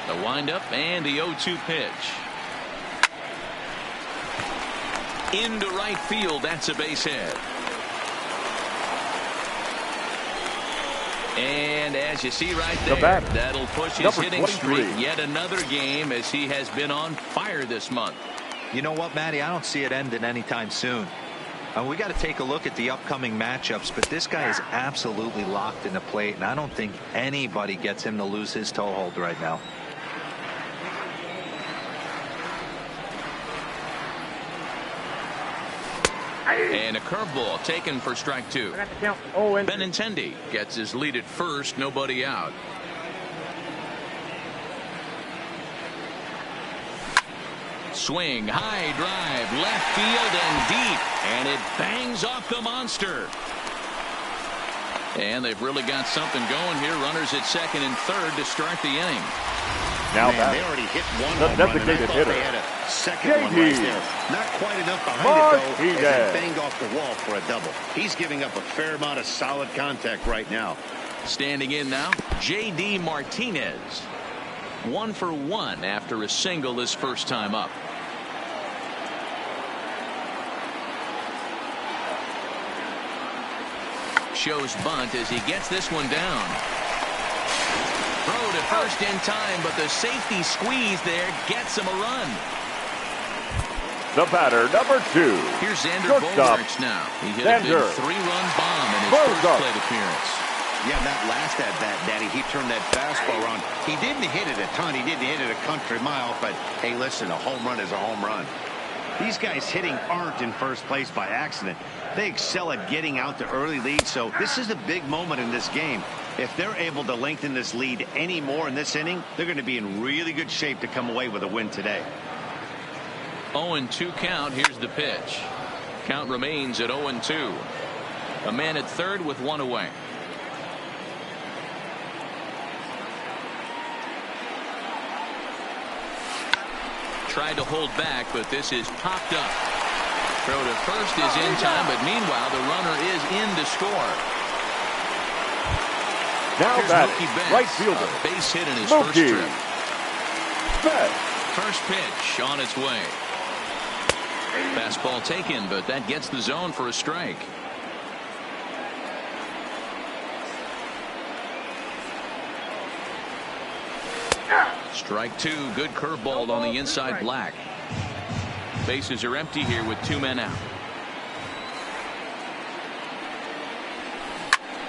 The windup and the 0-2 pitch. Into right field, that's a base hit. And as you see right there, that'll push his hitting streak yet another game as he has been on fire this month. You know what, Matty? I don't see it ending anytime soon. We got to take a look at the upcoming matchups, but this guy is absolutely locked in the plate, and I don't think anybody gets him to lose his toehold right now. And a curveball taken for strike 2. Benintendi gets his lead at first, nobody out. Swing, high drive, left field and deep, and it bangs off the monster. And they've really got something going here. Runners at second and third to start the inning. Now they already hit one home run, and I thought they had a second one right there. Not quite enough behind it, though, as he banged off the wall for a double. He's giving up a fair amount of solid contact right now. Standing in now, J.D. Martinez. 1 for 1 after a single his first time up. Shows bunt as he gets this one down. Throw to first in time, but the safety squeeze there gets him a run. The batter, number 2. Here's Xander Bogaerts now. He hit a big 3-run bomb in his first plate appearance. Yeah, that last at-bat, Daddy, he turned that fastball around. He didn't hit it a ton. He didn't hit it a country mile, but, hey, listen, a home run is a home run. These guys hitting aren't in first place by accident. They excel at getting out to early leads, so this is a big moment in this game. If they're able to lengthen this lead any more in this inning, they're going to be in really good shape to come away with a win today. 0-2 count. Here's the pitch. Count remains at 0-2. A man at third with one away. Tried to hold back, but this is popped up. Throw to first is in time, but meanwhile the runner is in to score. Now batting, right fielder. A base hit in his first trip. First pitch on its way. Fastball taken, but that gets the zone for a strike. Strike 2. Good curveball on the inside black. Bases are empty here with 2 men out.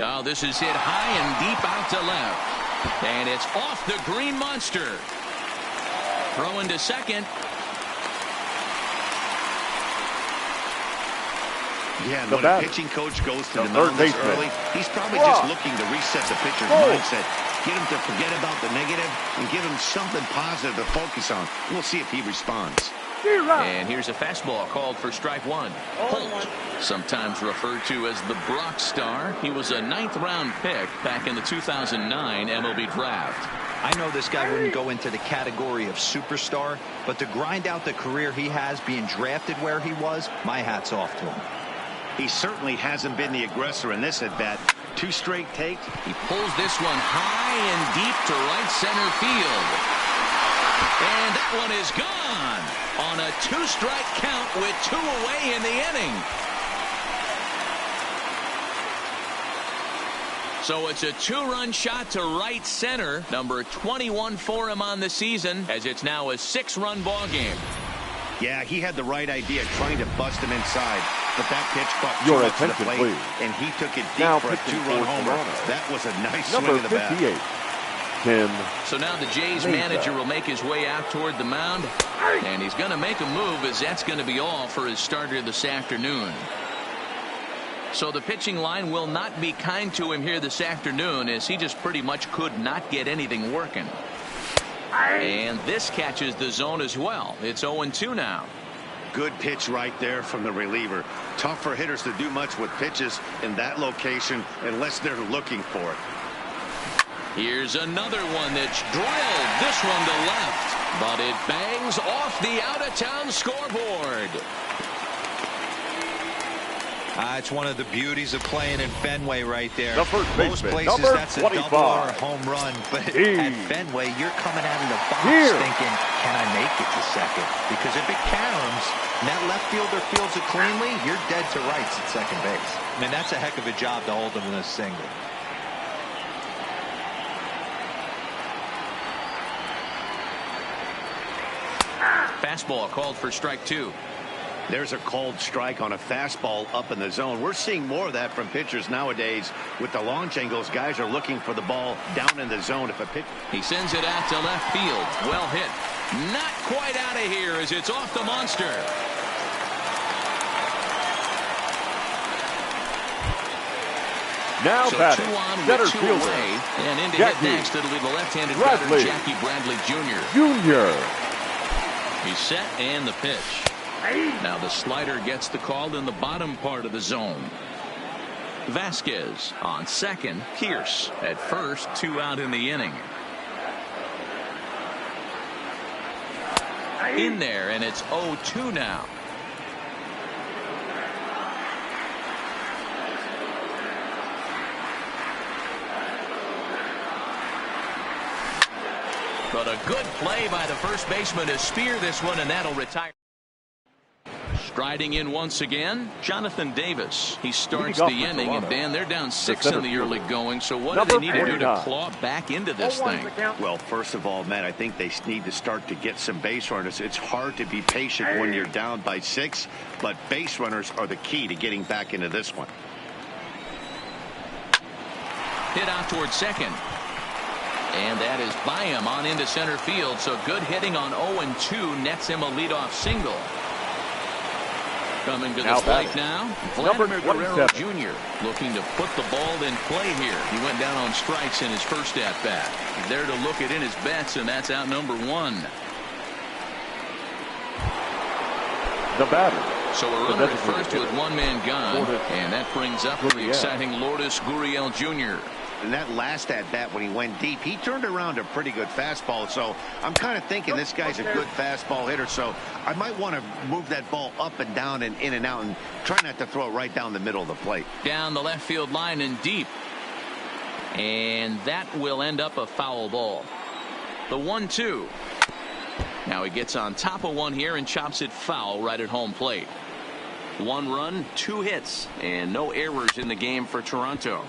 Oh, this is hit high and deep out to left. And it's off the green monster. Throwing to second. Yeah, and when a pitching coach goes to the mound this early, he's probably just looking to reset the pitcher's mindset. Get him to forget about the negative and give him something positive to focus on. We'll see if he responds. And here's a fastball called for strike 1. Holt, sometimes referred to as the Brock Star. He was a 9th-round pick back in the 2009 MLB draft. I know this guy wouldn't go into the category of superstar, but to grind out the career he has being drafted where he was, my hat's off to him. He certainly hasn't been the aggressor in this at-bat. 2 straight takes. He pulls this one high and deep to right center field. And that one is gone on a 2-strike count with 2 away in the inning. So it's a 2-run shot to right center. Number 21 for him on the season, as it's now a 6-run ball game. Yeah, he had the right idea, trying to bust him inside. But that pitch caught your to the attention, plate, please. And he took it deep now for a 2-run homer. That was a nice swing of the bat. Number 58, Tim. So now the Jays manager will make his way out toward the mound, and he's going to make a move, as that's going to be all for his starter this afternoon. So the pitching line will not be kind to him here this afternoon, as he just pretty much could not get anything working. And this catches the zone as well. It's 0-2 now. Good pitch right there from the reliever. Tough for hitters to do much with pitches in that location unless they're looking for it. Here's another one that's drilled. This one to left, but it bangs off the out-of-town scoreboard. It's one of the beauties of playing in Fenway right there. The first Most baseman, places number that's a 25. double or a home run, but at Fenway you're coming out of the box thinking, can I make it to second? Because if it caroms and that left fielder fields it cleanly, you're dead to rights at second base. I mean, that's a heck of a job to hold him in a single. Fastball called for strike 2. There's a called strike on a fastball up in the zone. We're seeing more of that from pitchers nowadays. With the launch angles, guys are looking for the ball down in the zone. If a pitch, he sends it out to left field. Well hit. Not quite out of here as it's off the monster. Now so batting, 2 on center with 2 fielder. away, and in to Jackie hit next. It'll be the left-handed Bradley. batter, Jackie Bradley Jr. He's set, and the pitch. Now the slider gets the call in the bottom part of the zone. Vasquez on second. Pierce at first. 2 out in the inning. In there, and it's 0-2 now. But a good play by the first baseman to spear this one, and that'll retire. Striding in once again, Jonathan Davis. He starts the inning, and Dan, they're down 6 in the early going. So what do they need to do to claw back into this thing? Well, first of all, Matt, I think they need to start to get some base runners. It's hard to be patient when you're down by 6, but base runners are the key to getting back into this one. Hit out towards second. And that is by him on into center field. So good hitting on 0-2 nets him a leadoff single. Coming to the plate now, Vladimir Guerrero Jr. looking to put the ball in play here. He went down on strikes in his first at-bat. There to look it in his bets, and that's out number 1. The batter. So a runner at first with one man gone, and that brings up the exciting Lourdes Gurriel Jr. And that last at-bat when he went deep, he turned around a pretty good fastball. So I'm kind of thinking this guy's a good fastball hitter. So I might want to move that ball up and down and in and out and try not to throw it right down the middle of the plate. Down the left field line and deep. And that will end up a foul ball. The 1-2. Now he gets on top of one here and chops it foul right at home plate. 1 run, 2 hits, and no errors in the game for Toronto.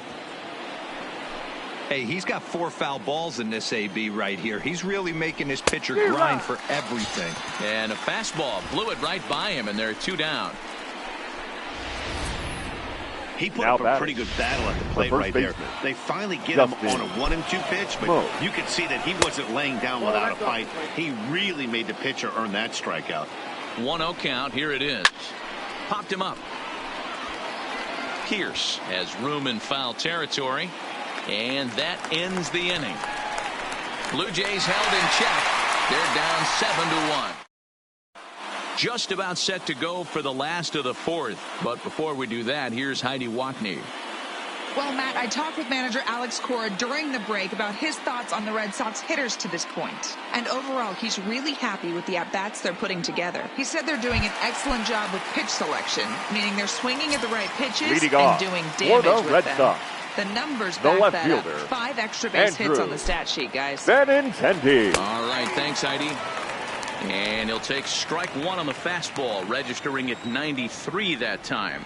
Hey, he's got 4 foul balls in this AB right here. He's really making his pitcher grind for everything. And a fastball blew it right by him, and they're 2 down. He put up a pretty good battle at the plate right there. They finally get him on a 1-2 pitch, but you could see that he wasn't laying down without a fight. He really made the pitcher earn that strikeout. 1-0 count. Here it is. Popped him up. Pierce has room in foul territory. And that ends the inning. Blue Jays held in check. They're down 7-1. Just about set to go for the last of the 4th. But before we do that, here's Heidi Watney. Well, Matt, I talked with manager Alex Cora during the break about his thoughts on the Red Sox hitters to this point. And overall, he's really happy with the at-bats they're putting together. He said they're doing an excellent job with pitch selection, meaning they're swinging at the right pitches and doing damage with them. The numbers back that up. 5 extra base hits on the stat sheet, guys. Benintendi. All right, thanks, Heidi. And he'll take strike 1 on the fastball, registering at 93 that time.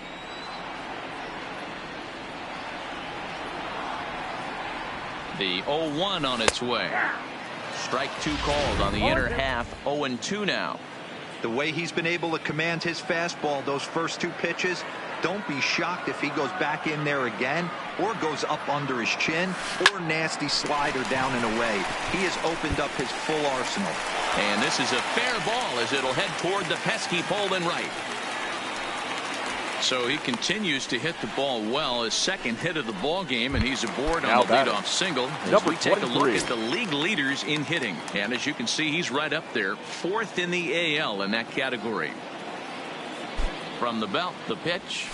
The 0-1 on its way. Strike 2 called on the inner half. 0-2 now. The way he's been able to command his fastball those first 2 pitches, don't be shocked if he goes back in there again or goes up under his chin or nasty slider down and away. He has opened up his full arsenal. And this is a fair ball as it'll head toward the pesky pole and right. So he continues to hit the ball well. His 2nd hit of the ball game, and he's aboard on the leadoff single as we take a look at the league leaders in hitting. And as you can see, he's right up there, 4th in the AL in that category. From the belt, the pitch.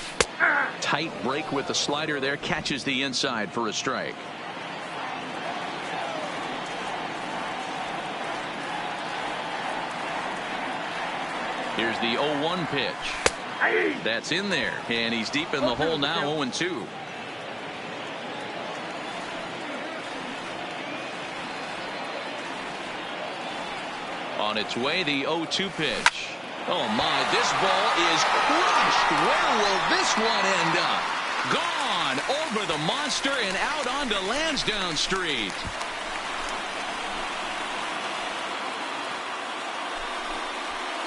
Tight break with the slider there. Catches the inside for a strike. Here's the 0-1 pitch. That's in there. And he's deep in the hole now, 0-2. On its way, the 0-2 pitch. Oh, my, this ball is crushed. Where will this one end up? Gone over the monster and out onto Lansdowne Street.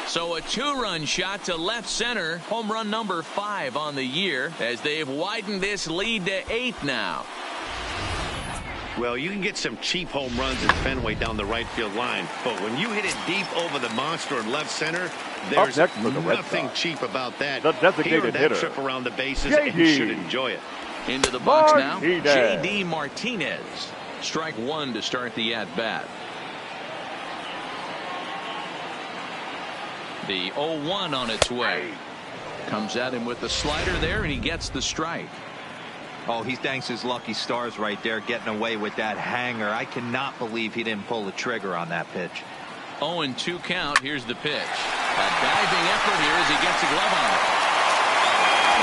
So a 2-run shot to left center. Home run number 5 on the year as they've widened this lead to 8 now. Well, you can get some cheap home runs in Fenway down the right field line, but when you hit it deep over the monster in left center, there's nothing cheap about that. The designated hitter, trip around the bases, and you should enjoy it. Into the box now, J.D. Martinez. Strike 1 to start the at-bat. The 0-1 on its way. Comes at him with the slider there, and he gets the strike. Oh, he thanks his lucky stars right there, getting away with that hanger. I cannot believe he didn't pull the trigger on that pitch. 0-2 count. Here's the pitch. A diving effort here as he gets a glove on it.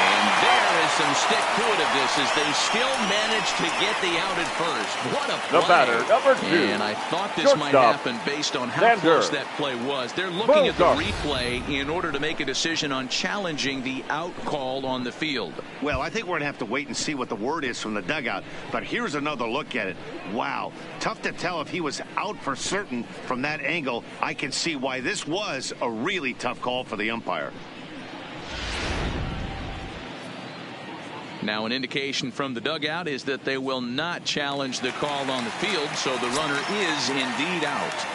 And there is some stick-to-it-iveness as they still managed to get the out at first. What a play. The batter, number 2. And I thought this might happen based on how close that play was. They're looking at the replay in order to make a decision on challenging the out call on the field. Well, I think we're going to have to wait and see what the word is from the dugout. But here's another look at it. Wow. Tough to tell if he was out for certain from that angle. I can see why this was a really tough call for the umpire. Now an indication from the dugout is that they will not challenge the call on the field, so the runner is indeed out.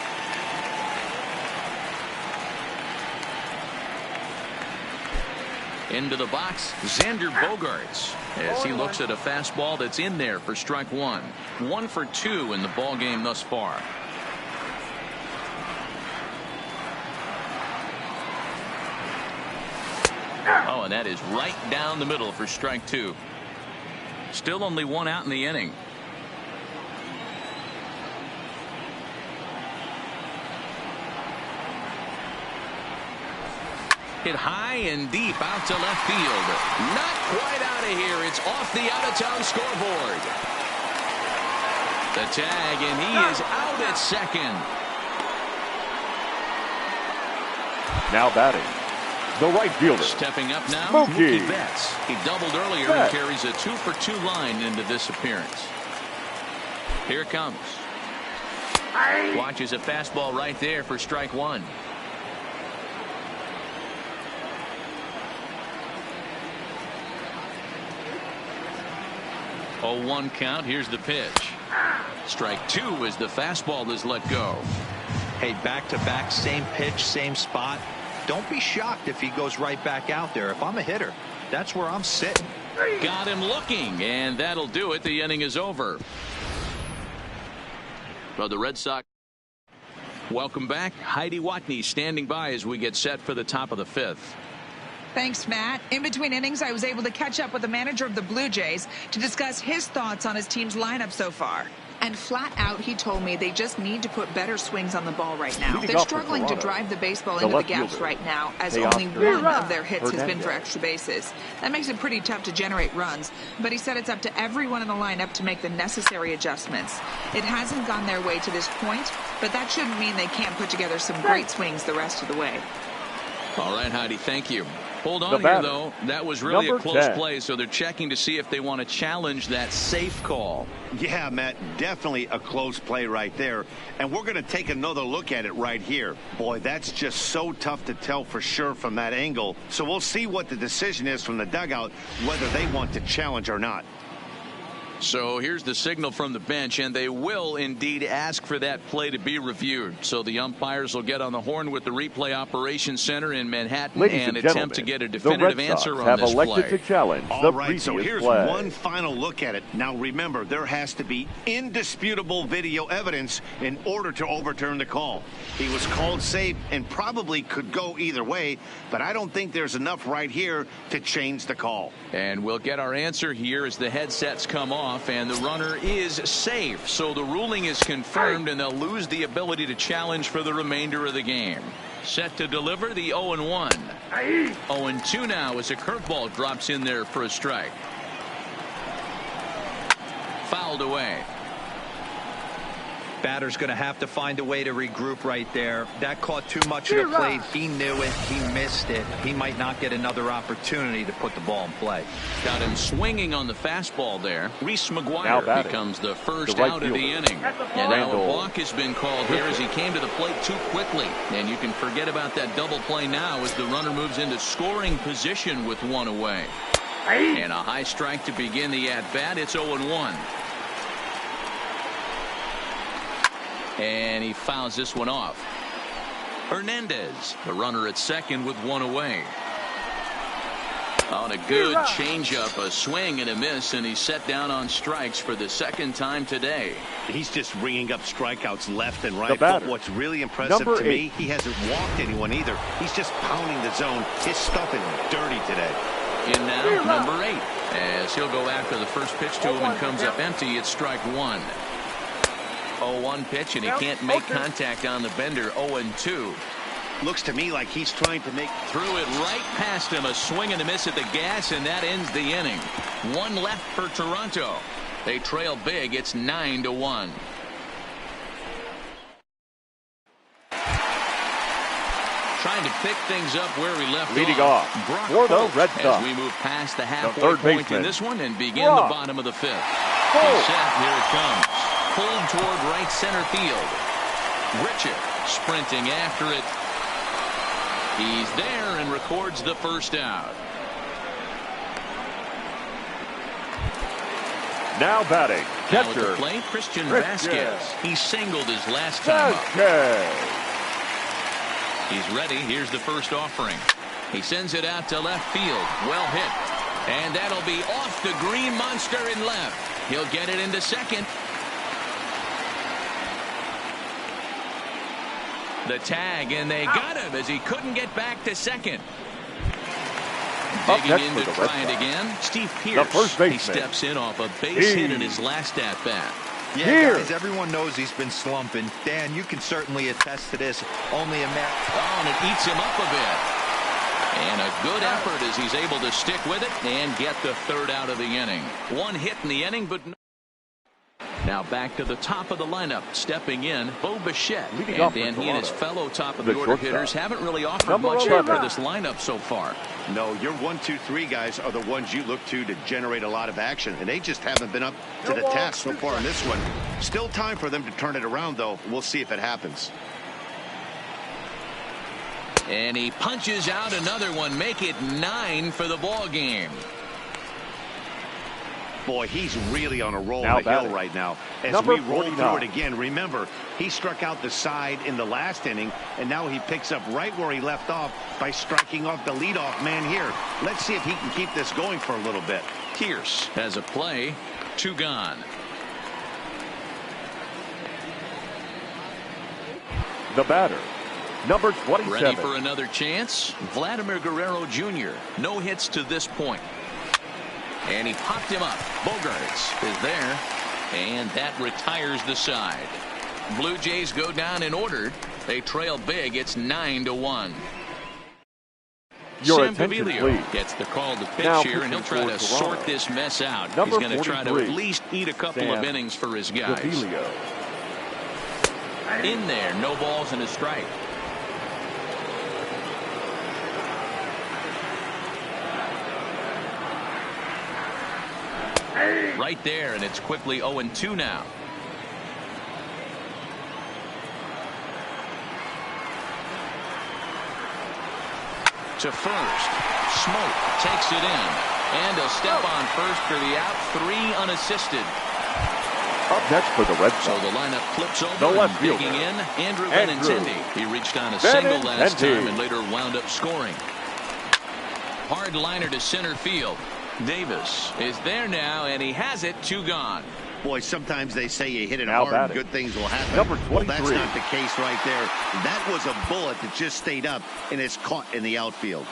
Into the box, Xander Bogaerts, as he looks at a fastball that's in there for strike 1. 1 for 2 in the ball game thus far. Oh, and that is right down the middle for strike 2. Still only 1 out in the inning. Hit high and deep out to left field. Not quite out of here. It's off the out-of-town scoreboard. The tag, and he is out at second. Now batting, the right fielder. Stepping up now, Mookie Betts. He doubled earlier and carries a 2-for-2 line into this appearance. Here it comes. Watches a fastball right there for strike 1. Oh, 1 count. Here's the pitch. Strike 2 as the fastball is let go. Hey, back-to-back, same pitch, same spot. Don't be shocked if he goes right back out there. If I'm a hitter, that's where I'm sitting. Got him looking, and that'll do it. The inning is over. Well, the Red Sox. Welcome back. Heidi Watney standing by as we get set for the top of the 5th. Thanks, Matt. In between innings, I was able to catch up with the manager of the Blue Jays to discuss his thoughts on his team's lineup so far. And flat out, he told me they just need to put better swings on the ball right now. They're struggling to drive the baseball into the gaps right now, as only one of their hits has been for extra bases. That makes it pretty tough to generate runs, but he said it's up to everyone in the lineup to make the necessary adjustments. It hasn't gone their way to this point, but that shouldn't mean they can't put together some great swings the rest of the way. All right, Heidi, thank you. Hold on here, though. That was really a close play, so they're checking to see if they want to challenge that safe call. Yeah, Matt, definitely a close play right there. And we're going to take another look at it right here. Boy, that's just so tough to tell for sure from that angle. So we'll see what the decision is from the dugout, whether they want to challenge or not. So here's the signal from the bench, and they will indeed ask for that play to be reviewed. So the umpires will get on the horn with the replay operations center in Manhattan and attempt to get a definitive answer on this play. To challenge All right, so here's one final look at it. Now remember, there has to be indisputable video evidence in order to overturn the call. He was called safe and probably could go either way, but I don't think there's enough right here to change the call. And we'll get our answer here as the headsets come off. And the runner is safe, so the ruling is confirmed, and they'll lose the ability to challenge for the remainder of the game. Set to deliver the 0-1. 0-2 now as a curveball drops in there for a strike. Fouled away. Batter's going to have to find a way to regroup right there. That caught too much of the plate. He knew it. He missed it. He might not get another opportunity to put the ball in play. Got him swinging on the fastball there. Reese McGuire becomes the first out of the inning. And now a walk has been called here as he came to the plate too quickly. And you can forget about that double play now as the runner moves into scoring position with 1 away. And a high strike to begin the at-bat. It's 0-1. And he fouls this one off. Hernandez, the runner at second with 1 away. On a good changeup, a swing and a miss, and he's set down on strikes for the second time today. He's just ringing up strikeouts left and right. But what's really impressive to me, he hasn't walked anyone either. He's just pounding the zone. His stuff is dirty today. In now, number 8, as he'll go after the first pitch to him and comes up empty. It's strike 1. 0-1 pitch, and he can't make contact on the bender. 0-2. Looks to me like he's trying to make... Threw it right past him. A swing and a miss at the gas, and that ends the inning. One left for Toronto. They trail big. It's 9-1. Trying to pick things up where we left Leading off for the Red Sox. As we move past the halfway point in this one and begin the bottom of the fifth. He's set. Here it comes. Pulled toward right center field. Richard sprinting after it. He's there and records the first out. Now batting, catcher. Now at the plate, Christian Vasquez. He singled his last time up. He's ready. Here's the first offering. He sends it out to left field. Well hit. And that'll be off the green monster in left. He'll get it into second. The tag, and they got him as he couldn't get back to second. Digging in to try it again. Steve Pierce. He steps in off a base hit in his last at-bat. Yeah, guys, everyone knows he's been slumping. Dan, you can certainly attest to this. Only a matter. Oh, and it eats him up a bit. And a good effort as he's able to stick with it and get the third out of the inning. One hit in the inning, but now back to the top of the lineup. Stepping in, Bo Bichette. And then he and his fellow top of the order hitters haven't really offered much for this lineup so far. No, your 1, 2, 3 guys are the ones you look to generate a lot of action, and they just haven't been up to the task so far in this one. Still time for them to turn it around, though. We'll see if it happens. And he punches out another one. Make it 9 for the ball game. Boy, he's really on a roll on the hill right now. As we roll through it again, remember, he struck out the side in the last inning, and now he picks up right where he left off by striking off the leadoff man here. Let's see if he can keep this going for a little bit. Pierce has a play. 2 gone. The batter, number 27. Ready for another chance? Vladimir Guerrero Jr. No hits to this point. And he popped him up. Bogarts is there. And that retires the side. Blue Jays go down in order. They trail big. It's 9-1. Your Sam Pavilio gets the call to pitch here, and he'll try to sort this mess out. He's going to try to at least eat a couple of innings for his guys. In there, no balls and a strike. Right there, and it's quickly 0-2 now. To first. Smoke takes it in. And a step on first for the out. 3 unassisted. Up next for the Red Sox. So the lineup flips over. Digging in, Andrew Benintendi. He reached on a single last time and later wound up scoring. Hard liner to center field. Davis is there now, and he has it. 2 gone. Boy, sometimes they say you hit it hard, good things will happen. Well, that's not the case right there. That was a bullet that just stayed up and is caught in the outfield.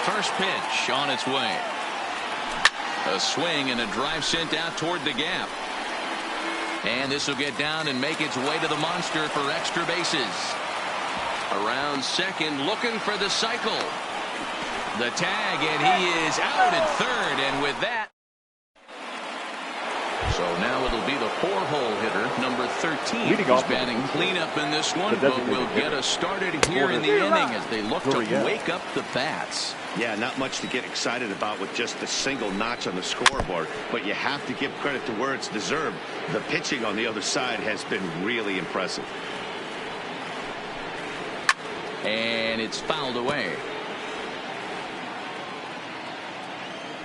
First pitch on its way. A swing and a drive sent out toward the gap. And this will get down and make its way to the monster for extra bases. Around second, looking for the cycle. The tag, and he is out at third, and with that. So now it'll be the 4-hole hitter, number 13. He's batting cleanup in this one, but will get us started here in the inning as they look to wake up the bats. Yeah, not much to get excited about with just a single notch on the scoreboard, but you have to give credit to where it's deserved. The pitching on the other side has been really impressive. And it's fouled away.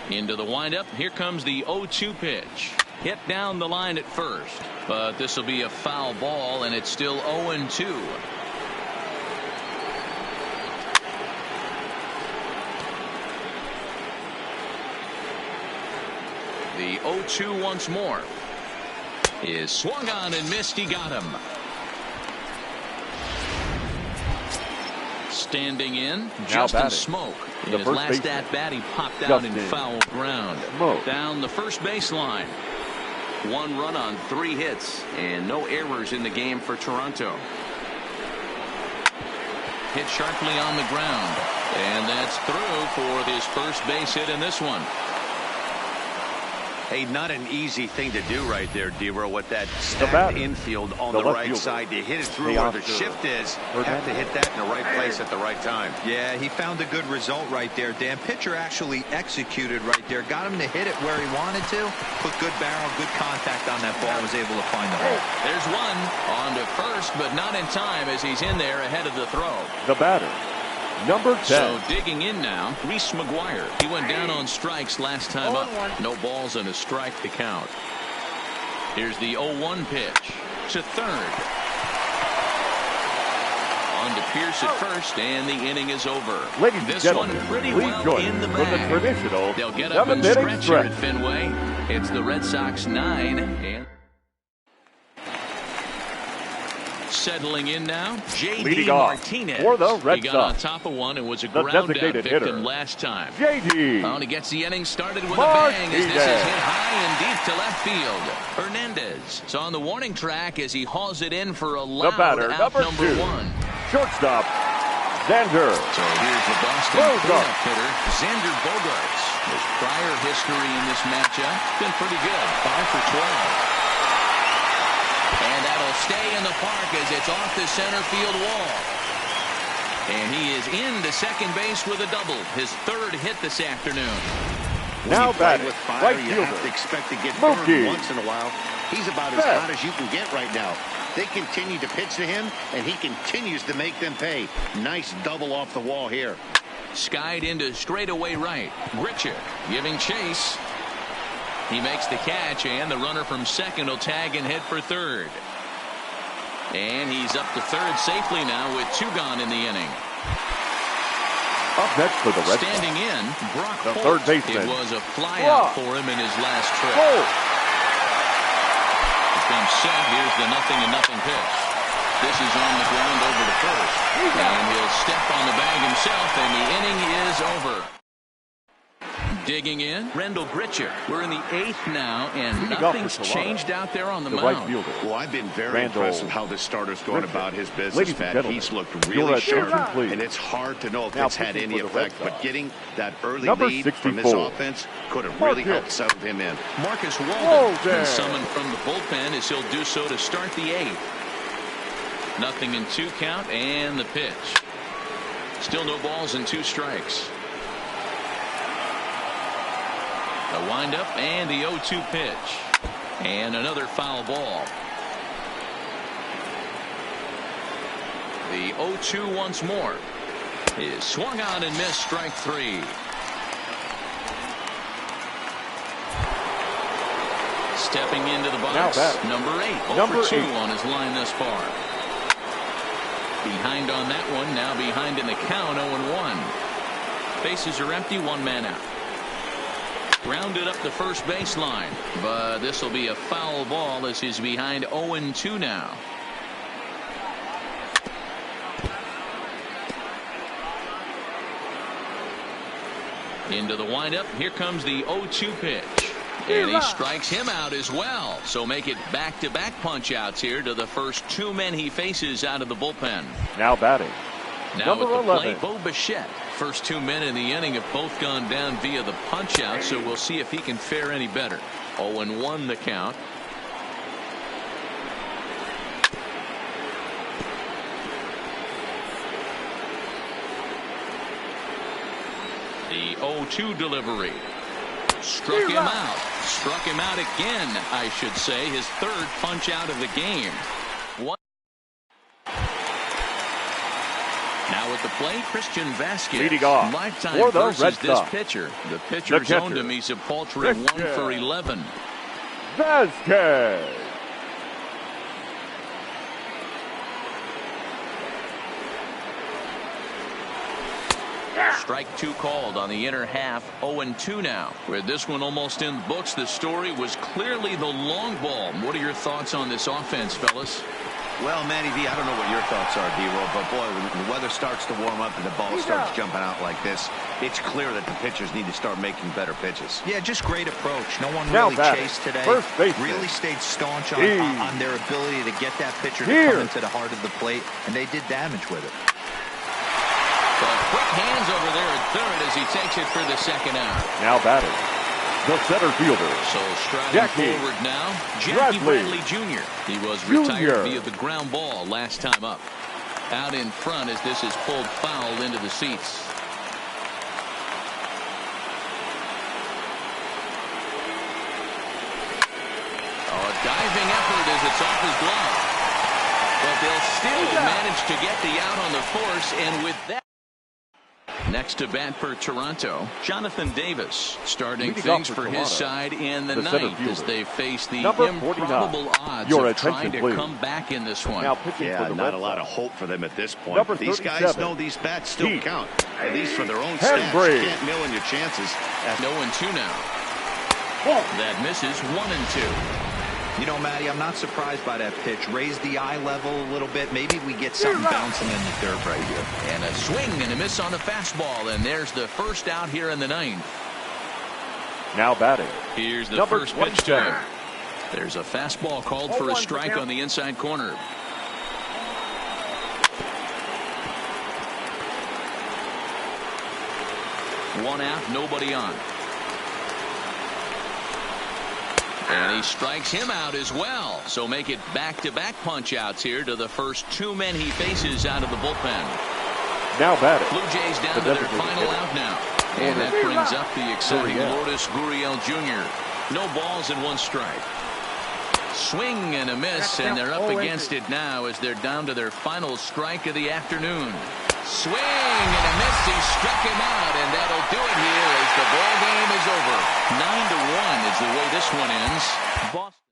Into the windup. Here comes the 0-2 pitch. Hit down the line at first, but this will be a foul ball, and it's still 0-2. The 0-2 once more is swung on and missed. He got him. Standing in, Justin Smoke. In his last at-bat, he popped out in foul ground. Down the first baseline. 1 run on 3 hits, and no errors in the game for Toronto. Hit sharply on the ground, and that's through for his first base hit in this one. Hey, not an easy thing to do right there, Dero, with that stacked infield on the right side. To hit it through where the shift is, have to hit that in the right place at the right time. Yeah, he found a good result right there, Dan. Pitcher actually executed right there. Got him to hit it where he wanted to. Put good barrel, good contact on that ball. Was able to find the hole. There's one on to first, but not in time as he's in there ahead of the throw. The batter, number 10. So digging in now, Reese McGuire. He went down on strikes last time up. No balls and a strike to count. Here's the 0-1 pitch to third. On to Pierce at first, and the inning is over. Ladies and this gentlemen, one pretty please well join in the for the bag. traditional They'll get up and 7-inning stretch here at Fenway. It's the Red Sox 9 and settling in now, J.D. Martinez. For the Red he got Sox. on top of one and was a ground out victim hitter. last time. J.D. And he gets the inning started with a bang as this is hit high and deep to left field. Hernandez is on the warning track as he hauls it in for a loud out number 1. Shortstop, Xander. So here's the Boston cleanup hitter, Xander Bogaerts. His prior history in this matchup been pretty good, 5 for 12. And that'll stay in the park as it's off the center field wall. And he is into second base with a double, his 3rd hit this afternoon. Now batting with fire, right you fielder, have to expect to get burned once in a while. He's about as hot as you can get right now. They continue to pitch to him, and he continues to make them pay. Nice double off the wall here. Skied into straightaway right. Gritcher giving chase. He makes the catch, and the runner from second will tag and hit for third. And he's up to third safely now with 2 gone in the inning. Up next for the Red Sox. Standing in, Brock the Holt. third baseman. It was a flyout for him in his last trip. It's been set. Here's the 0-0 pitch. This is on the ground over to first. And he'll step on the bag himself, and the inning is over. Digging in, Rendell Gritcher. We're in the 8th now, and nothing's changed out there on the mound. Right fielder. Well, I've been very impressed with how this starter's going about his business, Pat. He's looked really sharp, and it's hard to know if it's had any effect. But getting that early lead from this offense could have really helped settle him in. Marcus Walden been summoned from the bullpen as he'll do so to start the 8th. 0-2 count, and the pitch. Still no balls and 2 strikes. The windup and the 0-2 pitch. And another foul ball. The 0-2 once more is swung on and missed, strike 3. Stepping into the box, number 8. Number 2 on his line thus far. Behind on that one, now behind in the count, 0-1. Bases are empty, 1 man out. Grounded up the first baseline, but this will be a foul ball as he's behind 0-2 now. Into the windup, here comes the 0-2 pitch. And he strikes him out as well. So make it back-to-back punch-outs here to the first 2 men he faces out of the bullpen. Now batting, now number at the 11. plate, Bo Bichette. First 2 men in the inning have both gone down via the punch-out, so we'll see if he can fare any better. 0-1 the count. The 0-2 delivery. Struck him out. Struck him out again, I should say. His 3rd punch out of the game. Now at the plate, Christian Vasquez. Leading off Lifetime for the versus Red this Sox. pitcher. The pitcher's owned him. He's a paltry 1 for 11. Vasquez. Strike 2 called on the inner half. 0-2 now. With this one almost in the books, the story was clearly the long ball. What are your thoughts on this offense, fellas? Well, Manny V, I don't know what your thoughts are, D-Roll, but boy, when the weather starts to warm up and the ball starts jumping out like this, it's clear that the pitchers need to start making better pitches. Yeah, just great approach. No one really chased today. Really stayed staunch on their ability to get that pitcher to come into the heart of the plate, and they did damage with it. So quick hands over there at third as he takes it for the second out. Now batting, the center fielder. So striding forward now, Jackie Bradley Jr. He was retired via the ground ball last time up. Out in front as this is pulled foul into the seats. Oh, a diving effort as it's off his glove. But they'll still manage to get the out on the force, and with that. Next to bat for Toronto, Jonathan Davis starting things for his side in the ninth as they face the improbable odds of trying to come back in this one. Yeah, not a lot of hope for them at this point. These guys know these bats still count, at least for their own stats. You can't mill in your chances. 0-2 now. That misses 1-2. You know, Matty, I'm not surprised by that pitch. Raise the eye level a little bit. Maybe we get something bouncing in the dirt right here. And a swing and a miss on the fastball. And there's the first out here in the ninth. Now batting. Here's the first pitch to him. There's a fastball called for a strike on the inside corner. One out, nobody on. And he strikes him out as well. So make it back-to-back punch-outs here to the first two men he faces out of the bullpen. Now batting. Blue Jays down to their final out now. And that brings up the exciting Lourdes Gurriel Jr. No balls and one strike. Swing and a miss, and they're up against it now as they're down to their final strike of the afternoon. Swing and a miss. He struck him out, and that'll do it here as the ball game is over. 9-1 is the way this one ends. Boston